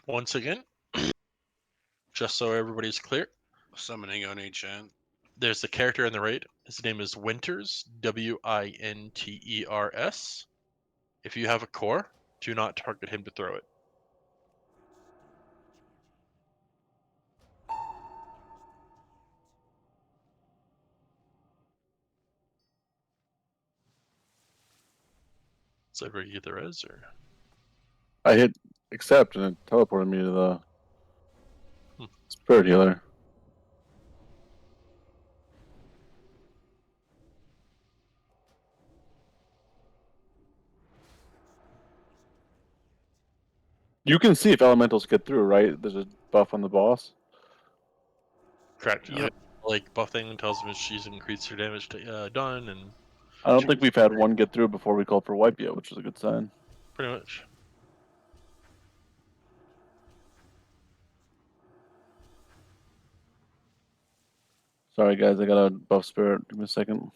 Once again, just so everybody's clear, Summoning on HN. there's the character in the raid. His name is Winters, Winters. If you have a core, do not target him to throw it. So everybody get the res, or I hit accept and it teleported me to the spirit healer. You can see if elementals get through, right? There's a buff on the boss. correct? Yep. Like buffing tells him she's increased her damage done, and I don't think we've had one get through before we called for wipe yet, which is a good sign. pretty much. Sorry guys, I got a buff spirit. Give me a second.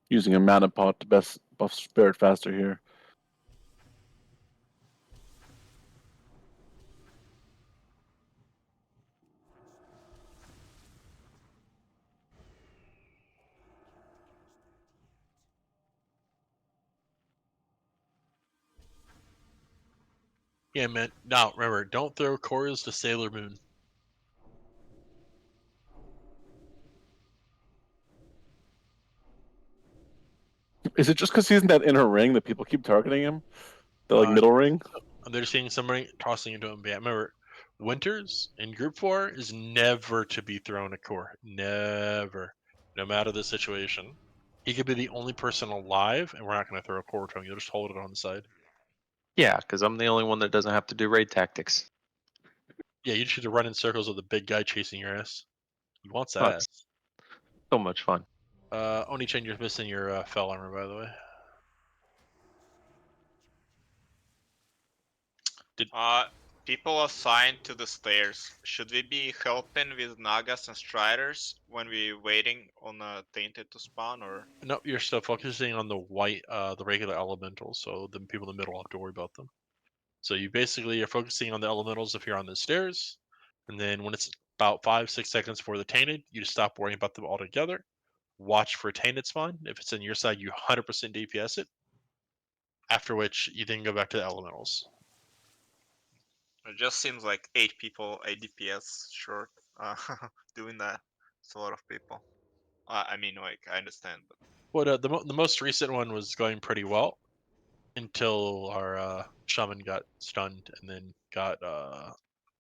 Using a mana pot to best buff spirit faster here. Yeah, man. Now remember, don't throw cores to Sailor Moon. Is it just because he's in that inner ring that people keep targeting him? The like middle ring? They're seeing somebody tossing into him. But yeah, remember, Winters in Group 4 is never to be thrown a core. Never. No matter the situation. He could be the only person alive, and we're not going to throw a core to him. You'll just hold it on the side. Yeah, because I'm the only one that doesn't have to do raid tactics. Yeah, you just need to run in circles with a big guy chasing your ass. He wants that Oh, ass. it's so much fun. Oni-chan, you're missing your fell armor, by the way. People assigned to the stairs. Should we be helping with Nagas and Striders when we're waiting on a Tainted to spawn, or? Nope, you're still focusing on the white, the regular elementals, so the people in the middle have to worry about them. So you basically are focusing on the elementals if you're on the stairs, and then when it's about 5-6 seconds for the tainted, you just stop worrying about them altogether. Watch for tainted spawn. If it's on your side, you 100% DPS it. After which you then go back to the elementals. It just seems like 8 people, 8 DPS short, doing that. It's a lot of people. I mean, like, I understand, but. What the most recent one was going pretty well until our shaman got stunned and then got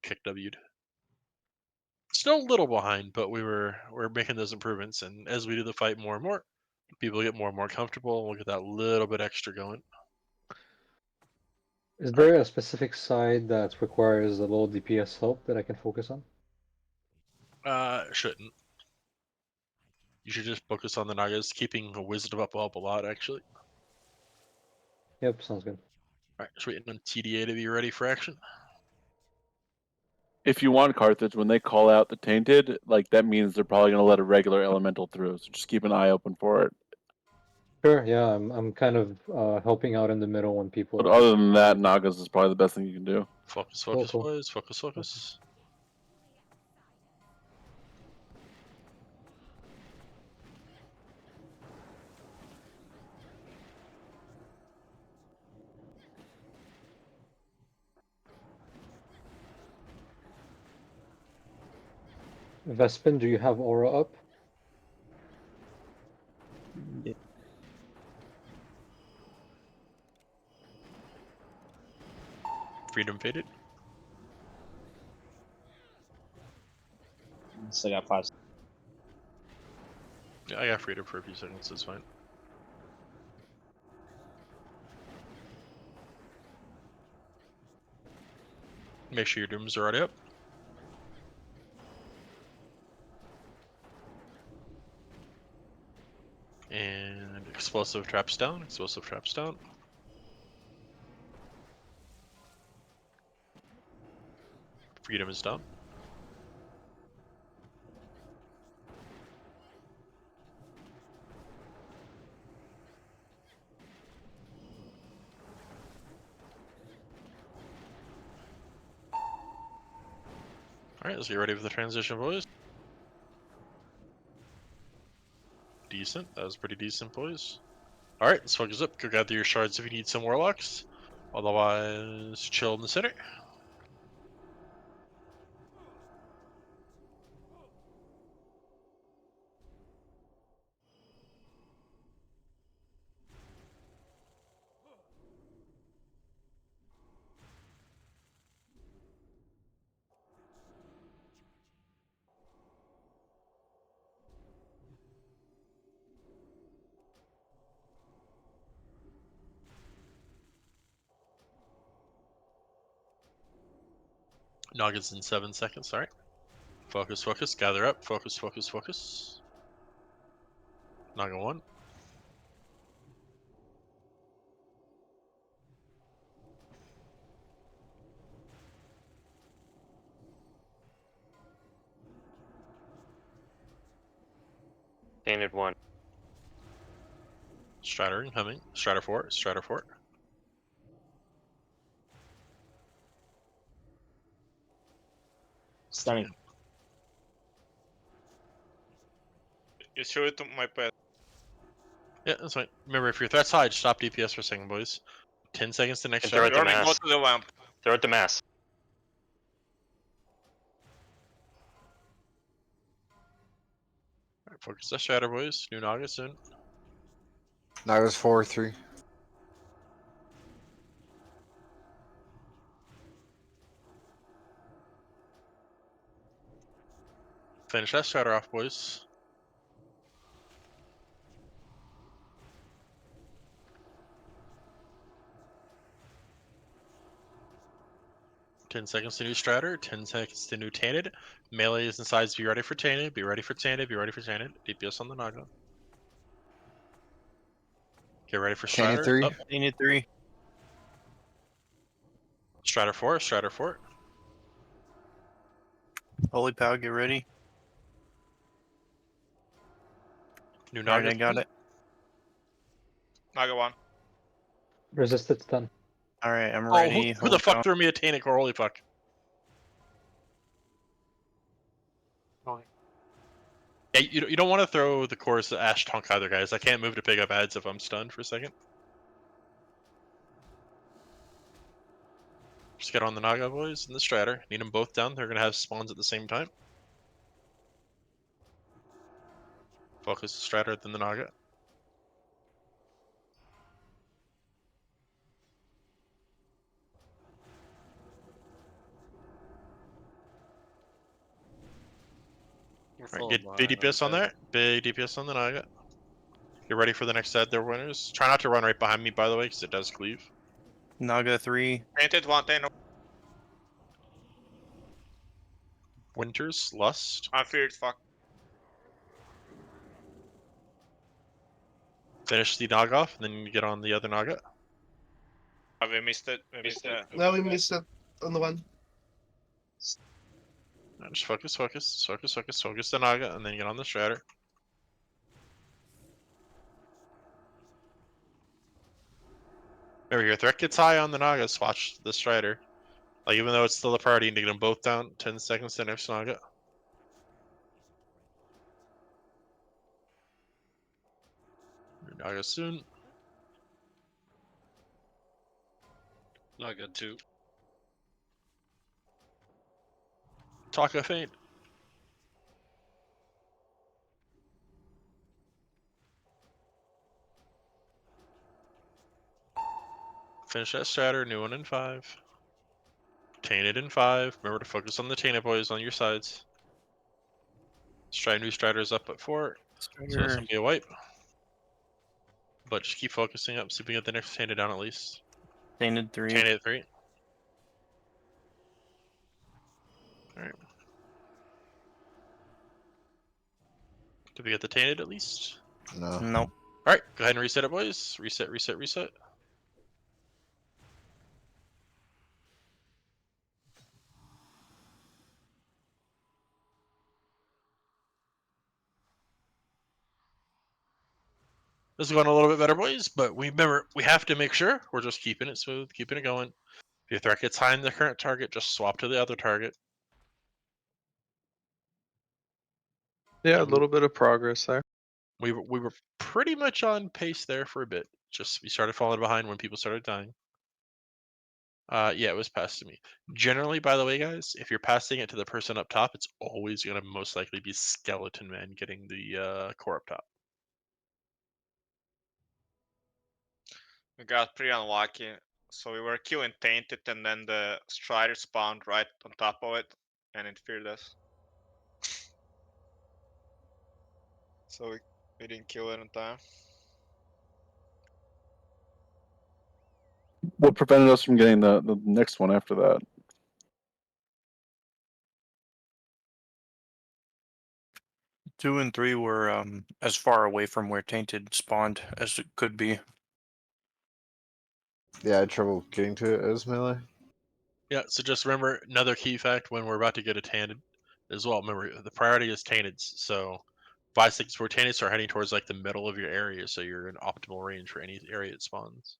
kick W'd. Still a little behind, but we're making those improvements, and as we do the fight more and more, people get more and more comfortable, and we'll get that little bit extra going. Is there a specific side that requires a low DPS help that I can focus on? Shouldn't. You should just focus on the Nagas. Keeping a wisdom up will help a lot, actually. Yep, sounds good. Alright, just waiting on TDA to be ready for action. If you want Carthage, when they call out the tainted, like that means they're probably gonna let a regular elemental through. So just keep an eye open for it. Sure, yeah, I'm kind of helping out in the middle when people. But other than that, Nagas is probably the best thing you can do. Focus, Cool, focus, cool. boys. Focus, focus. Vespin, do you have aura up? Yeah. Freedom faded. Still got 5. Yeah, I got freedom for a few seconds. That's fine. Make sure your dooms are already up. And explosive traps down. Explosive traps down. Freedom is down. Alright, let's get ready for the transition, boys. Decent. That was pretty decent, boys. Alright, let's focus up. Go gather your shards if you need some warlocks. Otherwise, chill in the center. Noggins in 7 seconds, alright. Focus, focus, gather up. Focus, focus, focus. Noggin 1. Tainted 1. Strider incoming. Strider 4. Strider 4. Stunning. You show it to my pet. Yeah, that's fine. Remember, if your threat's high, just stop DPS for a second, boys. 10 seconds to next And throw it shot. to Burning, go mass. to the lamp. Throw it to mass. Alright, focus that Strider, boys. New Naga soon. That was 4-3. Finish that Strider off, boys. Ten seconds to new Strider, 10 seconds to new Tainted. Melees and sides, be ready for Tainted, be ready for Tainted, be ready for Tainted. DPS on the Naga. Get ready for Tainted Strider. 3. Up. Tainted 3. Strider 4, Strider 4. Holy Pow, get ready. New Alright, Naga. I got it. Naga 1. Resisted's done. Alright, I'm Oh, ready. who the Holy fuck Pow. threw me a Tainted core? Holy fuck. Yeah, you don't want to throw the cores to Ash Tonk either, guys. I can't move to pick up ads if I'm stunned for a second. Just get on the Naga, boys, and the Strider. Need them both down. They're going to have spawns at the same time. Focus the Strider, then the Naga. Right, get big DPS on there. Big DPS on the Naga. Get ready for the next set. They're winners. Try not to run right behind me, by the way, because it does cleave. Naga 3. Tainted 1, tainted. Winters, Lust. I'm feared, fuck. Finish the Naga off, and then you get on the other Naga. We missed it. We missed it. No, we missed it on the one. Now just focus, focus, focus, focus, focus the Naga, and then get on the Strider. Remember, your threat gets high on the Nagas, watch the Strider. Like, even though it's still a priority, you need to get them both down. 10 seconds to next Naga. Naga soon. Naga 2. Taka faint. Finish that Strider, new one in 5. Tainted in 5. Remember to focus on the Tainted boys on your sides. New Striders up at 4. So it's Strider, gonna be a wipe. But just keep focusing up, see if we get the next Tainted down at least. Tainted 3. Tainted at 3. Alright. Did we get the Tainted at least? No. Nope. Alright, go ahead and reset it, boys. Reset, reset, reset. This is going a little bit better, boys, but we have to make sure we're just keeping it smooth, keeping it going. If your threat gets high in the current target, just swap to the other target. Yeah, a little bit of progress there. We were pretty much on pace there for a bit. Just we started falling behind when people started dying. Yeah, it was passed to me. Generally, by the way, guys, if you're passing it to the person up top, it's always gonna most likely be Skeleton Man getting the core up top. We got pretty unlucky. So we were killing Tainted and then the Strider spawned right on top of it and it feared us. So we didn't kill it in time. What prevented us from getting the next one after that? 2 and 3 were as far away from where Tainted spawned as it could be. Yeah, I had trouble getting to it as melee. Yeah, so just remember another key fact when we're about to get a Tainted as well. Remember, the priority is Tainteds. So 5, 6, 4 Tainteds are heading towards like the middle of your area, so you're in optimal range for any area it spawns.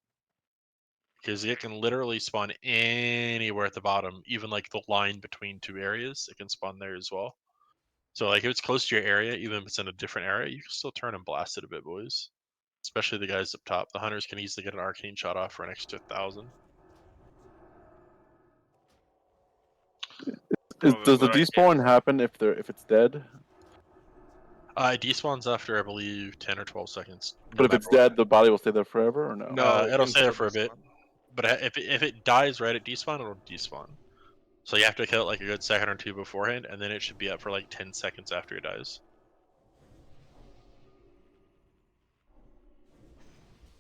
Because it can literally spawn anywhere at the bottom, even like the line between 2 areas, it can spawn there as well. So like if it's close to your area, even if it's in a different area, you can still turn and blast it a bit, boys. Especially the guys up top. The hunters can easily get an arcane shot off for an extra 1,000. Does the despawn happen if it's dead? It despawns after I believe 10 or 12 seconds. But if it's dead, the body will stay there forever, or no? No, It'll stay there until for a bit. despawn. But if it dies right at despawn, it'll despawn. So you have to kill it like a good second or 2 beforehand, and then it should be up for like 10 seconds after it dies.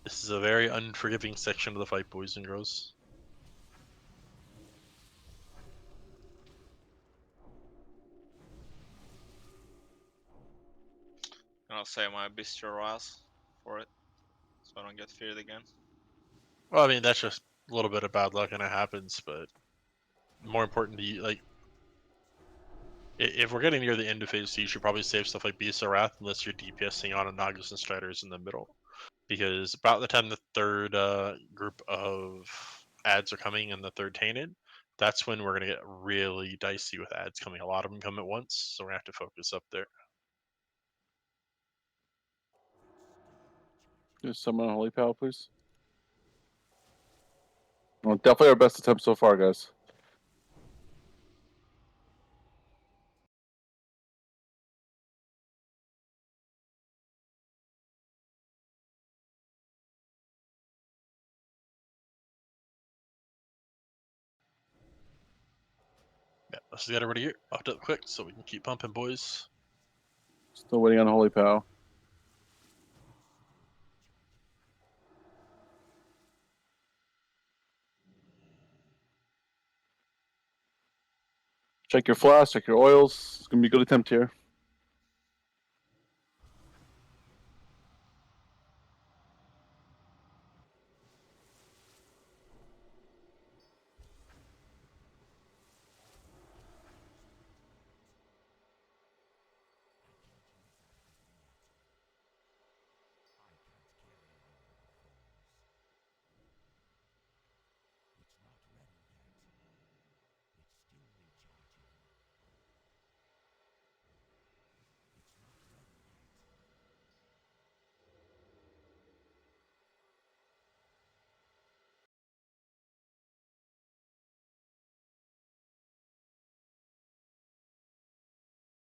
This is a very unforgiving section of the fight, boys and girls. And I'll say my bestial rise for it. So I don't get feared again. Well, I mean, that's just a little bit of bad luck and it happens, but more important to you, like, if we're getting near the end of phase 2, you should probably save stuff like Beast of Wrath unless you're DPSing on a Nagas and Striders in the middle. Because about the time the third group of ads are coming and the third Tainted, that's when we're going to get really dicey with ads coming. A lot of them come at once, so we're going to have to focus up there. Just summon a Holy Pal, please. Well, definitely our best attempt so far, guys. Yeah, let's get everybody here. Opt up quick so we can keep pumping, boys. Still waiting on Holy Pal. Check your flask, check your oils. It's gonna be a good attempt here.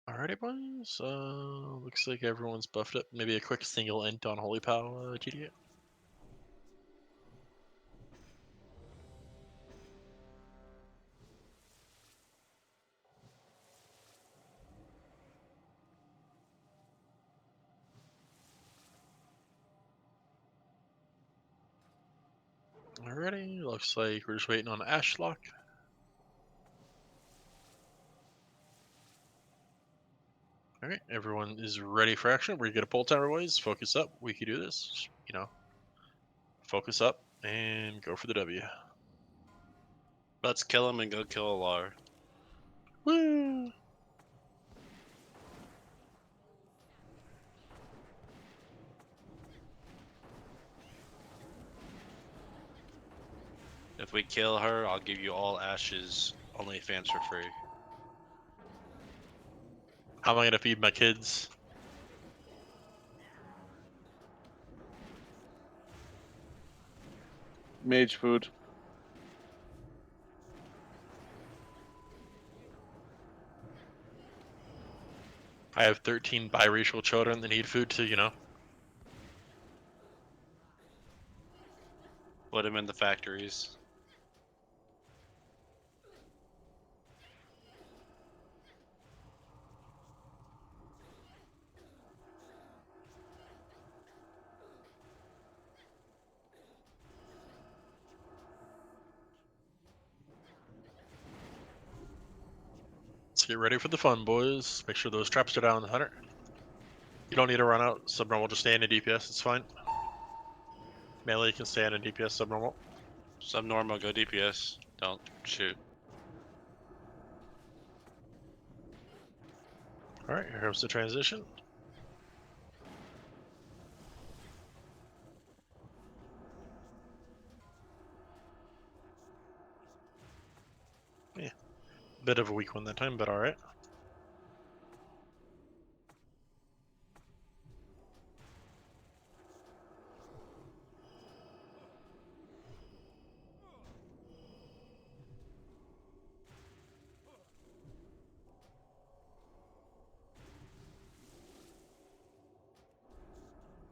Alrighty, boys. Looks like everyone's buffed up. Maybe a quick single int on Holy Pal, GTA. Alrighty, looks like we're just waiting on Ashlock. Alright, everyone is ready for action. We're gonna pull tower boys, focus up, we can do this. Just, you know, focus up and go for the W. Let's kill him and go kill Alar. Woo! If we kill her, I'll give you all Ash's OnlyFans for free. How am I gonna feed my kids? Mage food. I have 13 biracial children that need food to, you know. Put him in the factories. Let's get ready for the fun, boys. Make sure those traps are down on the hunter. You don't need to run out. Subnormal, just stay in a DPS, it's fine. Melee can stay in a DPS, subnormal. Subnormal, go DPS. Don't shoot. Alright, here comes the transition. Yeah, bit of a weak one that time, but alright.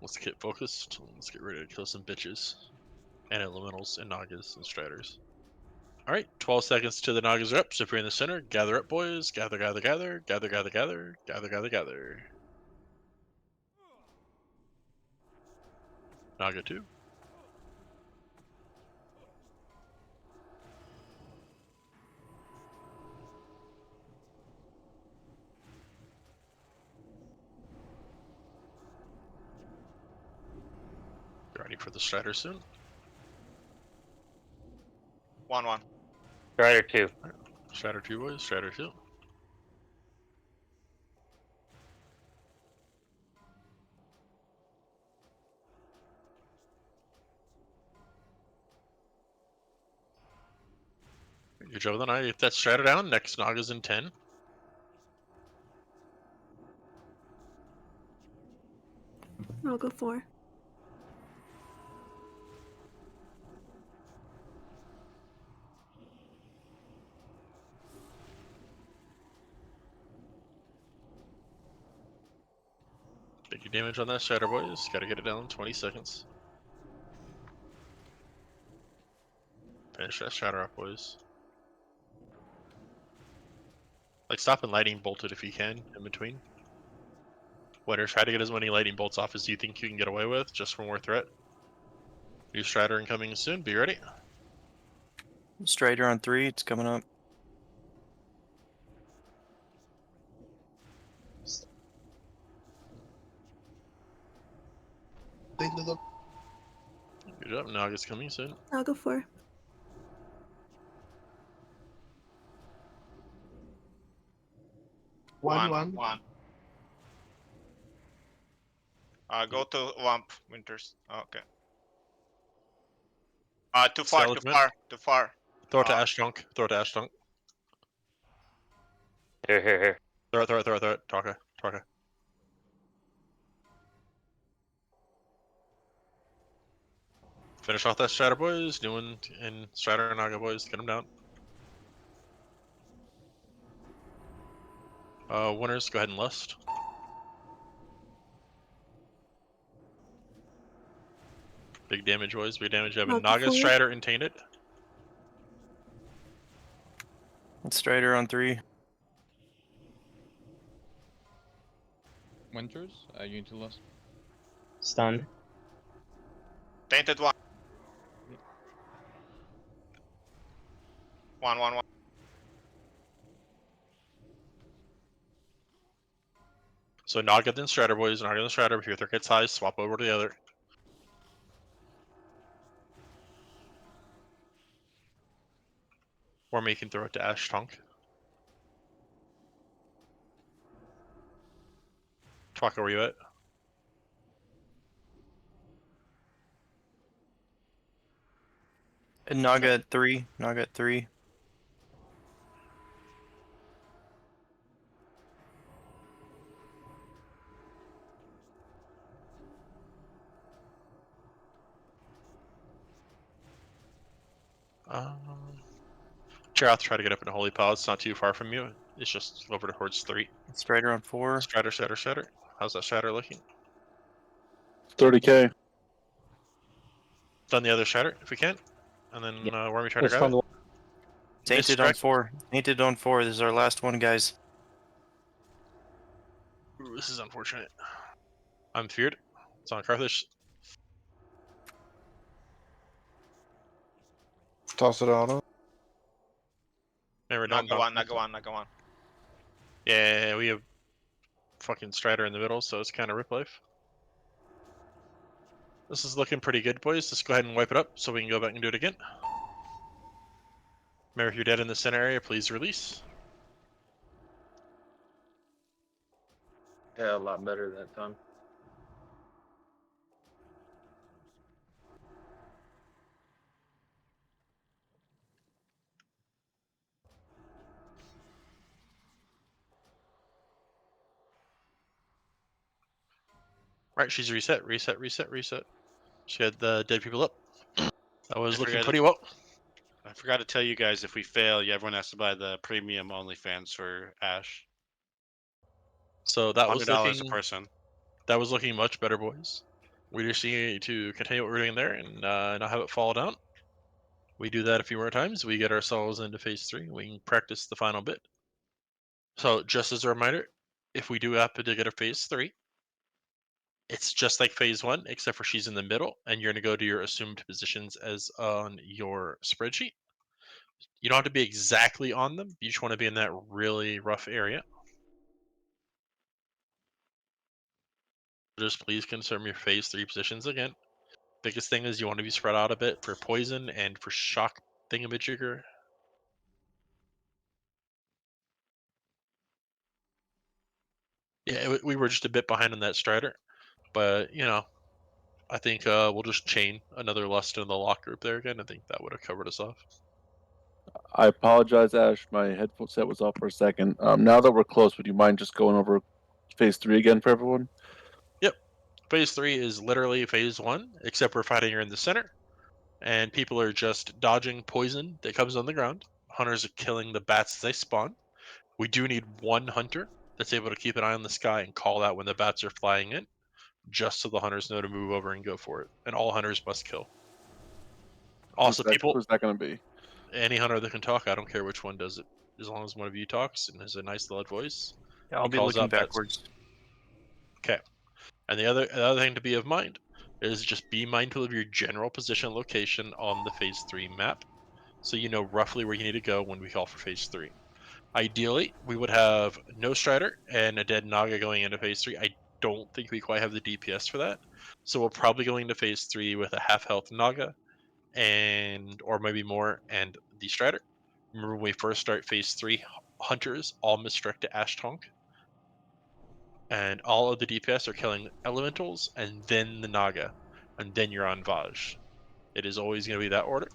Let's get focused. Let's get ready to kill some bitches. And elementals and Nagas and Striders. Alright, 12 seconds to the Nagas are up. So if you're in the center, gather up, boys. Gather, gather, gather. Gather, gather, gather. Gather, gather, gather. Naga 2. Ready for the Strider soon. 1-1. Strider 2. Strider 2, boys. Strider 2. Good job with the Naga. Get that Strider down. Next Naga's in 10. I'll go 4. Take your damage on that Strider, boys. Gotta get it down in 20 seconds. Finish that Strider up, boys. Like, stop and lightning bolt it if you can, in between. Winner, try to get as many lightning bolts off as you think you can get away with, just for more threat. New Strider incoming soon, be ready. Strider on 3, it's coming up. Good job, Naga's coming soon. I'll go 4. One. Go to Lump, Winters. Okay. Too far, too Skeleton. far, too far. Throw it to Ash Dunk. Throw it to Ash Dunk. Here. Throw it. Taka. Finish off that Strider, boys. New one in Strider and Naga, boys. Get them down. Winners, go ahead and lust. Big damage, boys. Big damage. You have a Naga, Strider, and Tainted. Strider on 3. Winters, you need to last. Stunned. Tainted 1. 1. So Naga then Strider, boys. Naga then Strider. If your threat gets high, swap over to the other. Or making throw it to Ash Tonk. Twaka, where you at? And Naga at 3. Naga at 3. Charath, try to get up in Holy Pile. It's not too far from you. It's just over towards 3. Strider on 4. Strider. How's that Strider looking? 30k. Done the other Strider if we can. And then Wormy try to It's grab on it. the Tainted on 4. Tainted on 4. This is our last one, guys. Ooh, this is unfortunate. I'm feared. It's on Carthage. Toss it on him. Remember, don't Naga 1. Yeah, we have fucking Strider in the middle, so it's kind of rip life. This is looking pretty good, boys. Just go ahead and wipe it up so we can go back and do it again. Remember, if you're dead in the center area, please release. Yeah, a lot better that time. Right, she's reset. She had the dead people up. That was looking forgot pretty to- well. I forgot to tell you guys, if we fail, everyone has to buy the premium OnlyFans for Ash. So that was $100 looking a person. That was looking much better, boys. We just need to continue what we're doing there and not have it fall down. We do that a few more times. We get ourselves into phase 3. We can practice the final bit. So just as a reminder, if we do happen to get a phase 3, it's just like phase 1, except for she's in the middle, and you're going to go to your assumed positions as on your spreadsheet. You don't have to be exactly on them. You just want to be in that really rough area. Just please confirm your phase 3 positions again. Biggest thing is you want to be spread out a bit for poison and for shock thingamajigger. Yeah, we were just a bit behind on that Strider, but you know, I think we'll just chain another Lust in the lock group there again. I think that would have covered us off. I apologize, Ash. My headphone set was off for a second. Now that we're close, would you mind just going over phase 3 again for everyone? Yep. Phase 3 is literally phase 1, except we're fighting her in the center, and people are just dodging poison that comes on the ground. Hunters are killing the bats as they spawn. We do need one hunter that's able to keep an eye on the sky and call out when the bats are flying in, just so the hunters know to move over and go for it. And all hunters must kill. Also, Who's that going to be? Any hunter that can talk, I don't care which one does it, as long as one of you talks and has a nice loud voice. Yeah, I'll and be calls looking out bats. backwards. Okay. And the other thing to be of mind is just be mindful of your general position location on the phase 3 map, so you know roughly where you need to go when we call for phase 3. Ideally, we would have no Strider and a dead Naga going into phase 3. I don't think we quite have the DPS for that, so we're probably going into phase 3 with a half health Naga or maybe more, and the Strider. Remember when we first start phase 3, hunters all misdirect to Ash Tonk, and all of the DPS are killing elementals and then the Naga, and then you're on Vashj. It is always going to be that order.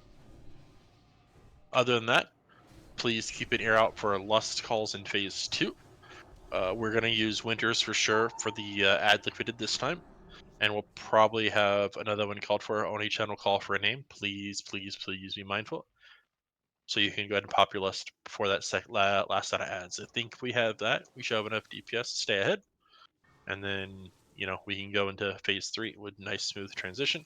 Other than that, please keep an ear out for Lust calls in phase 2. We're going to use Winters for sure for the ad like we did this time, and we'll probably have another one called for on each channel call for a name. Please be mindful. So you can go ahead and pop your list before that last set of ads. I think if we have that, we should have enough DPS to stay ahead. And then, we can go into phase 3 with nice smooth transition.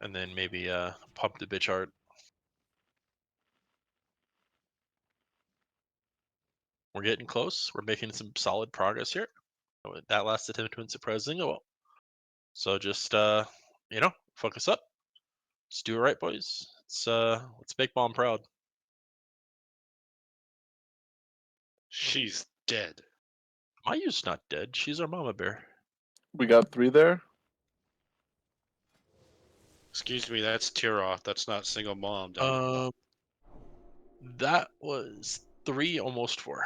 And then maybe pump the bitch hard. We're getting close. We're making some solid progress here. That last attempt went surprisingly well. So just focus up. Let's do it right, boys. Let's make Mom proud. She's dead. Mayu's not dead. She's our mama bear. We got 3 there. Excuse me, that's Tiroth. That's not single mom. Damn it. That was 3, almost 4.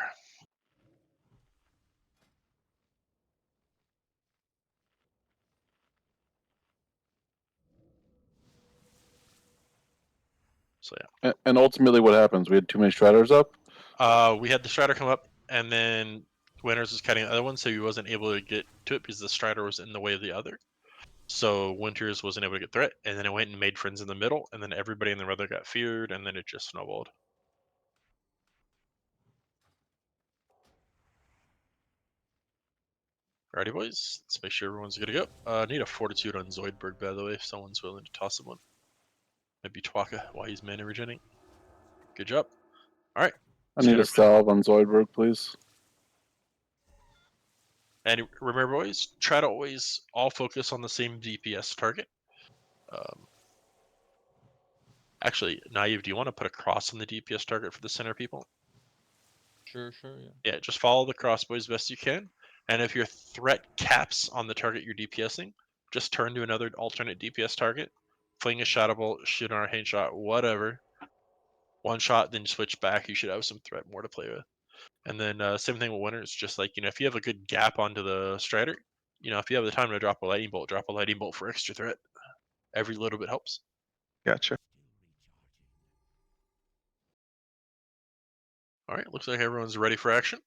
So yeah. And ultimately, what happens? We had too many Striders up. We had the Strider come up, and then Winters was cutting the other one, so he wasn't able to get to it because the Strider was in the way of the other. So Winters wasn't able to get through it, and then it went and made friends in the middle, and then everybody in the other got feared, and then it just snowballed. Alrighty, boys. Let's make sure everyone's good to go. I need a Fortitude on Zoidberg, by the way, if someone's willing to toss him one. Maybe Twaka while he's mana regenerating. Good job. Alright. I need a salve on Zoidberg, please. And remember, boys, try to always all focus on the same DPS target. Actually, Naive, do you want to put a cross on the DPS target for the center people? Sure, yeah. Yeah, just follow the crossbow as best you can. And if your threat caps on the target you're DPSing, just turn to another alternate DPS target, fling a shadow bolt, shoot an arcane shot, whatever. One shot, then switch back. You should have some threat more to play with. And then same thing with Winners. Just like, if you have a good gap onto the Strider, if you have the time to drop a lightning bolt for extra threat. Every little bit helps. Gotcha. All right, looks like everyone's ready for action.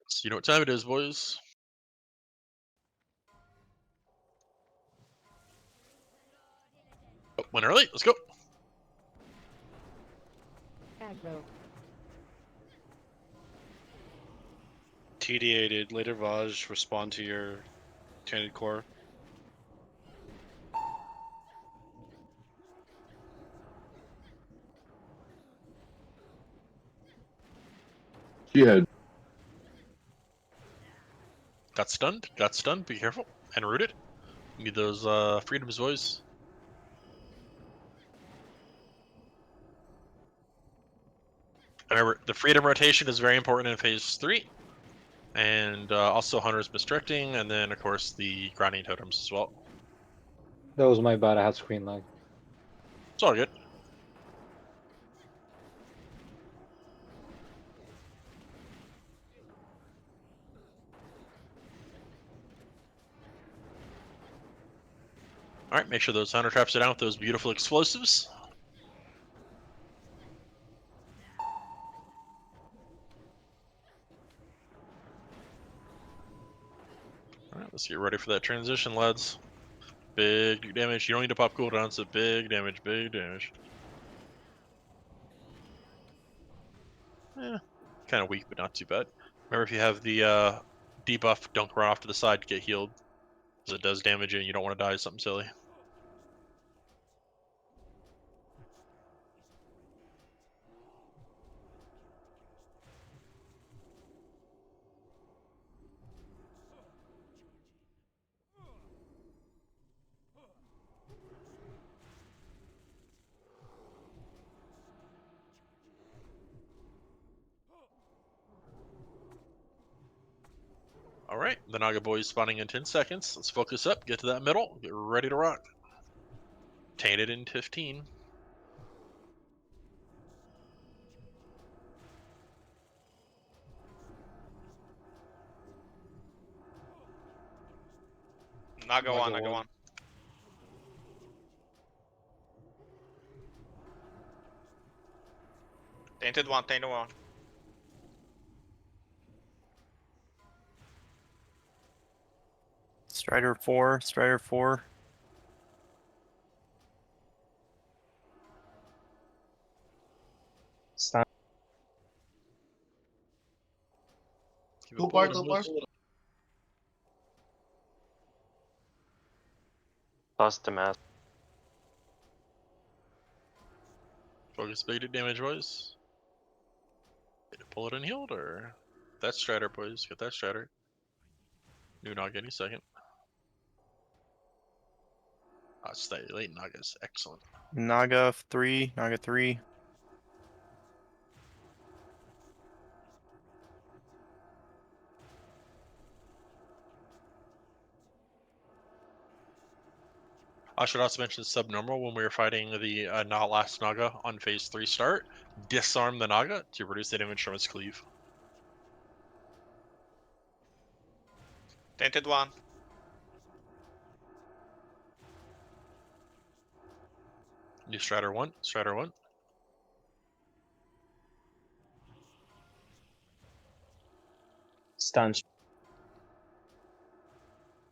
So you know what time it is, boys. Oh, went early. Let's go. TD-ated. Later Vashj, respond to your tainted core. She had. Got stunned. Be careful. And rooted. Need those freedoms, boys. Remember, the freedom rotation is very important in phase 3. And also Hunter's Misdirecting, and then, of course, the grinding totems as well. That was my bad. I had screen lag. It's all good. Alright, make sure those Hunter traps are down with those beautiful explosives. Alright, let's get ready for that transition, lads. Big damage. You don't need to pop cooldowns, so big damage, big damage. Kind of weak, but not too bad. Remember, if you have the debuff, don't run off to the side to get healed. Because it does damage you and you don't want to die something silly. Alright, the Naga boys spawning in 10 seconds. Let's focus up, get to that middle, get ready to rock. Tainted in 15. Naga one. Tainted one. Strider 4. Stun. Two parts. Plus the mass. Focus big damage, boys. Get it pull it unhealed, or that Strider, boys. Get that Strider. New Naga any second. Stay late Nagas. Excellent. Naga 3. I should also mention subnormal when we were fighting the last Naga on phase 3 start. Disarm the Naga to reduce the damage from its cleave. Tainted one. New Strider 1, Strider 1. Stun.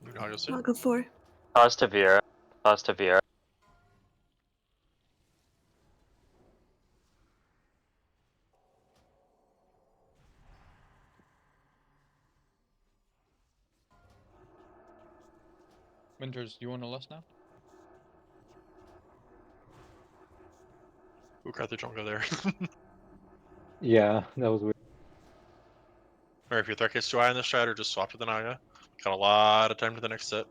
New Naga soon. Naga 4. Pause to Vera. Pause to Vera. Winters, you want to lust now? Ooh, Carthage, don't go there. Yeah, that was weird. Or if your threat gets too high on the Strider, just swap to the Naga. Got a lot of time to the next set.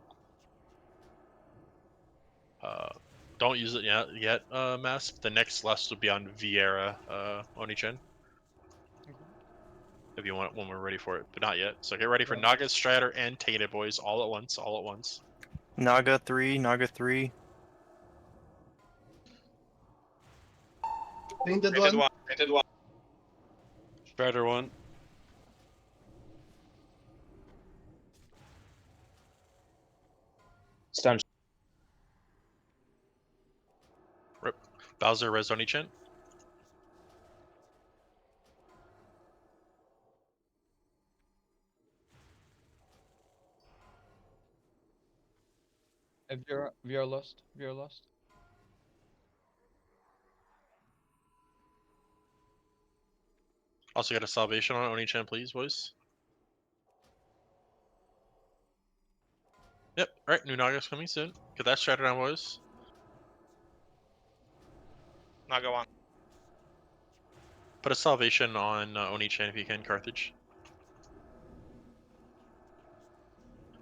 Don't use it yet, Mass. The next lust will be on Vieira, Oni-chan. If you want, when we're ready for it, but not yet. So get ready for Naga, Strider, and Tainted boys all at once. All at once. Naga 3, Naga 3. Tainted Tainted one. one. Tainted one. Strider 1. Stun. Rip. Bowser, res Oni-chan. VR lust. VR lust. Also get a salvation on Oni-chan, please, boys. Yep. All right. New Naga's coming soon. Get that Strider down, boys. Naga one. Put a salvation on Oni-chan if you can, Carthage.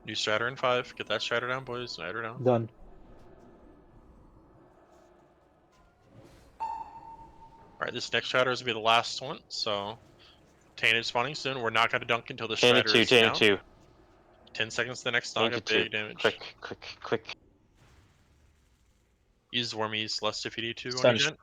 New Strider in 5. Get that Strider down, boys. Strider down. Done. Alright, this next Strider is going to be the last one, so... Tainted spawning soon. We're not going to dunk until the Tainted Strider 2, is Tainted down. 2. 10 seconds to the next Naga, Tainted 2. big damage. Quick, quick, quick. Use Wormies lust if you need to, Stun. Oni-chan.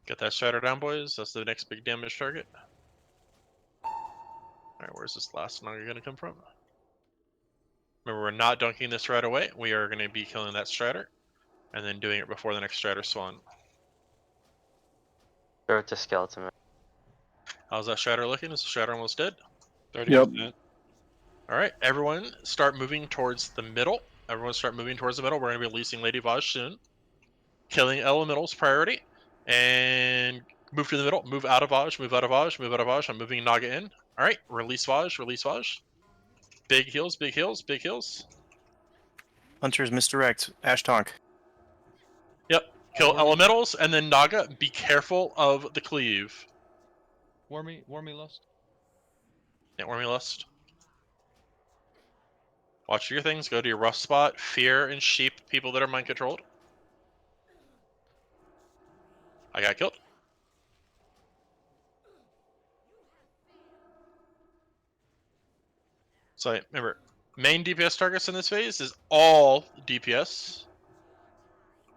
Get that Strider down, boys. That's the next big damage target. Alright, where's this last Naga going to come from? Remember, we're not dunking this right away. We are going to be killing that Strider, and then doing it before the next Strider spawn. Throw it to Skeleton. How's that Strider looking? Is the Strider almost dead? 30%. Alright, everyone start moving towards the middle. Everyone start moving towards the middle. We're going to be releasing Lady Vashj soon. Killing elementals priority. And move to the middle. Move out of Vashj. Move out of Vashj. Move out of Vashj. I'm moving Naga in. Alright, release Vashj. Release Vashj. Big heals, big heals, big heals. Hunters misdirect. Ash Tonk. Yep. Kill elementals and then Naga. Be careful of the cleave. Wormy lust. Yeah, Wormy Lust. Watch your things. Go to your rough spot. Fear and sheep people that are mind controlled. I got killed. So remember, main DPS targets in this phase is all DPS.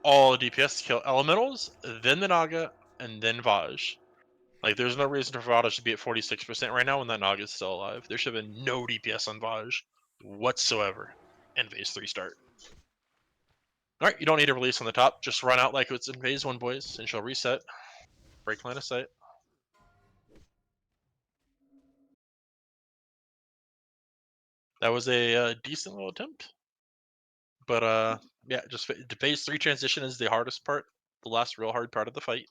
All DPS to kill elementals, then the Naga, and then Vashj. Like, there's no reason for Vashj to be at 46% right now when that Naga is still alive. There should have been no DPS on Vashj whatsoever in phase 3 start. Alright, you don't need to release on the top. Just run out like it's in phase 1, boys, and she'll reset. Break line of sight. That was a decent little attempt. But yeah, just the phase 3 transition is the hardest part, the last real hard part of the fight.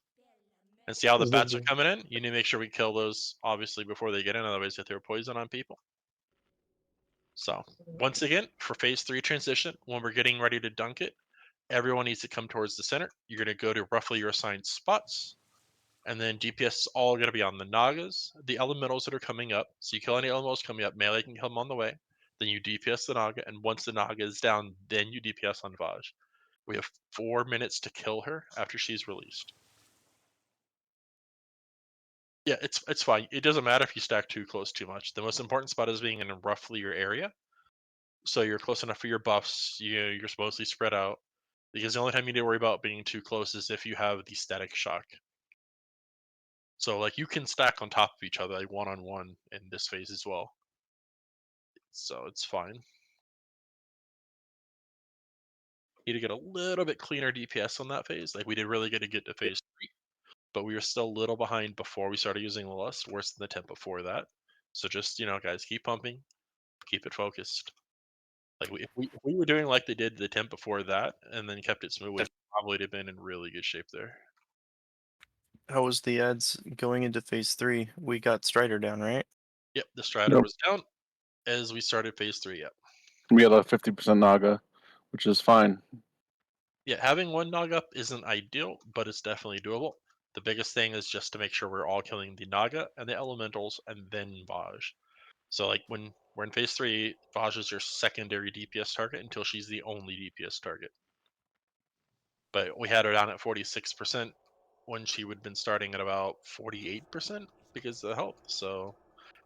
And see how the Is it bats are the- coming in? You need to make sure we kill those, obviously, before they get in, otherwise they throw poison on people. So, once again, for phase 3 transition, when we're getting ready to dunk it, everyone needs to come towards the center. You're going to go to roughly your assigned spots. And then DPS is all going to be on the Nagas, the elementals that are coming up. So you kill any elementals coming up, melee can kill them on the way. Then you DPS the Naga, and once the Naga is down, then you DPS on Vashj. We have 4 minutes to kill her after she's released. Yeah, it's fine. It doesn't matter if you stack too close too much. The most important spot is being in roughly your area. So you're close enough for your buffs. You're mostly spread out. Because the only time you need to worry about being too close is if you have the static shock. So like you can stack on top of each other, like 1-on-1 in this phase as well. So it's fine. Need to get a little bit cleaner DPS on that phase. Like we did really good to get to phase 3, but we were still a little behind before we started using the lust, worse than the temp before that. So just guys, keep pumping, keep it focused. Like if we were doing like they did the temp before that, and then kept it smooth, we'd probably have been in really good shape there. How was the ads going into phase 3? We got Strider down, right? Yep, the Strider was down as we started phase 3. Yep. We had a 50% Naga, which is fine. Yeah, having one Naga up isn't ideal, but it's definitely doable. The biggest thing is just to make sure we're all killing the Naga and the Elementals and then Vashj. So like when we're in phase 3, Vashj is your secondary DPS target until she's the only DPS target. But we had her down at 46% when she would have been starting at about 48% because of the health. So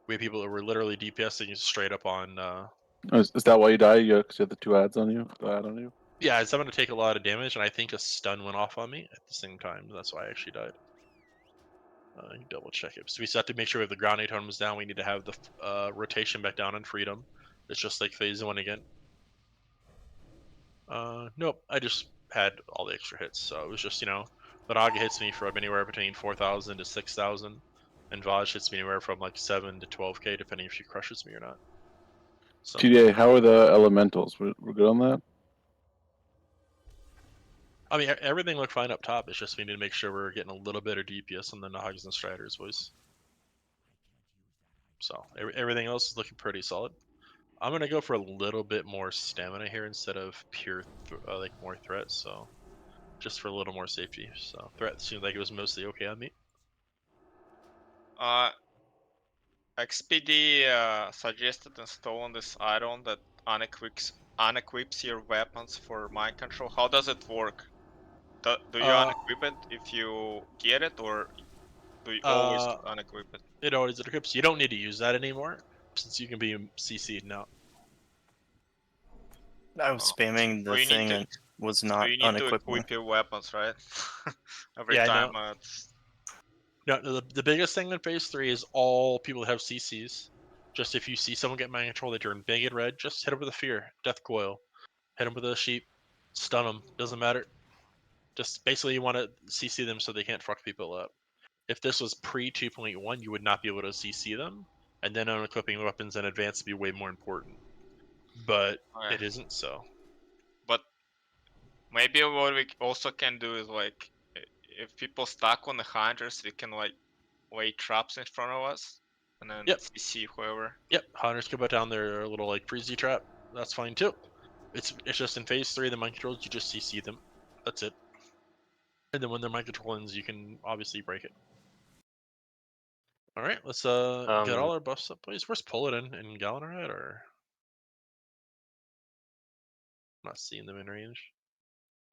we had people that were literally DPSing straight up on. Is that why you die? Because you have the 2 ads on you? The ad on you? Yeah, it's going to take a lot of damage, and I think a stun went off on me at the same time. That's why I actually died. Double check it. So we still have to make sure we have the ground totems down. We need to have the rotation back down in freedom. It's just like phase 1 again. Nope, I just had all the extra hits, so it was just the Naga hits me from anywhere between 4,000 to 6,000, and Vashj hits me anywhere from like 7 to 12k, depending if she crushes me or not. So TDA, how are the elementals? We're good on that? I mean, everything looked fine up top. It's just we need to make sure we're getting a little bit of DPS on the Nagas and Striders, boys. So everything else is looking pretty solid. I'm gonna go for a little bit more stamina here instead of pure like more threat. So just for a little more safety. So threat seemed like it was mostly okay on me. XPD suggested installing this add-on that unequips your weapons for mind control. How does it work? Do you unequip it if you get it, or do you always unequip it? It always equips. You don't need to use that anymore since you can be CC'd now. I was spamming the thing and was not So you need to unequipping. equip your weapons, right? Every Yeah, time. No, the biggest thing in phase 3 is all people that have CCs. Just if you see someone get mind control that you're in big and red, just hit them with a fear, death coil, hit them with a sheep, stun them. Doesn't matter. Just basically you want to CC them so they can't fuck people up. If this was pre 2.1, you would not be able to CC them, and then unequipping weapons in advance would be way more important. But it isn't so. But maybe what we also can do is like, if people stuck on the hunters, we can like lay traps in front of us and then CC whoever. Yep, hunters can put down their little like freezy trap. That's fine too. It's just in phase 3, the mind controls, you just CC them. That's it. And then when their mind control ends, you can obviously break it. All right, let's get all our buffs up, please. Where's Paladin and Gallon at, or I'm not seeing them in range.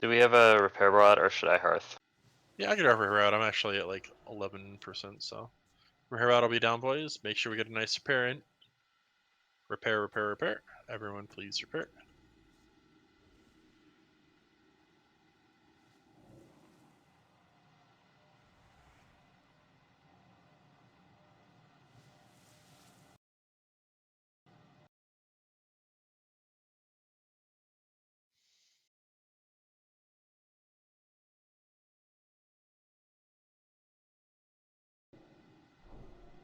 Do we have a repair bot, or should I hearth? Yeah, I could repair rod. I'm actually at like 11%, so repair rod will be down, boys. Make sure we get a nice repair in. Repair, repair, repair. Everyone, please repair.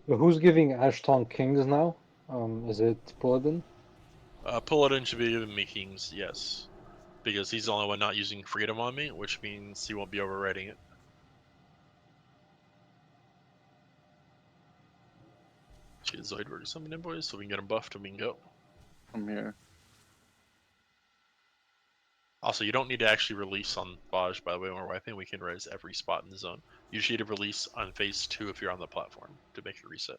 Who's giving Ashton Kings now? Is it Paladin? Paladin should be giving me kings, yes. Because he's the only one not using freedom on me, which means he won't be overriding it. Let's get Zoidberg summoned in, boys, so we can get him buffed and we can go. I'm here. Also, you don't need to actually release on Vashj, by the way, when we're wiping. We can res every spot in the zone. You just need to release on phase 2 if you're on the platform to make a reset.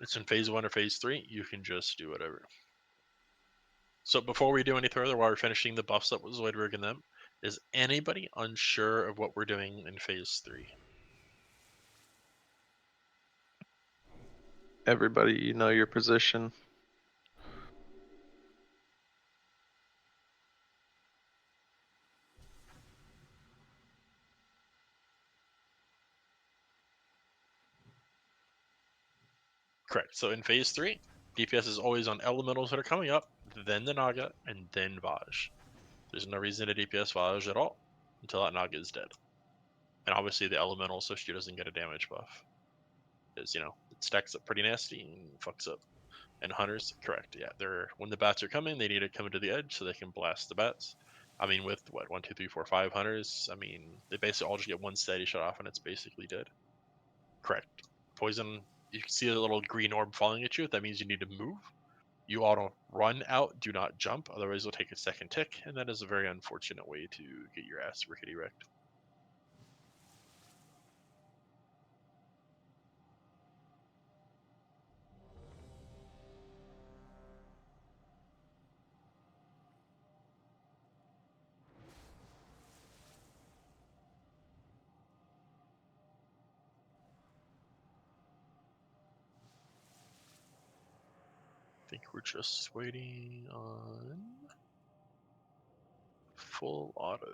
It's in phase 1 or phase 3, you can just do whatever. So before we do any further, while we're finishing the buffs up with Zoidberg and them, is anybody unsure of what we're doing in phase 3? everybody, you know your position. Correct. So in phase 3, DPS is always on elementals that are coming up, then the Naga, and then Vashj. There's no reason to DPS Vashj at all until that Naga is dead. And obviously the elemental, so she doesn't get a damage buff. Because, you know, it stacks up pretty nasty and fucks up. And hunters, correct, yeah. They're when the bats are coming, they need to come to the edge so they can blast the bats. I mean, with what 1, 2, 3, 4, 5 hunters, I mean, they basically all just get one steady shot off and it's basically dead. Correct. Poison. You can see a little green orb falling at you. That means you need to move. You auto run out. Do not jump, otherwise you'll take a second tick, and that is a very unfortunate way to get your ass rickety wrecked. I think we're just waiting on full auto.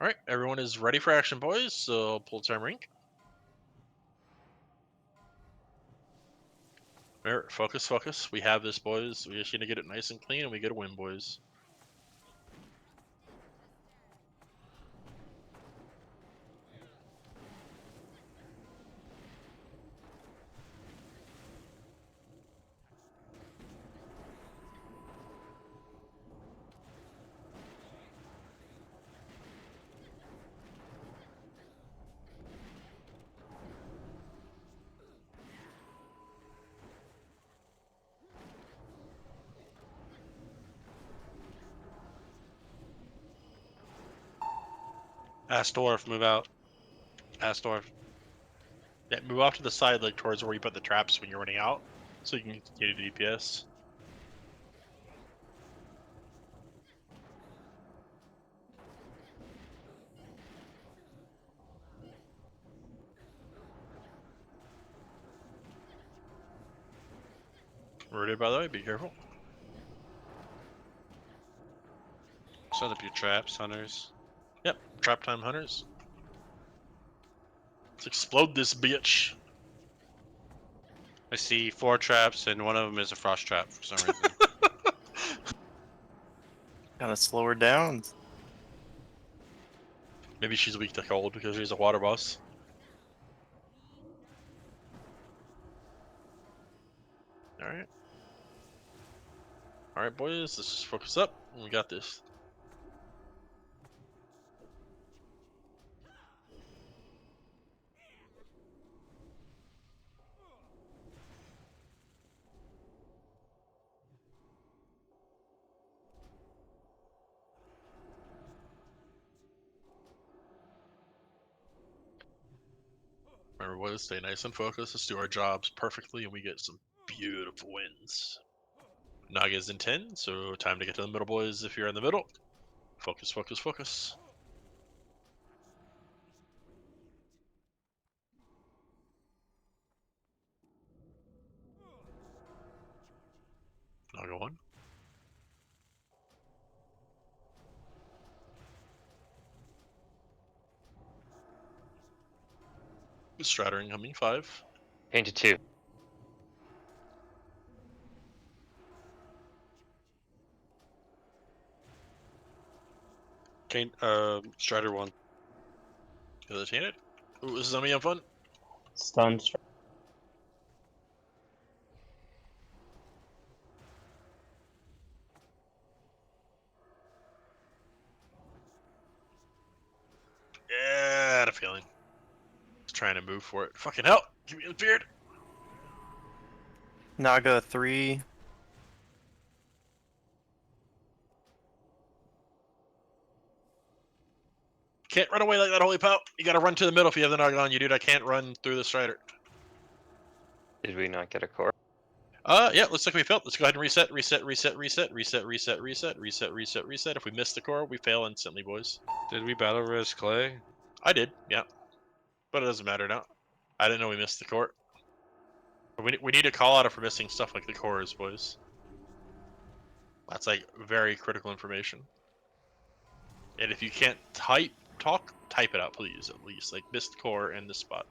All right, everyone is ready for action, boys. So pull time rink. All right, focus, focus. We have this, boys. We just need to get it nice and clean, and we get a win, boys. Astorf, move out. Astorf. Yeah, move off to the side, like towards where you put the traps when you're running out, so you can get a DPS. Rooted, by the way. Be careful. Set up your traps, hunters. Yep, trap time, hunters. Let's explode this bitch. I see 4 traps, and one of them is a frost trap for some reason. Gotta slow her down. Maybe she's weak to cold because she's a water boss. Alright. Alright, boys, let's just focus up. We got this. Remember, boys, stay nice and focused. Let's do our jobs perfectly, and we get some beautiful wins. Naga's in 10, so time to get to the middle, boys, if you're in the middle. Focus, focus, focus. Naga 1. Strider incoming 5. Painted 2. Kane, Strider 1. Is it tainted? Ooh, this is gonna be fun. Stunned. Yeah, I had a feeling. Just trying to move for it. Fucking hell! Give me the beard! Naga 3. Can't run away like that, holy pal. You gotta run to the middle if you have the Naga on you, dude. I can't run through the Strider. Did we not get a core? Yeah, looks like we failed. Let's go ahead and reset. If we miss the core, we fail instantly, boys. Did we battle res Clay? I did, yeah. But it doesn't matter now. I didn't know we missed the core. But we need to call out if we're missing stuff like the cores, boys. That's like very critical information. And if you can't type it out, please, at least. Like missed core in this spot.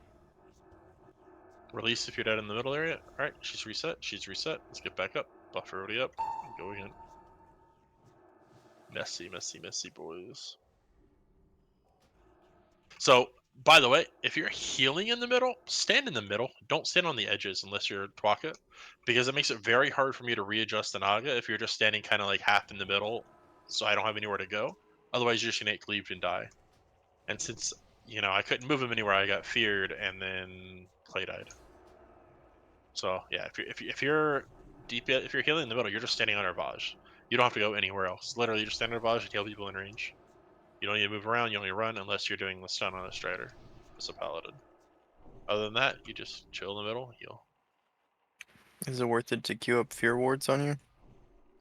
Release if you're dead in the middle area. Alright, she's reset. Let's get back up. Buff everybody up. Go again. Messy, boys. So, by the way, if you're healing in the middle, stand in the middle. Don't stand on the edges unless you're Twaka, because it makes it very hard for me to readjust the Naga if you're just standing kind of like half in the middle, so I don't have anywhere to go. Otherwise, you're just gonna get cleaved and die. And since I couldn't move him anywhere, I got feared, and then Clay died. So yeah, if you're if you're healing in the middle, you're just standing under Vashj. You don't have to go anywhere else. Literally, you just stand under Vashj and heal people in range. You don't need to move around. You only run unless you're doing the stun on a Strider as a Paladin. Other than that, you just chill in the middle, heal. Is it worth it to queue up fear wards on you?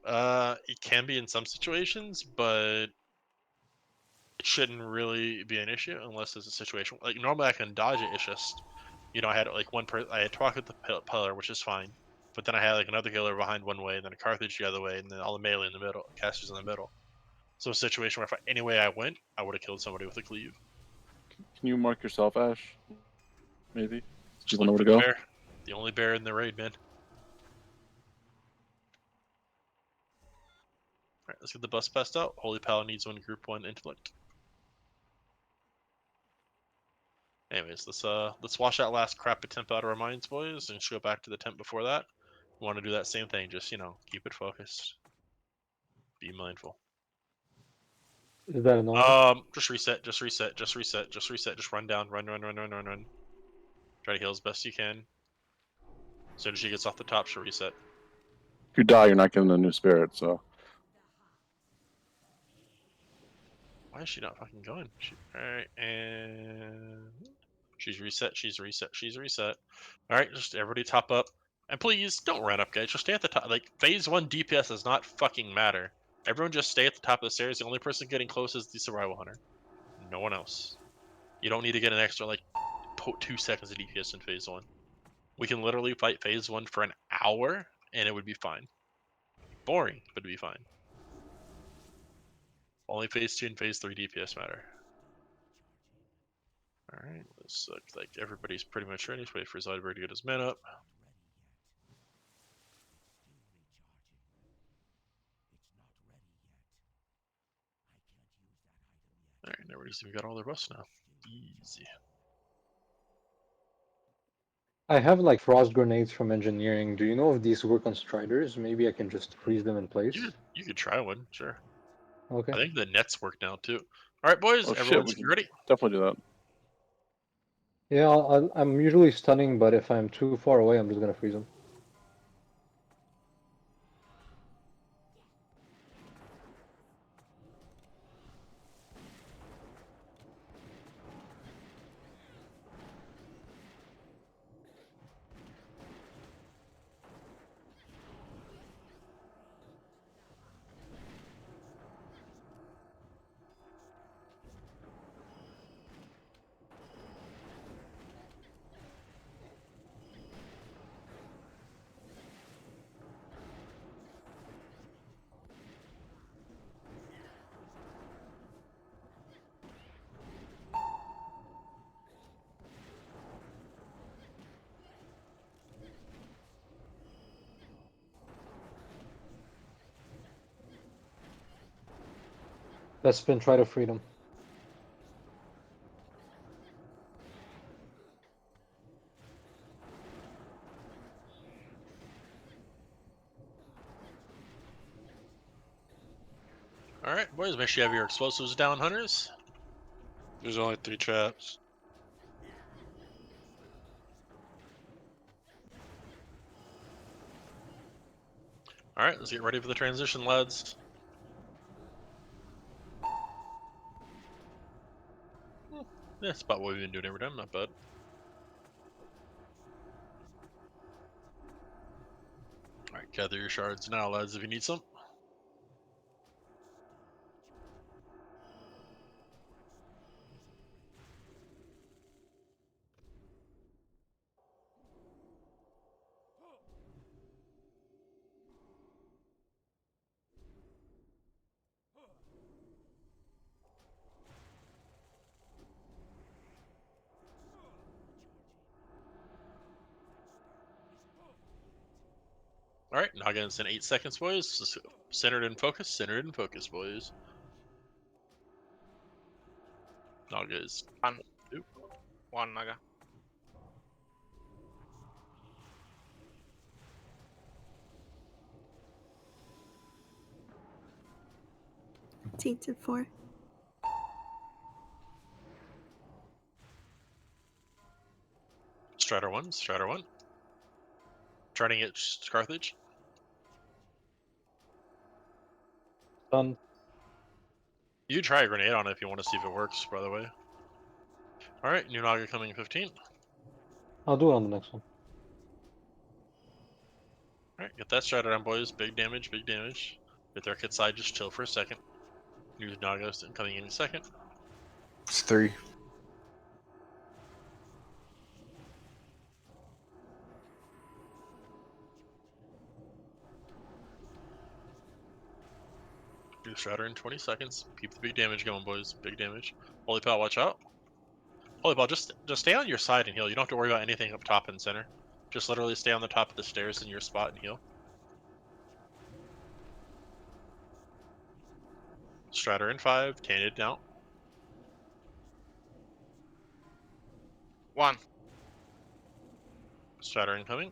It can be in some situations, but it shouldn't really be an issue unless there's a situation like normally I can dodge it. It's just I had like I had Twak with the pillar, which is fine, but then I had like another healer behind one way, and then a Carthage the other way, and then all the melee in the middle, casters in the middle. So a situation where if any way I went, I would have killed somebody with a cleave. Can you mark yourself, Ash? Maybe. Just People know look where for to the go. bear. The only bear in the raid, man. Alright, let's get the bus passed out. Holy Pal needs one group 1 intellect. Anyways, let's wash that last crap of temp out of our minds, boys, and just go back to the temp before that. We want to do that same thing, just keep it focused. Be mindful. Is that an order? Just reset, just run down, run. Try to heal as best you can. As soon as she gets off the top, she'll reset. If you die, you're not getting a new spirit, so. Why is she not fucking going? Alright, and she's reset. Alright, just everybody top up. And please, don't run up, guys. Just stay at the top. Like, phase 1 DPS does not fucking matter. Everyone just stay at the top of the stairs. The only person getting close is the Survival Hunter. No one else. You don't need to get an extra, 2 seconds of DPS in phase 1. We can literally fight phase 1 for an hour, and it would be fine. Boring, but it'd be fine. Only phase 2 and phase 3 DPS matter. Alright, looks like everybody's pretty much ready. Let's wait for Zydberg to get his men up. Alright, everybody's even got all their buffs now. Easy. I have like frost grenades from engineering. Do you know if these work on Striders? Maybe I can just freeze them in place. You could try one, sure. Okay. I think the nets work now too. Alright, boys, Oh shit, everyone's we can ready? definitely do that. Yeah, I'm usually stunning, but if I'm too far away, I'm just gonna freeze them. Let's spin, try to free them. Alright, boys, make sure you have your explosives down, hunters. There's only 3 traps. Alright, let's get ready for the transition, lads. Yeah, that's about what we've been doing every time, not bad. Gather your shards now, lads, if you need some. Alright, Noggins in 8 seconds, boys. Just centered and focused, boys. Naga is... One. Oop. One Naga. Tainted 4. Strider 1. Trying to get Carthage. Done. You try a grenade on it if you want to see if it works, by the way. Alright, new Naga coming 15. I'll do it on the next one. Alright, get that Strider down, boys. Big damage. Get their kit side, just chill for a second. New Naga coming in a second. It's 3. New Strider in 20 seconds. Keep the big damage going, boys. Big damage. Holy Pal, watch out. Holy Pal, just stay on your side and heal. You don't have to worry about anything up top and center. Just literally stay on the top of the stairs in your spot and heal. Strider in 5. Tainted now. 1. Strider incoming.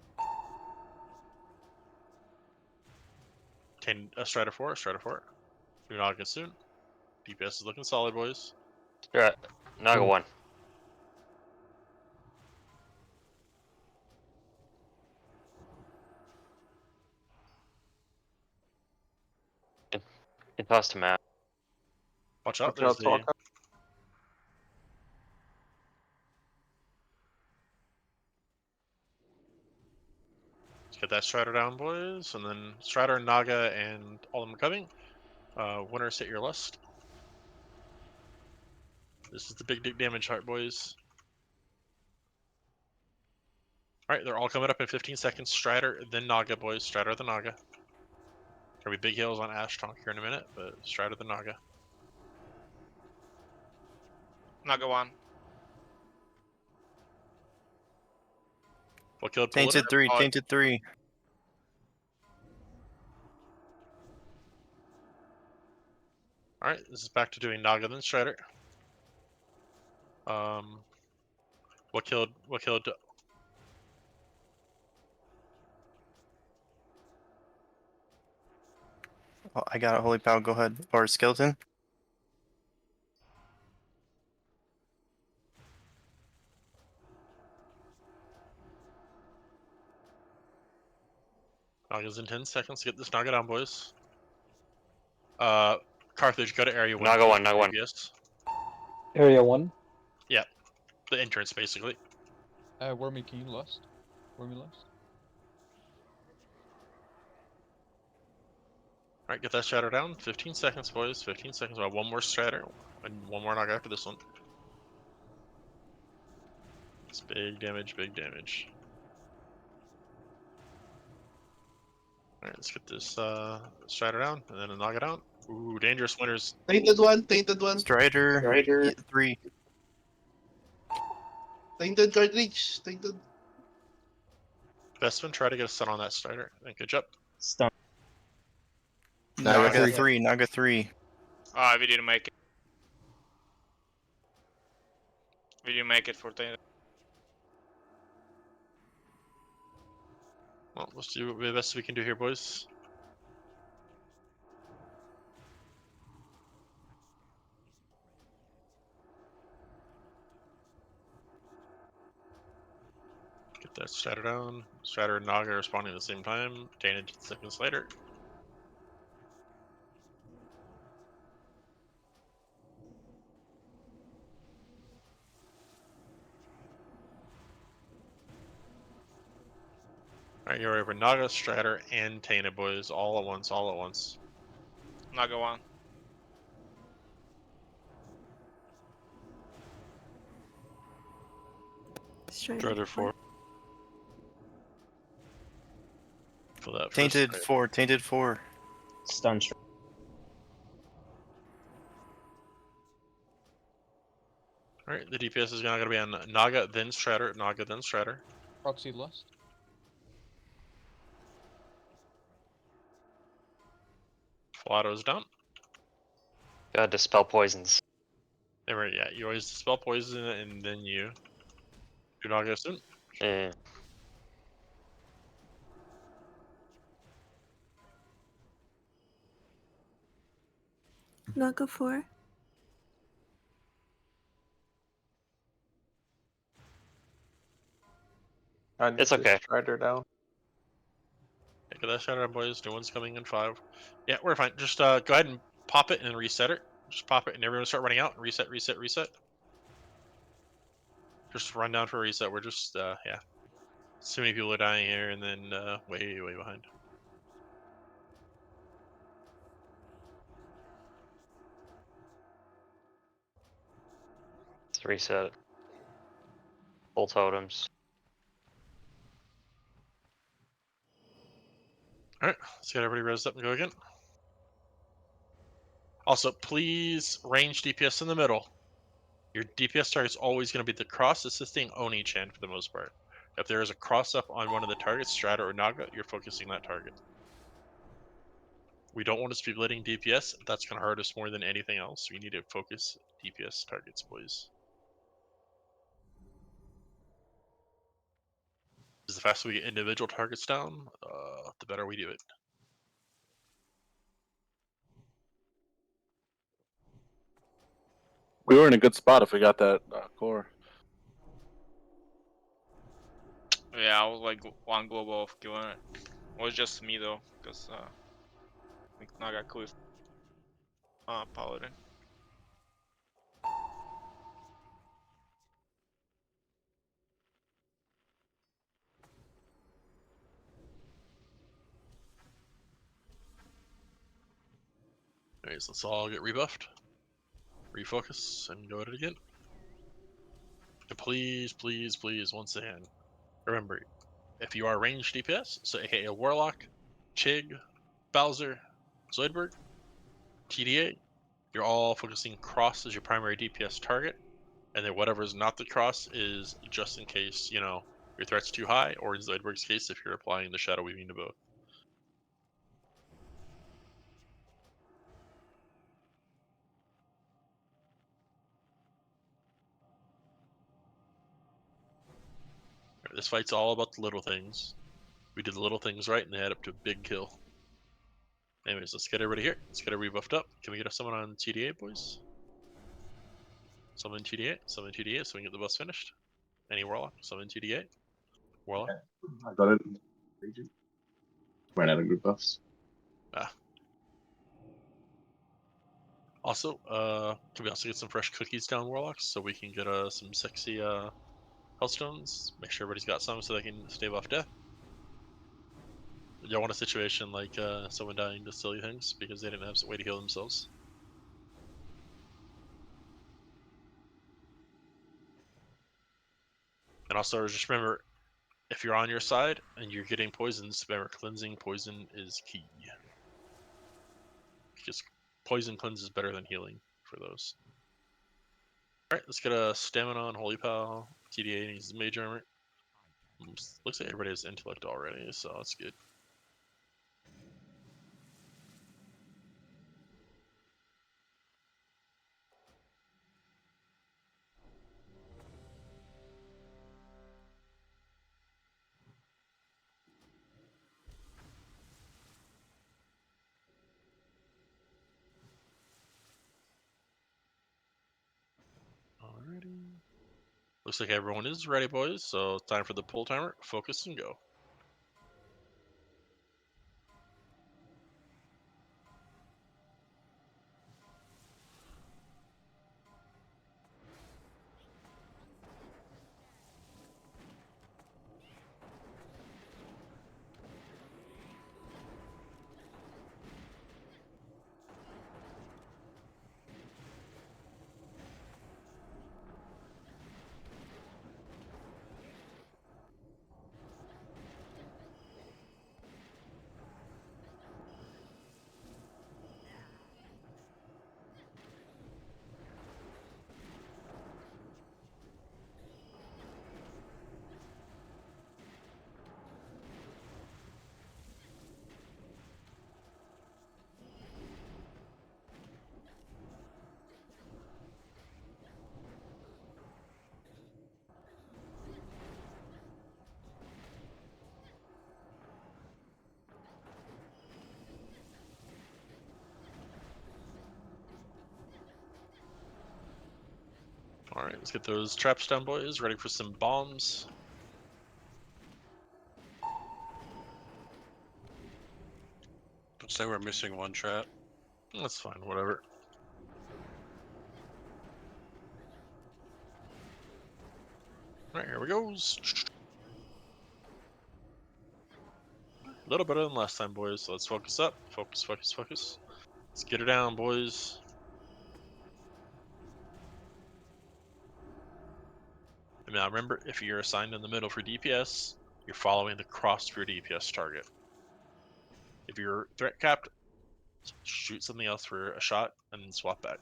Strider 4. New Naga soon. DPS is looking solid, boys. Naga 1. It tossed to map. Watch out, Watch there's out, the... Talk. Let's get that Strider down, boys. And then Strider, Naga, and all of them coming. Winner, set your list. This is the big damage heart, boys. Alright, they're all coming up in 15 seconds. Strider, then Naga, boys. Strider, the Naga. There'll be big heals on Ash Tonk here in a minute, but Strider, the Naga. Naga 1. What killed Tainted Politer? 3, tainted 3. Alright, this is back to doing Naga, then Strider. What killed... Oh, I got it, Holy Pal, go ahead. Or Skeleton. Naga's in 10 seconds. Get this Naga down, boys. Carthage, go to area 1. Naga 1, Naga 1. Yes. Area 1. Yeah, the entrance, basically. Wormy Keen lost. Wormy lost. Alright, get that Shatter down. 15 seconds, boys. 15 seconds. Well, one more Shatter and one more Naga after this one. It's big damage, Alright, let's get this Strider down and then a Naga down. Ooh, dangerous winners. Tainted 1, tainted 1. Strider 3. Tainted cartridge. Tainted. Bestman, try to get a stun on that Strider. Good job. Stun. Naga 3, Naga 3. We didn't make it. We didn't make it for tainted. Well, let's do the best we can do here, boys. Get that Strider down. Strider and Naga are responding at the same time. Tainted seconds later. Alright, you're ready for Naga, Strider, and Tainted, boys. All at once, all at once. Naga 1. Strider 4. For that Tainted first 4, Tainted 4. Stun strike. Alright, the DPS is now going to be on Naga, then Strider, Naga, then Strider. Proxy Lust. Flotto's down. Gotta dispel poisons. Anyway, yeah, you always dispel poison and then you do Naga soon. Yeah. Naga 4. It's okay. Strider down. Yeah, get that shot out, boys. New one's coming in 5. Yeah, we're fine. Just go ahead and pop it and then reset it. Just pop it and everyone start running out and reset, reset, reset. Just run down for a reset. We're just, yeah. So many people are dying here and then way, way behind. Let's reset. Full totems. Alright, let's get everybody rezzed up and go again. Also, please range DPS in the middle. Your DPS target is always going to be the cross assisting Oni Chan for the most part. If there is a cross up on one of the targets, Strata or Naga, you're focusing that target. We don't want to be splitting DPS. That's going to hurt us more than anything else. We need to focus DPS targets, boys. Because the faster we get individual targets down, the better we do it. We were in a good spot if we got that core. Yeah, I was like one global of killing it. It was just me though, because I think Naga cliff Paladin. Anyways, let's all get rebuffed. Refocus and go at it again. And please, please, please, once again, remember, if you are ranged DPS, so aka Warlock, Chig, Bowser, Zoidberg, TDA, you're all focusing cross as your primary DPS target, and then whatever is not the cross is just in case, you know, your threat's too high, or in Zoidberg's case, if you're applying the Shadow Weaving to both. This fight's all about the little things. We did the little things right, and they add up to a big kill. Anyways, let's get everybody here. Let's get everybody buffed up. Can we get someone on TDA, boys? Someone TDA, someone TDA, so we can get the bus finished. Any Warlock, someone TDA. Warlock. I got it. Ran out of group buffs. Ah. Also, can we also get some fresh cookies down, Warlocks, so we can get some sexy Hellstones? Make sure everybody's got some so they can stave off death. You don't want a situation like someone dying to silly things because they didn't have some way to heal themselves. And also, just remember, if you're on your side and you're getting poisons, remember, cleansing poison is key. Because poison cleanses better than healing for those. Alright, let's get a stamina on Holy Pal. TDA needs mage armor. Looks like everybody has intellect already, so that's good. Alrighty. Looks like everyone is ready, boys, so it's time for the pull timer. Focus and go. All right, let's get those traps down, boys. Ready for some bombs. Let's say we're missing one trap. That's fine, whatever. All right, here we go. A little better than last time, boys. So let's focus up. Focus, focus, focus. Let's get her down, boys. And now remember, if you're assigned in the middle for DPS, you're following the cross for your DPS target. If you're threat capped, shoot something else for a shot and then swap back.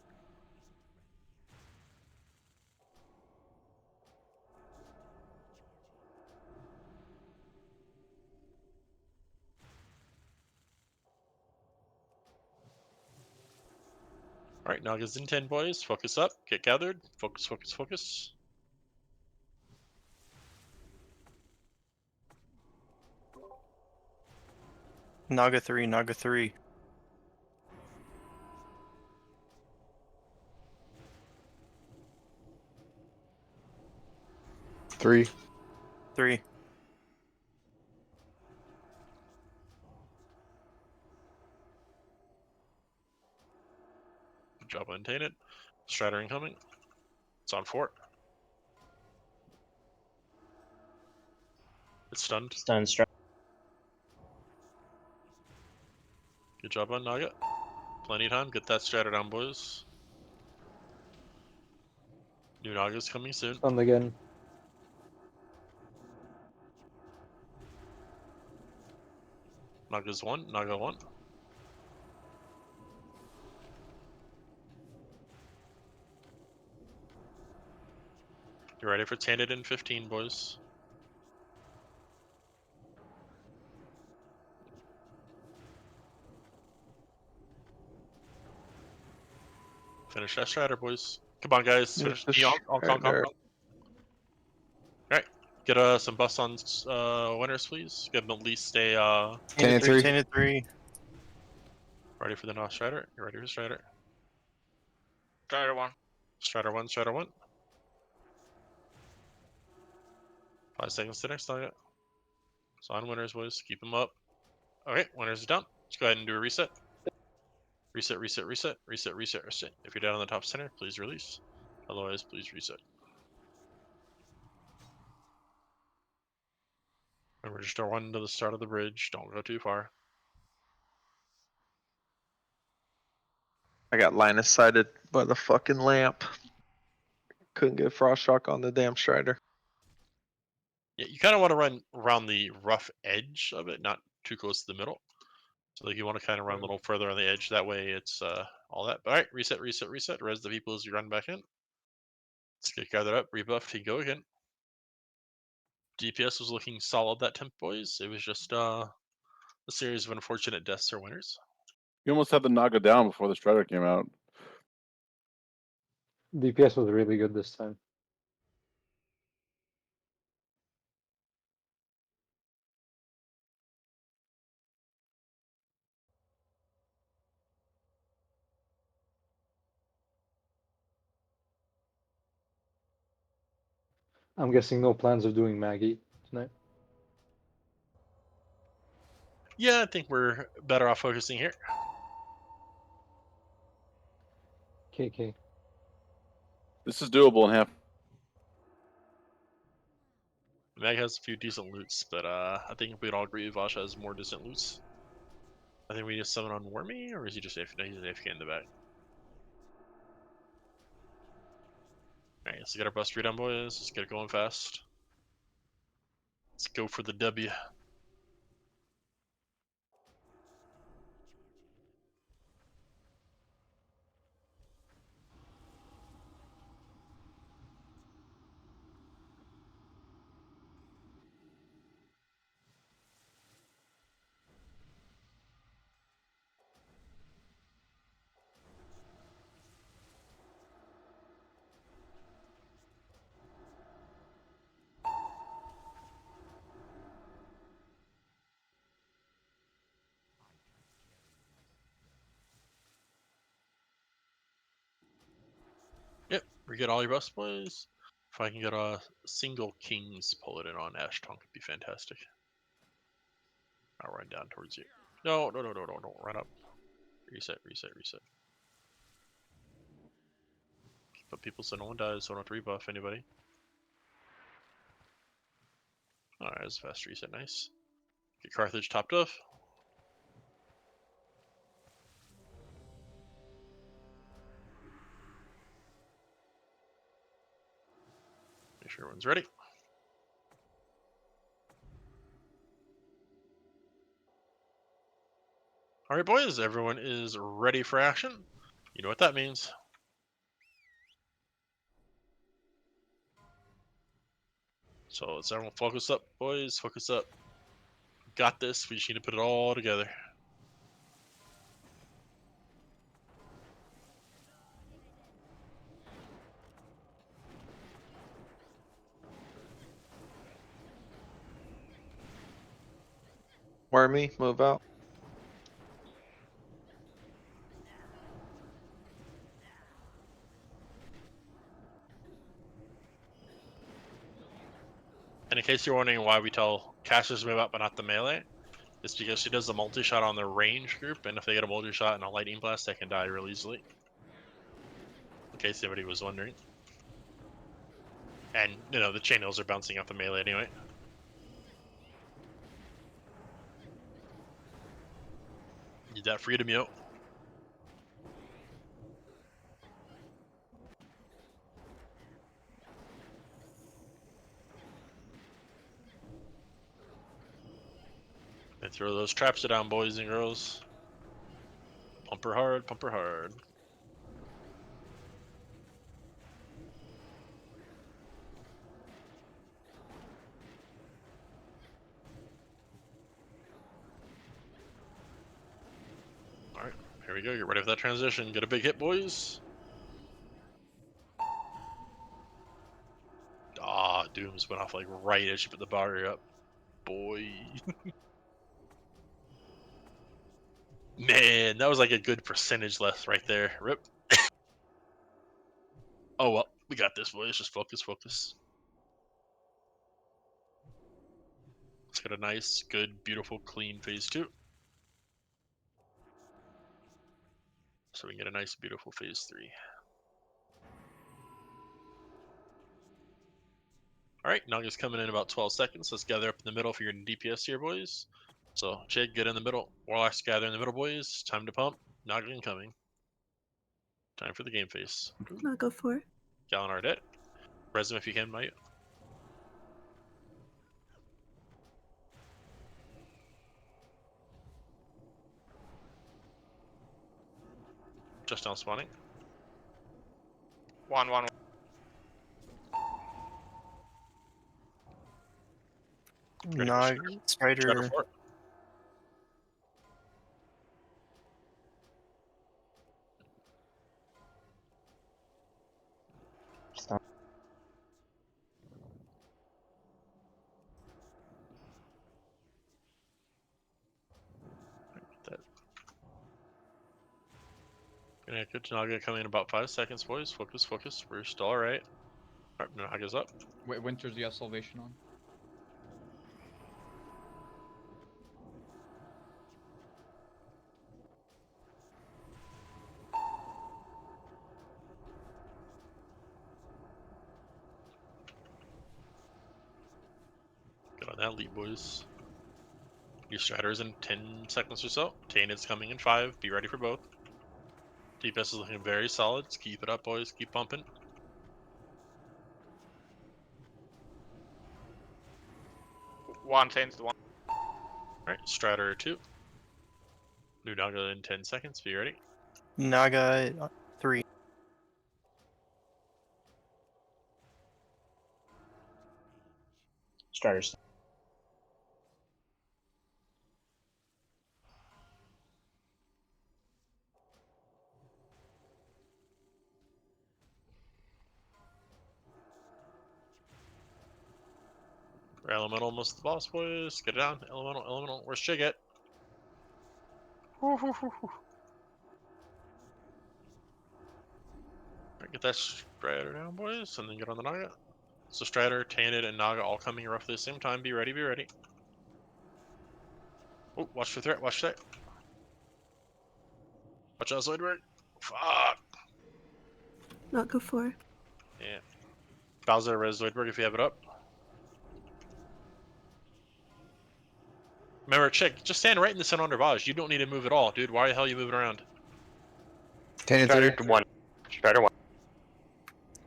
Alright, Naga's in 10, boys. Focus up, get gathered. Focus, focus, focus. Naga 3, Naga 3. Three. 3. Good job, untainted. Strider incoming. It's on 4. It's stunned. Stun strike. Good job on Naga. Plenty of time. Get that Strider down, boys. New Naga's coming soon. Stunned again. Naga's 1. Naga 1. You ready for tainted in 15, boys? Finish that Strider, boys. Come on, guys. Finish Finish. the Strider. Alright. Get some buffs on winners, please. Get them at least a Tainted 3, 3. Tainted 3. ready for the Nox Strider. You ready for Strider? Strider 1. Strider 1, Strider 1. 5 seconds to next target. So on winners, boys. Keep them up. Okay, winners is done. Let's go ahead and do a reset. Reset, reset, reset, reset, reset, reset. If you're down in the top center, please release. Otherwise, please reset. Remember, just don't run to the start of the bridge. Don't go too far. I got line of sighted by the fucking lamp. Couldn't get frost shock on the damn Strider. Yeah, you kind of want to run around the rough edge of it, not too close to the middle. So like you want to kind of run a little further on the edge. That way it's all that. All right, reset, reset, reset. Res the people as you run back in. Let's get gathered up, rebuffed, he go again. DPS was looking solid that temp, boys. It was just a series of unfortunate deaths or winners. You almost had the Naga down before the Strider came out. DPS was really good this time. I'm guessing no plans of doing Maggie tonight. Yeah, I think we're better off focusing here. KK. This is doable in half. Mag has a few decent loots, but I think we'd all agree Vashj has more decent loots. I think we need to summon on Wormy, or is he just AFK? No, he's an AFK in the back. Alright, let's get our bust redone, boys. Let's get it going fast. Let's go for the W. Get all your buffs, boys. If I can get a single King's pull it in on Ash Tonk, it'd be fantastic. I'll run down towards you. No, no, no, no, no, no. Run up. Reset, reset, reset. Keep up people so no one dies, so I don't have to rebuff anybody. Alright, that's a fast reset, nice. Get Carthage topped off. Make sure everyone's ready. Alright, boys, everyone is ready for action. You know what that means. So let's everyone focus up, boys. Focus up. Got this. We just need to put it all together. Wormy, move out. And in case you're wondering why we tell casters to move up but not the melee, it's because she does the multi-shot on the range group, and if they get a multi-shot and a lightning blast, they can die real easily. In case anybody was wondering. And, you know, the chainmails are bouncing off the melee anyway. Need that freedom, yo. And throw those traps down, boys and girls. Pump her hard, pump her hard. Alright, here we go. Get ready for that transition. Get a big hit, boys. Ah, Dooms went off like right as she put the barrier up. Boy. Man, that was like a good percentage left right there. Rip. Oh well, we got this, boys. Just focus, focus. Let's get a nice, good, beautiful, clean phase 2. So we can get a nice, beautiful phase 3. Alright, Naga's coming in about 12 seconds. Let's gather up in the middle for your DPS here, boys. So, Jade, get in the middle. Warlocks, gather in the middle, boys. Time to pump. Naga incoming. Time for the game phase. Naga 4. Gallon dead. Resume if you can, mate. Just now spawning. 1-1. No, Spider. Stop. Gonna get Naga coming in about 5 seconds, boys. Focus, focus. We're still alright. Alright, Naga's up. Wait, Winters, do you have Salvation on? Get on that lead, boys. Your Stratter's in 10 seconds or so. Tainted's coming in 5. Be ready for both. DPS is looking very solid. Let's keep it up, boys. Keep pumping. One tainted, one. Alright, Stratter 2. New Naga in 10 seconds. Be ready. Naga 3. Starters. We're Elemental, almost the boss, boys. Get it down. Elemental, Elemental. Where's Chig at? Alright, get that Strider down, boys, and then get on the Naga. So Strider, Tanid, and Naga all coming roughly the same time. Be ready, be ready. Oh, watch for threat, watch threat. Watch out, Zoidberg. Fuck! Not go for. Yeah. Bowser, res Zoidberg if you have it up. Remember, check, just stand right in the center under Vashj. You don't need to move at all, dude. Why the hell are you moving around? Strider 1. Strider 1.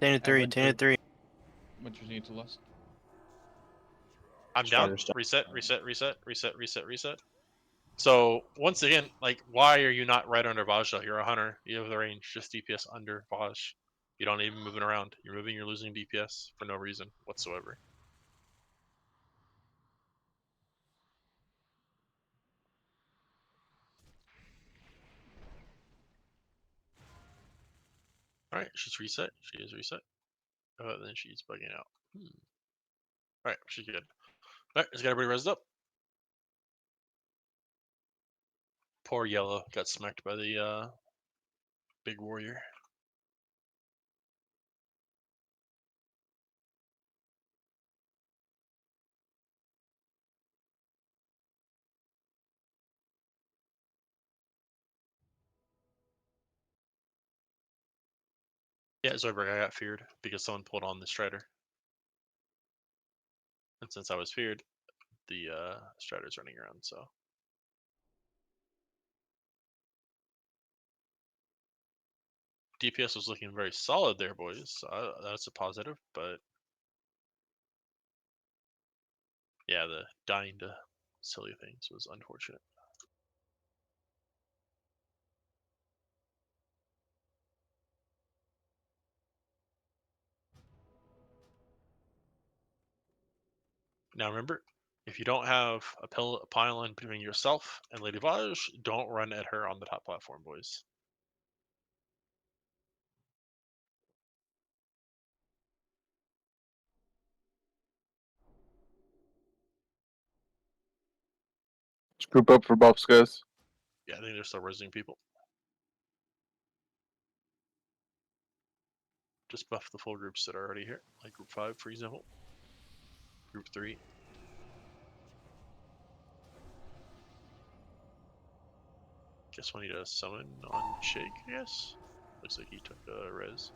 Tainted 3, Tainted 3. Winters need to lust. I'm down. Reset, reset, reset, reset, reset, reset. So, once again, like, why are you not right under Vashj? You're a hunter. You have the range. Just DPS under Vashj. You don't even moving around. You're moving, you're losing DPS for no reason whatsoever. Alright, she's reset. She is reset. Then she's bugging out. Alright, she's good. Alright, let's get everybody resed up. Poor Yellow got smacked by the big warrior. Yeah, Zoidberg, I got feared because someone pulled on the Strider. And since I was feared, the Strider's running around, so. DPS was looking very solid there, boys. So that's a positive, but yeah, the dying to silly things was unfortunate. Now remember, if you don't have a pylon between yourself and Lady Vashj, don't run at her on the top platform, boys. Let's group up for buffs, guys. Yeah, I think they're still resing people. Just buff the full groups that are already here, like group 5, for example. Group 3. Guess we need a summon on Shake, I guess. Looks like he took a res.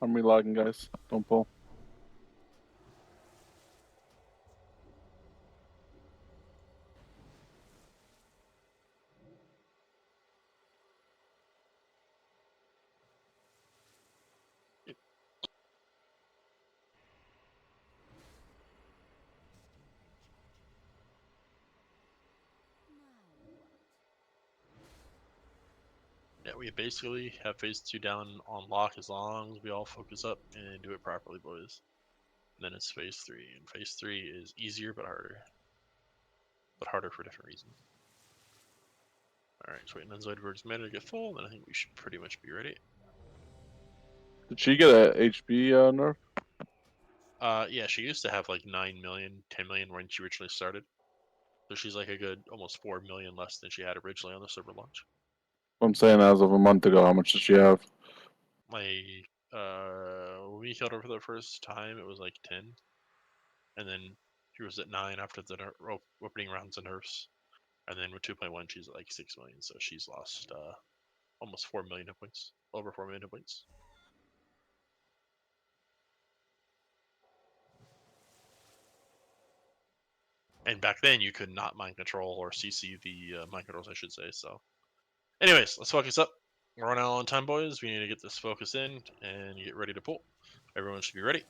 I'm relogging, guys. Don't pull. Yeah, we basically have phase 2 down on lock as long as we all focus up and do it properly, boys. And then it's phase 3, and phase 3 is easier but harder. But harder for different reasons. Alright, so waiting on Zoidberg's mana to get full, and then I think we should pretty much be ready. Did she get a HP nerf? Yeah, she used to have like 9 million, 10 million when she originally started. So she's like a good almost 4 million less than she had originally on the server launch. I'm saying as of a month ago, how much does she have? Like, when we killed her for the first time, it was like 10. And then she was at 9 after the opening rounds of nerfs. And then with 2.1, she's at like 6 million. So she's lost almost 4 million hit points. Over 4 million hit points. And back then, you could not mind control or CC the mind controls, I should say. So, anyways, let's focus up. We're running out on time, boys. We need to get this focus in and get ready to pull. Everyone should be ready.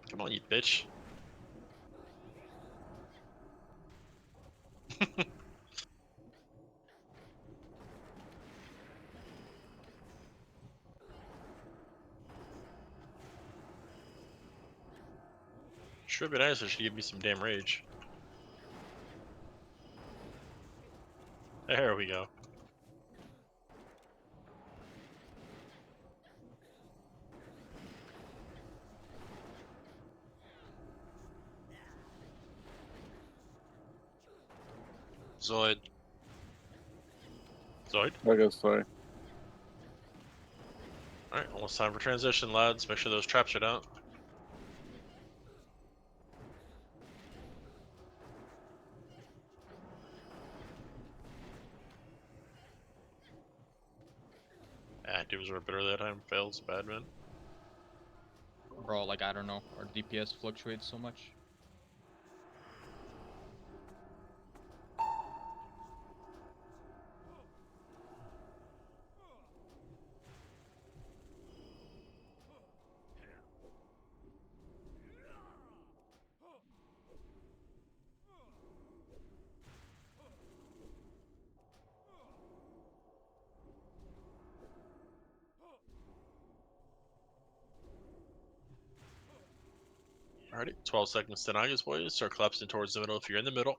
Come on, you bitch. Sure be nice if she give me some damn rage. There we go. Zoid. Zoid? I guess, sorry. Alright, almost time for transition, lads. Make sure those traps are down. Ah, dudes were better that time. Fails, bad man. Bro, like, I don't know. Our DPS fluctuates so much. Alrighty, 12 seconds to Nagas, boys. Start collapsing towards the middle if you're in the middle.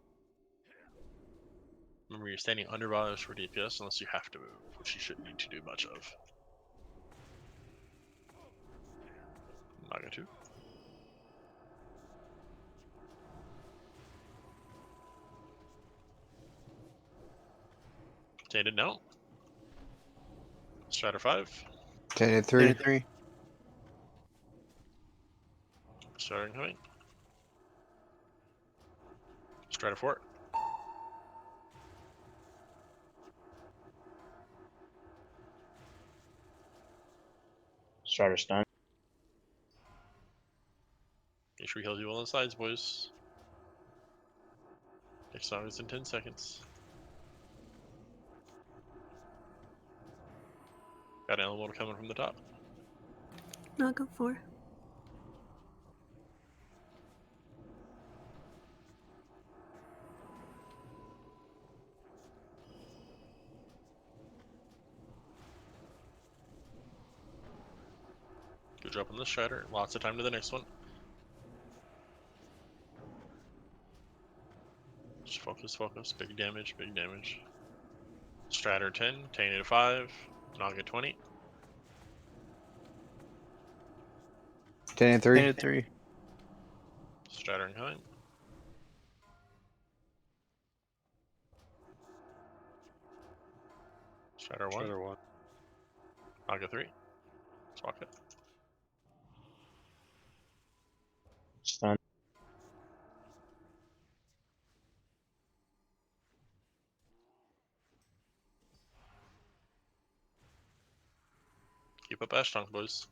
Remember, you're standing under Vashj for DPS unless you have to move, which you shouldn't need to do much of. Naga 2. Tainted now. Strider 5. Tainted 3. 3. Strider incoming. Strider 4. Strider stun. Make sure we heal you on the sides, boys. Next song is in 10 seconds. Got an elemental coming from the top. Naga 4. Good job on this Strider. Lots of time to the next one. Just focus, focus. Big damage, big damage. Strider 10, Tainted 5, Naga 20. Tainted 3. Tainted 3. Strider incoming. Strider 1. Strider 1. Naga 3. Let's walk it. Stun. Keep up Ash Tongue, boys.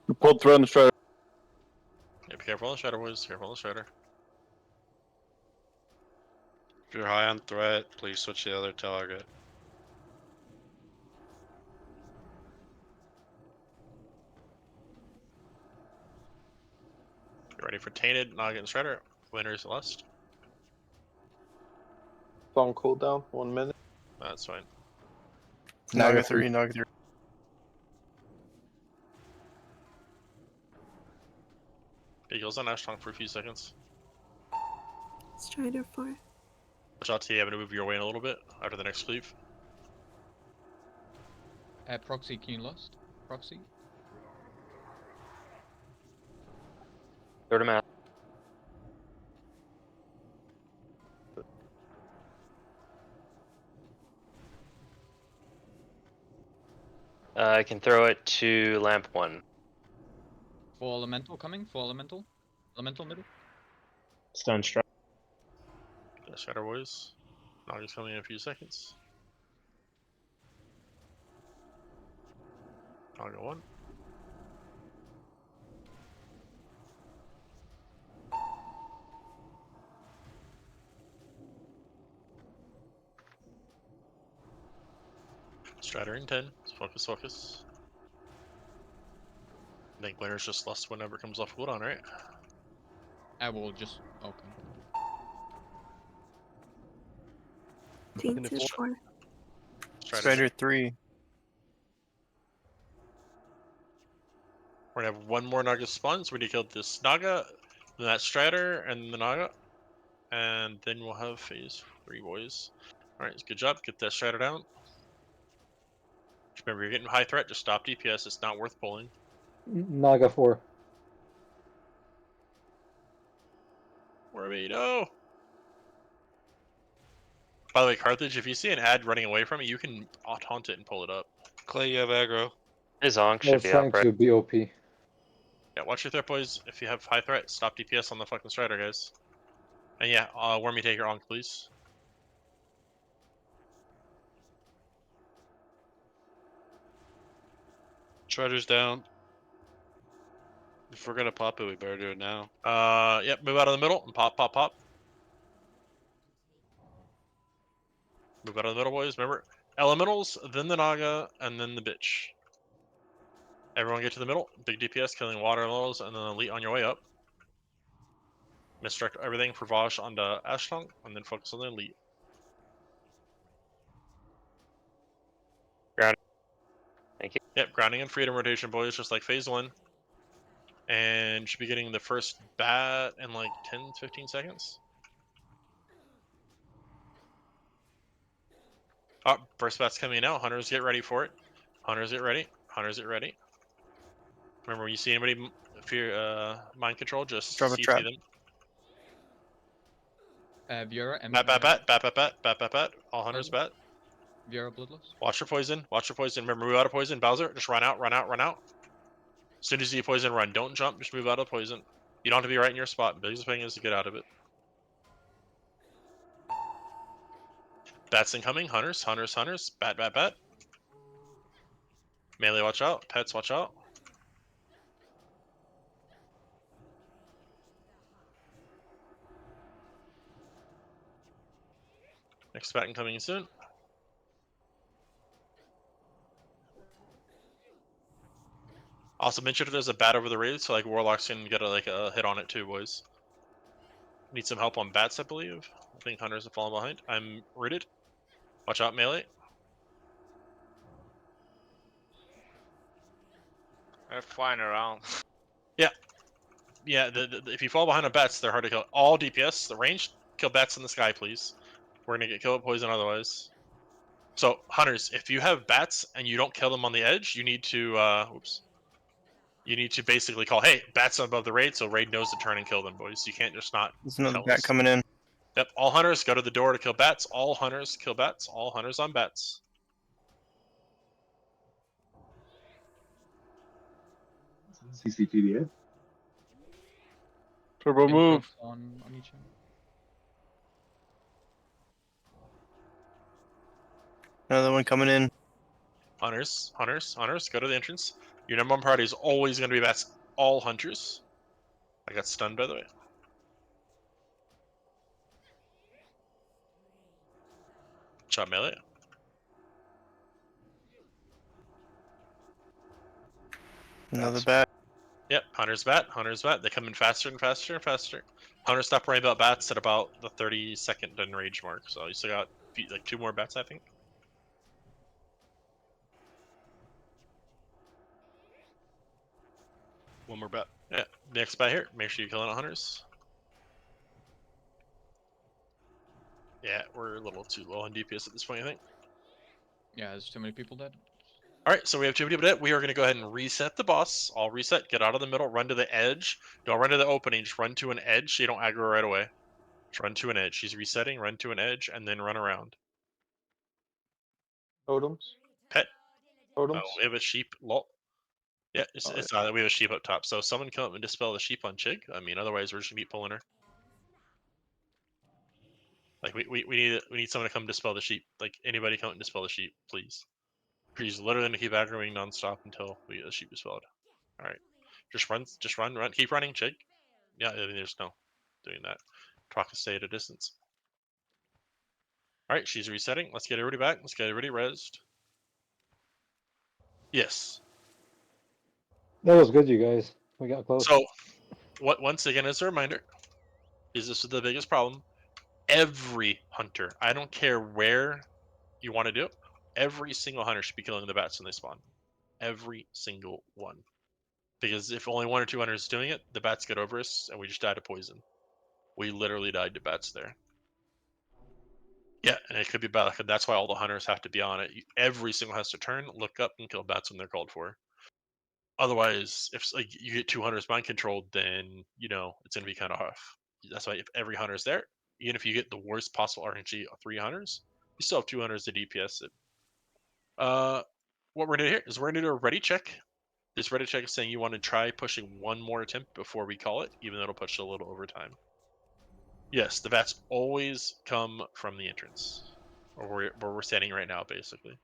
You pulled through on the Strider. Yeah, be careful on the Strider, boys. Careful on the Strider. If you're high on threat, please switch to the other target. Get ready for Tainted, Naga, and Strider. Winner is Lust. It's on cooldown, 1 minute. That's fine. Naga 3. Naga 3. Eagles on Ash Tongue for a few seconds. Strider 4. Watch out, T. Having to move your way in a little bit after the next cleave. Proxy, can you lust? Proxy? Go to math. I can throw it to lamp 1. Full elemental coming. Full elemental. Elemental middle. Stone strike. Yeah, Shadow Boys. Naga's coming in a few seconds. Naga 1. Strider in 10. Focus, focus. I think winner's just lust whenever it comes off cooldown, right? I will just okay. Taint is 4. Strider 3. We're gonna have one more Naga spawn, so we need to kill this Naga, then that Strider, and the Naga. And then we'll have phase 3, boys. Alright, good job. Get that Strider down. Remember, you're getting high threat, just stop DPS. It's not worth pulling. Naga 4. Where are we? No! By the way, Carthage, if you see an ad running away from it, you can taunt it and pull it up. Clay, you have aggro. His Onk I should was be trying up, right? to be OP. Yeah, watch your threat, boys. If you have high threat, stop DPS on the fucking Strider, guys. And yeah, Wormy, take your Onk, please. Strider's down. If we're gonna pop it, we better do it now. Yep, move out of the middle and pop, pop, pop. Move out of the middle, boys. Remember, elementals, then the Naga, and then the bitch. Everyone get to the middle. Big DPS killing water elementals, and then elite on your way up. Misdirect everything for Vashj onto Ashtong, and then focus on the elite. Ground. Thank you. Yep, grounding and freedom rotation, boys, just like phase 1. And should be getting the first bat in like 10-15 seconds. Oh, first bat's coming out. Hunters, get ready for it. Hunters, get ready. Hunters, get ready. Remember, when you see anybody fear mind control, just Drop a CC trap. them. Viera. Bat. All hunters, bat. Viera bloodless. Watch for poison. Watch for poison. Remember, move out of poison. Bowser, just run out, run out, run out. As soon as you see poison, run. Don't jump. Just move out of poison. You don't have to be right in your spot. Biggest thing is to get out of it. Bats incoming. Hunters, hunters, hunters. Bat. Melee, watch out. Pets, watch out. Next bat incoming soon. Also, mention if there's a bat over the raid, so like warlocks can get a hit on it too, boys. Need some help on bats, I believe. I think hunters have fallen behind. I'm rooted. Watch out, melee. They're flying around. Yeah, if you fall behind on bats, they're hard to kill. All DPS, the range, kill bats in the sky, please. We're gonna get killed with poison otherwise. So, hunters, if you have bats and you don't kill them on the edge, you need to, you need to basically call, hey, bats above the raid, so raid knows to turn and kill them, boys. You can't just not There's another tell bat us. coming in. Yep, all hunters go to the door to kill bats. All hunters kill bats. All hunters on bats. CCTV. Turbo move. On each end. Another one coming in. Hunters, go to the entrance. Your number one priority is always going to be bats. All hunters. I got stunned, by the way. Shot melee. Another bat. Yep, hunters bat. They come in faster and faster and faster. Hunters stop worrying about bats at about the 30-second done rage mark. So you still got like 2 more bats, I think. One more bat. Yeah, next bat here. Make sure you're killing hunters. Yeah, we're a little too low on DPS at this point, I think. Yeah, there's too many people dead. All right, so we have 2 people dead. We are going to go ahead and reset the boss. I'll reset. Get out of the middle. Run to the edge. Don't run to the opening. Just run to an edge so you don't aggro right away. Just run to an edge. She's resetting. Run to an edge and then run around. Totems. Pet. Totems. Oh, we have a sheep. Lol. Yeah, it's we have a sheep up top. So someone come up and dispel the sheep on Chig. I mean, otherwise we're just gonna keep pulling her. Like we need someone to come dispel the sheep. Like anybody come and dispel the sheep, please. She's literally gonna keep aggroing nonstop until we get the sheep dispelled. All right, just run, keep running, Chig. Yeah, I mean, there's no doing that. Talk to stay at a distance. All right, she's resetting. Let's get everybody back. Let's get everybody rezzed. Yes. That was good, you guys. We got close. So, what? Once again, as a reminder, is this the biggest problem? Every hunter, I don't care where you want to do it, every single hunter should be killing the bats when they spawn. Every single one. Because if only 1 or 2 hunters doing it, the bats get over us and we just die to poison. We literally died to bats there. Yeah, and it could be bad. That's why all the hunters have to be on it. Every single has to turn, look up, and kill bats when they're called for. Otherwise, if like you get 2 hunters mind controlled, then it's gonna be kind of rough. That's why if every hunter's there, even if you get the worst possible RNG of 3 hunters, you still have 2 hunters to DPS it. What we're gonna do here is we're gonna do a ready check. This ready check is saying you want to try pushing 1 more attempt before we call it, even though it'll push a little over time. Yes, the bats always come from the entrance, or where we're standing right now, basically.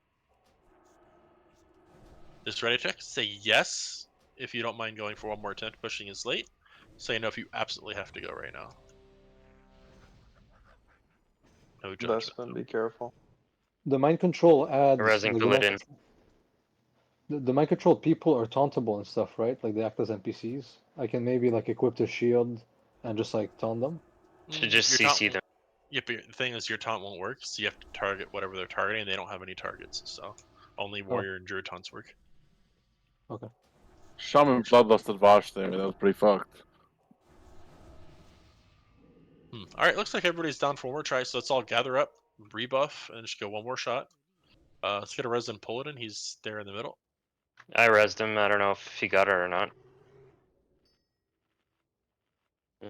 This ready check, say yes if you don't mind going for 1 more attempt. Pushing is late. Say no if you absolutely have to go right now. No judgment. Investment. Be careful. The mind control adds Rezzing like, Paladin. the mind control people are tauntable and stuff, right? Like they act as NPCs. I can maybe like equip the shield and just like taunt them. Should just Your taunt CC them. Yep, but the thing is your taunt won't work, so you have to target whatever they're targeting, and they don't have any targets, so only warrior and druid taunts work. Okay. Shaman bloodlusted Vashj there. That was pretty fucked. Alright, looks like everybody's down for 1 more try, so let's all gather up, rebuff, and just go 1 more shot. Let's get a resident Paladin. He's there in the middle. I rezzed him. I don't know if he got it or not.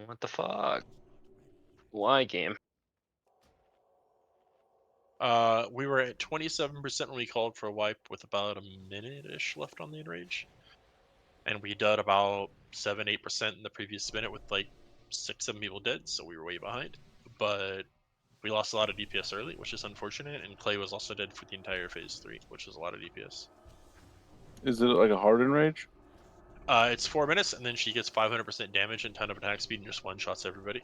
What the fuck? Why game? We were at 27% when we called for a wipe with about a minute-ish left on the enrage. And we did about 7-8% in the previous minute with like 6-7 people dead, so we were way behind. But we lost a lot of DPS early, which is unfortunate, and Clay was also dead for the entire phase 3, which is a lot of DPS. Is it like a hard enrage? It's 4 minutes, and then she gets 500% damage and ton of attack speed and just one-shots everybody.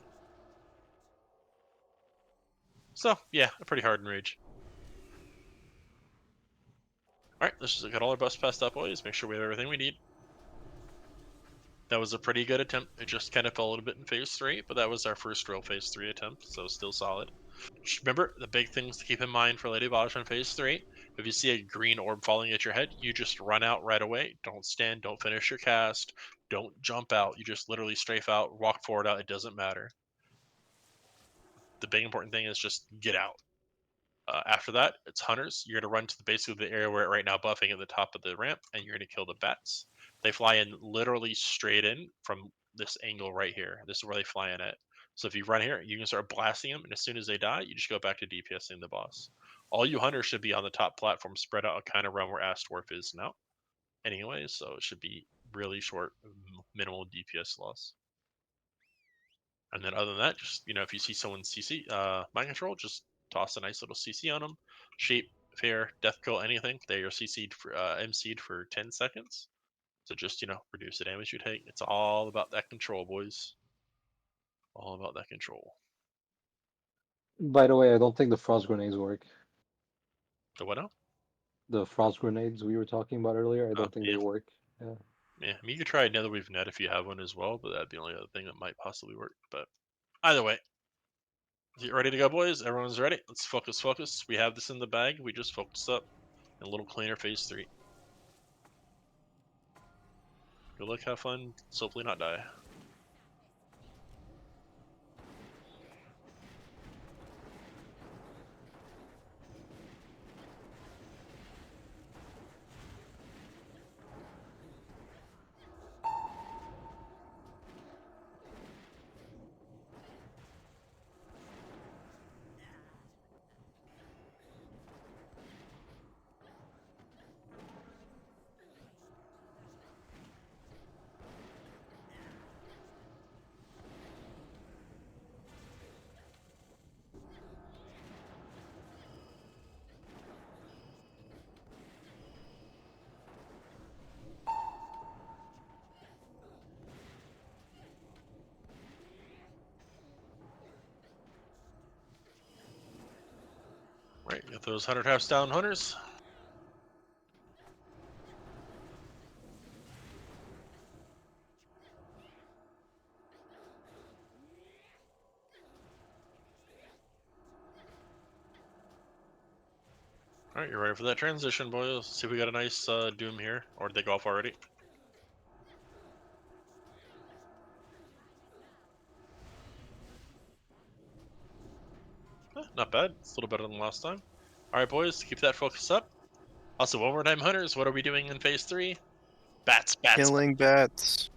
So, yeah, a pretty hard enrage. Alright, let's just get all our buffs passed up, boys. Make sure we have everything we need. That was a pretty good attempt. It just kind of fell a little bit in phase 3, but that was our first real phase 3 attempt, so still solid. Just remember, the big things to keep in mind for Lady Vashj on phase 3, if you see a green orb falling at your head, you just run out right away. Don't stand, don't finish your cast, don't jump out. You just literally strafe out, walk forward out, it doesn't matter. The big important thing is just get out. After that, it's hunters. You're going to run to basically the area where it right now buffing at the top of the ramp, and you're going to kill the bats. They fly in literally straight in from this angle right here. This is where they fly in at. So if you run here, you can start blasting them, and as soon as they die, you just go back to DPSing the boss. All you hunters should be on the top platform, spread out, kind of run where Astworth is now. Anyway, so it should be really short, minimal DPS loss. And then other than that, just if you see someone CC mind control, just toss a nice little CC on them. Shape, fair, death kill, anything. They are CC'd for MC'd for 10 seconds. So just reduce the damage you take. It's all about that control, boys. All about that control. By the way, I don't think the frost grenades work. The what now? The frost grenades we were talking about earlier, I don't think Yeah. they work. Yeah. Yeah, I mean, you could try Netherwing net if you have one as well, but that'd be the only other thing that might possibly work. But either way, you ready to go, boys? Everyone's ready. Let's focus, focus. We have this in the bag. We just focus up. A little cleaner phase 3. Good luck, have fun. Hopefully not die. Alright, get those 100 halves down, hunters. Alright, you're ready for that transition, boys. Let's see if we got a nice doom here. Or did they go off already? Not bad. It's a little better than last time. Alright, boys, keep that focus up. Also, one more time, hunters. What are we doing in phase 3? Bats, bats. Killing bats.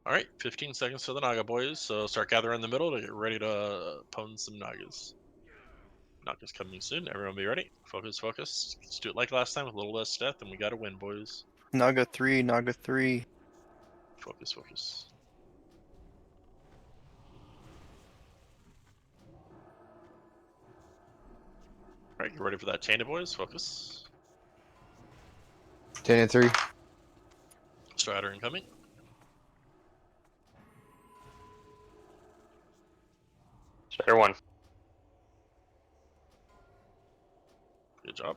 Alright, 15 seconds to the Naga, boys. So start gathering in the middle to get ready to pwn some Nagas. Naga's coming soon. Everyone be ready. Focus, focus. Let's do it like last time with a little less death, and we gotta win, boys. Naga 3, Naga 3. Focus, focus. Alright, you ready for that Tainted, boys? Focus. Tainted 3. Strider incoming. Strider 1. Good job.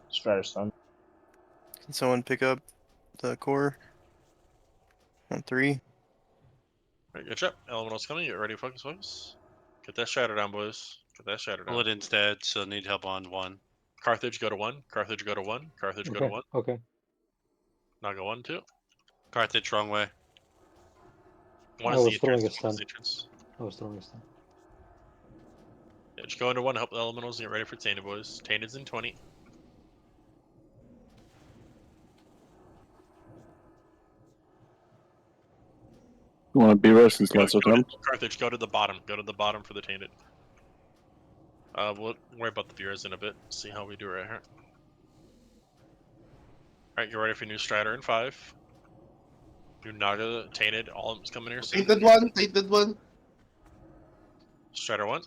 Strider stun. Can someone pick up the core? On 3. Alright, good job. Elemental's coming. Get ready to focus, focus. Get that shatter down, boys. Get that shatter down. Bullet instead, so need help on 1. Carthage, go to 1. Carthage, go to 1. Carthage, go to 1. Okay. Naga 1, 2. Carthage, wrong way. 1 I is the was throwing entrance. a 1 is stun. the entrance. I was throwing a stun. Yeah, just go into 1, help the elementals, and get ready for Tainted, boys. Tainted's in 20. You want to be rest since last attempt? Carthage, go to the bottom. Go to the bottom for the Tainted. We'll worry about the viewers in a bit. See how we do right here. Alright, get ready for new Strider in 5. New Naga, Tainted, all of them's coming here soon. Tainted one, tainted one. Strider 1.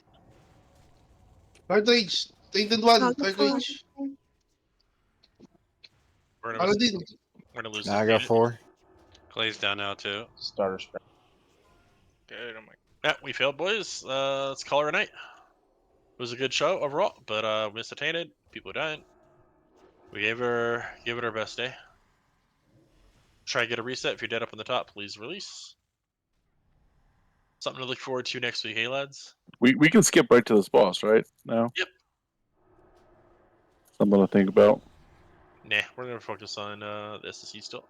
Cartridge, tainted one, Naga 4. cartridge. We're gonna, Paladin. we're gonna lose this Naga Tainted. 4. Clay's down now too. Starter spread. Good, oh my. Yeah, we failed, boys. Let's call her a night. It was a good show overall, but we missed a Tainted. People died. We gave it our best day. Try to get a reset. If you're dead up on the top, please release. Something to look forward to next week, hey lads? We can skip right to this boss, right? Now? Yep. Something to think about. Nah, we're gonna focus on the SSC still.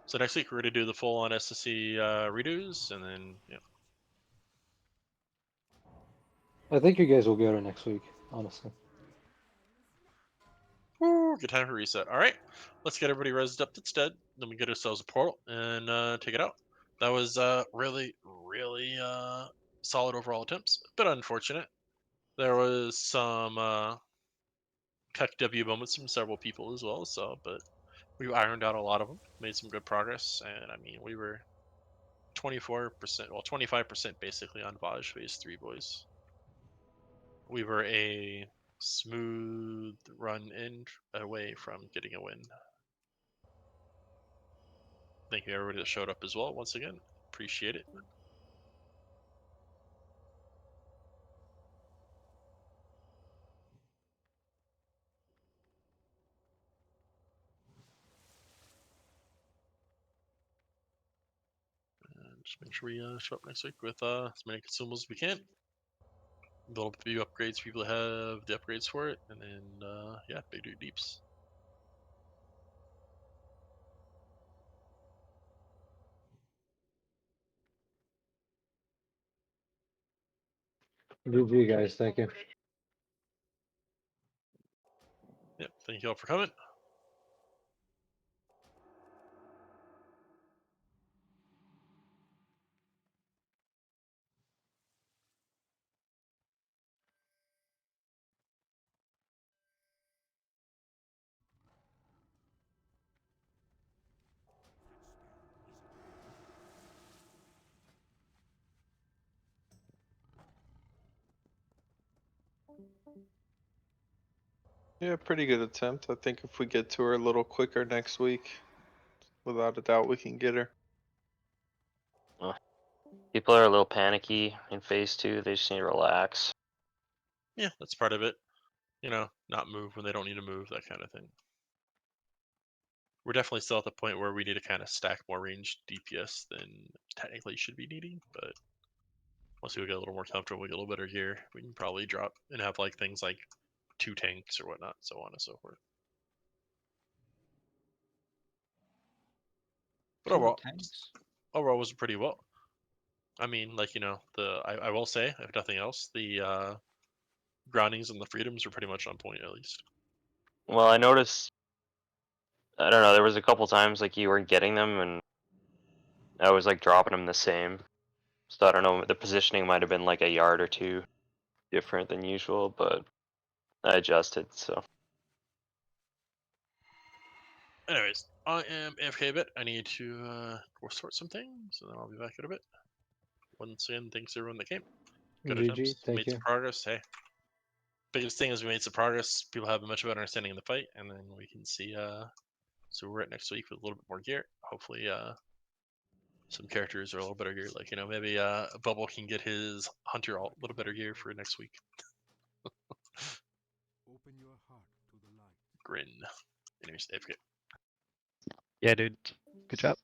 So next week we're gonna do the full on SSC redos, and then yeah. I think you guys will get her next week, honestly. Woo, good time for reset. All right, let's get everybody rezzed up that's dead. Then we get ourselves a portal and take it out. That was really solid overall attempts. A bit unfortunate. There was some Peck W moments from several people as well. So, but we ironed out a lot of them. Made some good progress, and I mean we were 24%, well 25% basically on Vashj phase 3, boys. We were a smooth run in away from getting a win. Thank you everybody that showed up as well once again. Appreciate it. And just make sure we show up next week with as many consumables as we can. Little few upgrades, people that have the upgrades for it, and then yeah, big dude deeps. GG guys, thank you. Yep, thank you all for coming. Yeah, pretty good attempt. I think if we get to her a little quicker next week, without a doubt, we can get her. People are a little panicky in phase 2. They just need to relax. Yeah, that's part of it. You know, not move when they don't need to move, that kind of thing. We're definitely still at the point where we need to kind of stack more ranged DPS than technically should be needing, but once we get a little more comfortable, we get a little better gear, we can probably drop and have like things like 2 tanks or whatnot, so on and so forth. But overall was pretty well. I mean, like, you know, I will say, if nothing else, the groundings and the freedoms are pretty much on point at least. Well, I noticed, I don't know, there was a couple times like you weren't getting them and I was like dropping them the same. So I don't know, the positioning might have been like a yard or two different than usual, but I adjusted, so. Anyways, I am AFK a bit. I need to go sort some things, and then I'll be back in a bit. Once again, thanks to everyone that came. Good GG, attempts. thank Made you. some progress. Hey, biggest thing is we made some progress. People have a much better understanding of the fight, and then we can see. So we're at next week with a little bit more gear. Hopefully, some characters are a little better gear. Like, you know, maybe Bubble can get his hunter a little better gear for next week. Open your heart to the light. Grin. Anyways, AFK. Yeah, dude. Good job.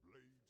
blade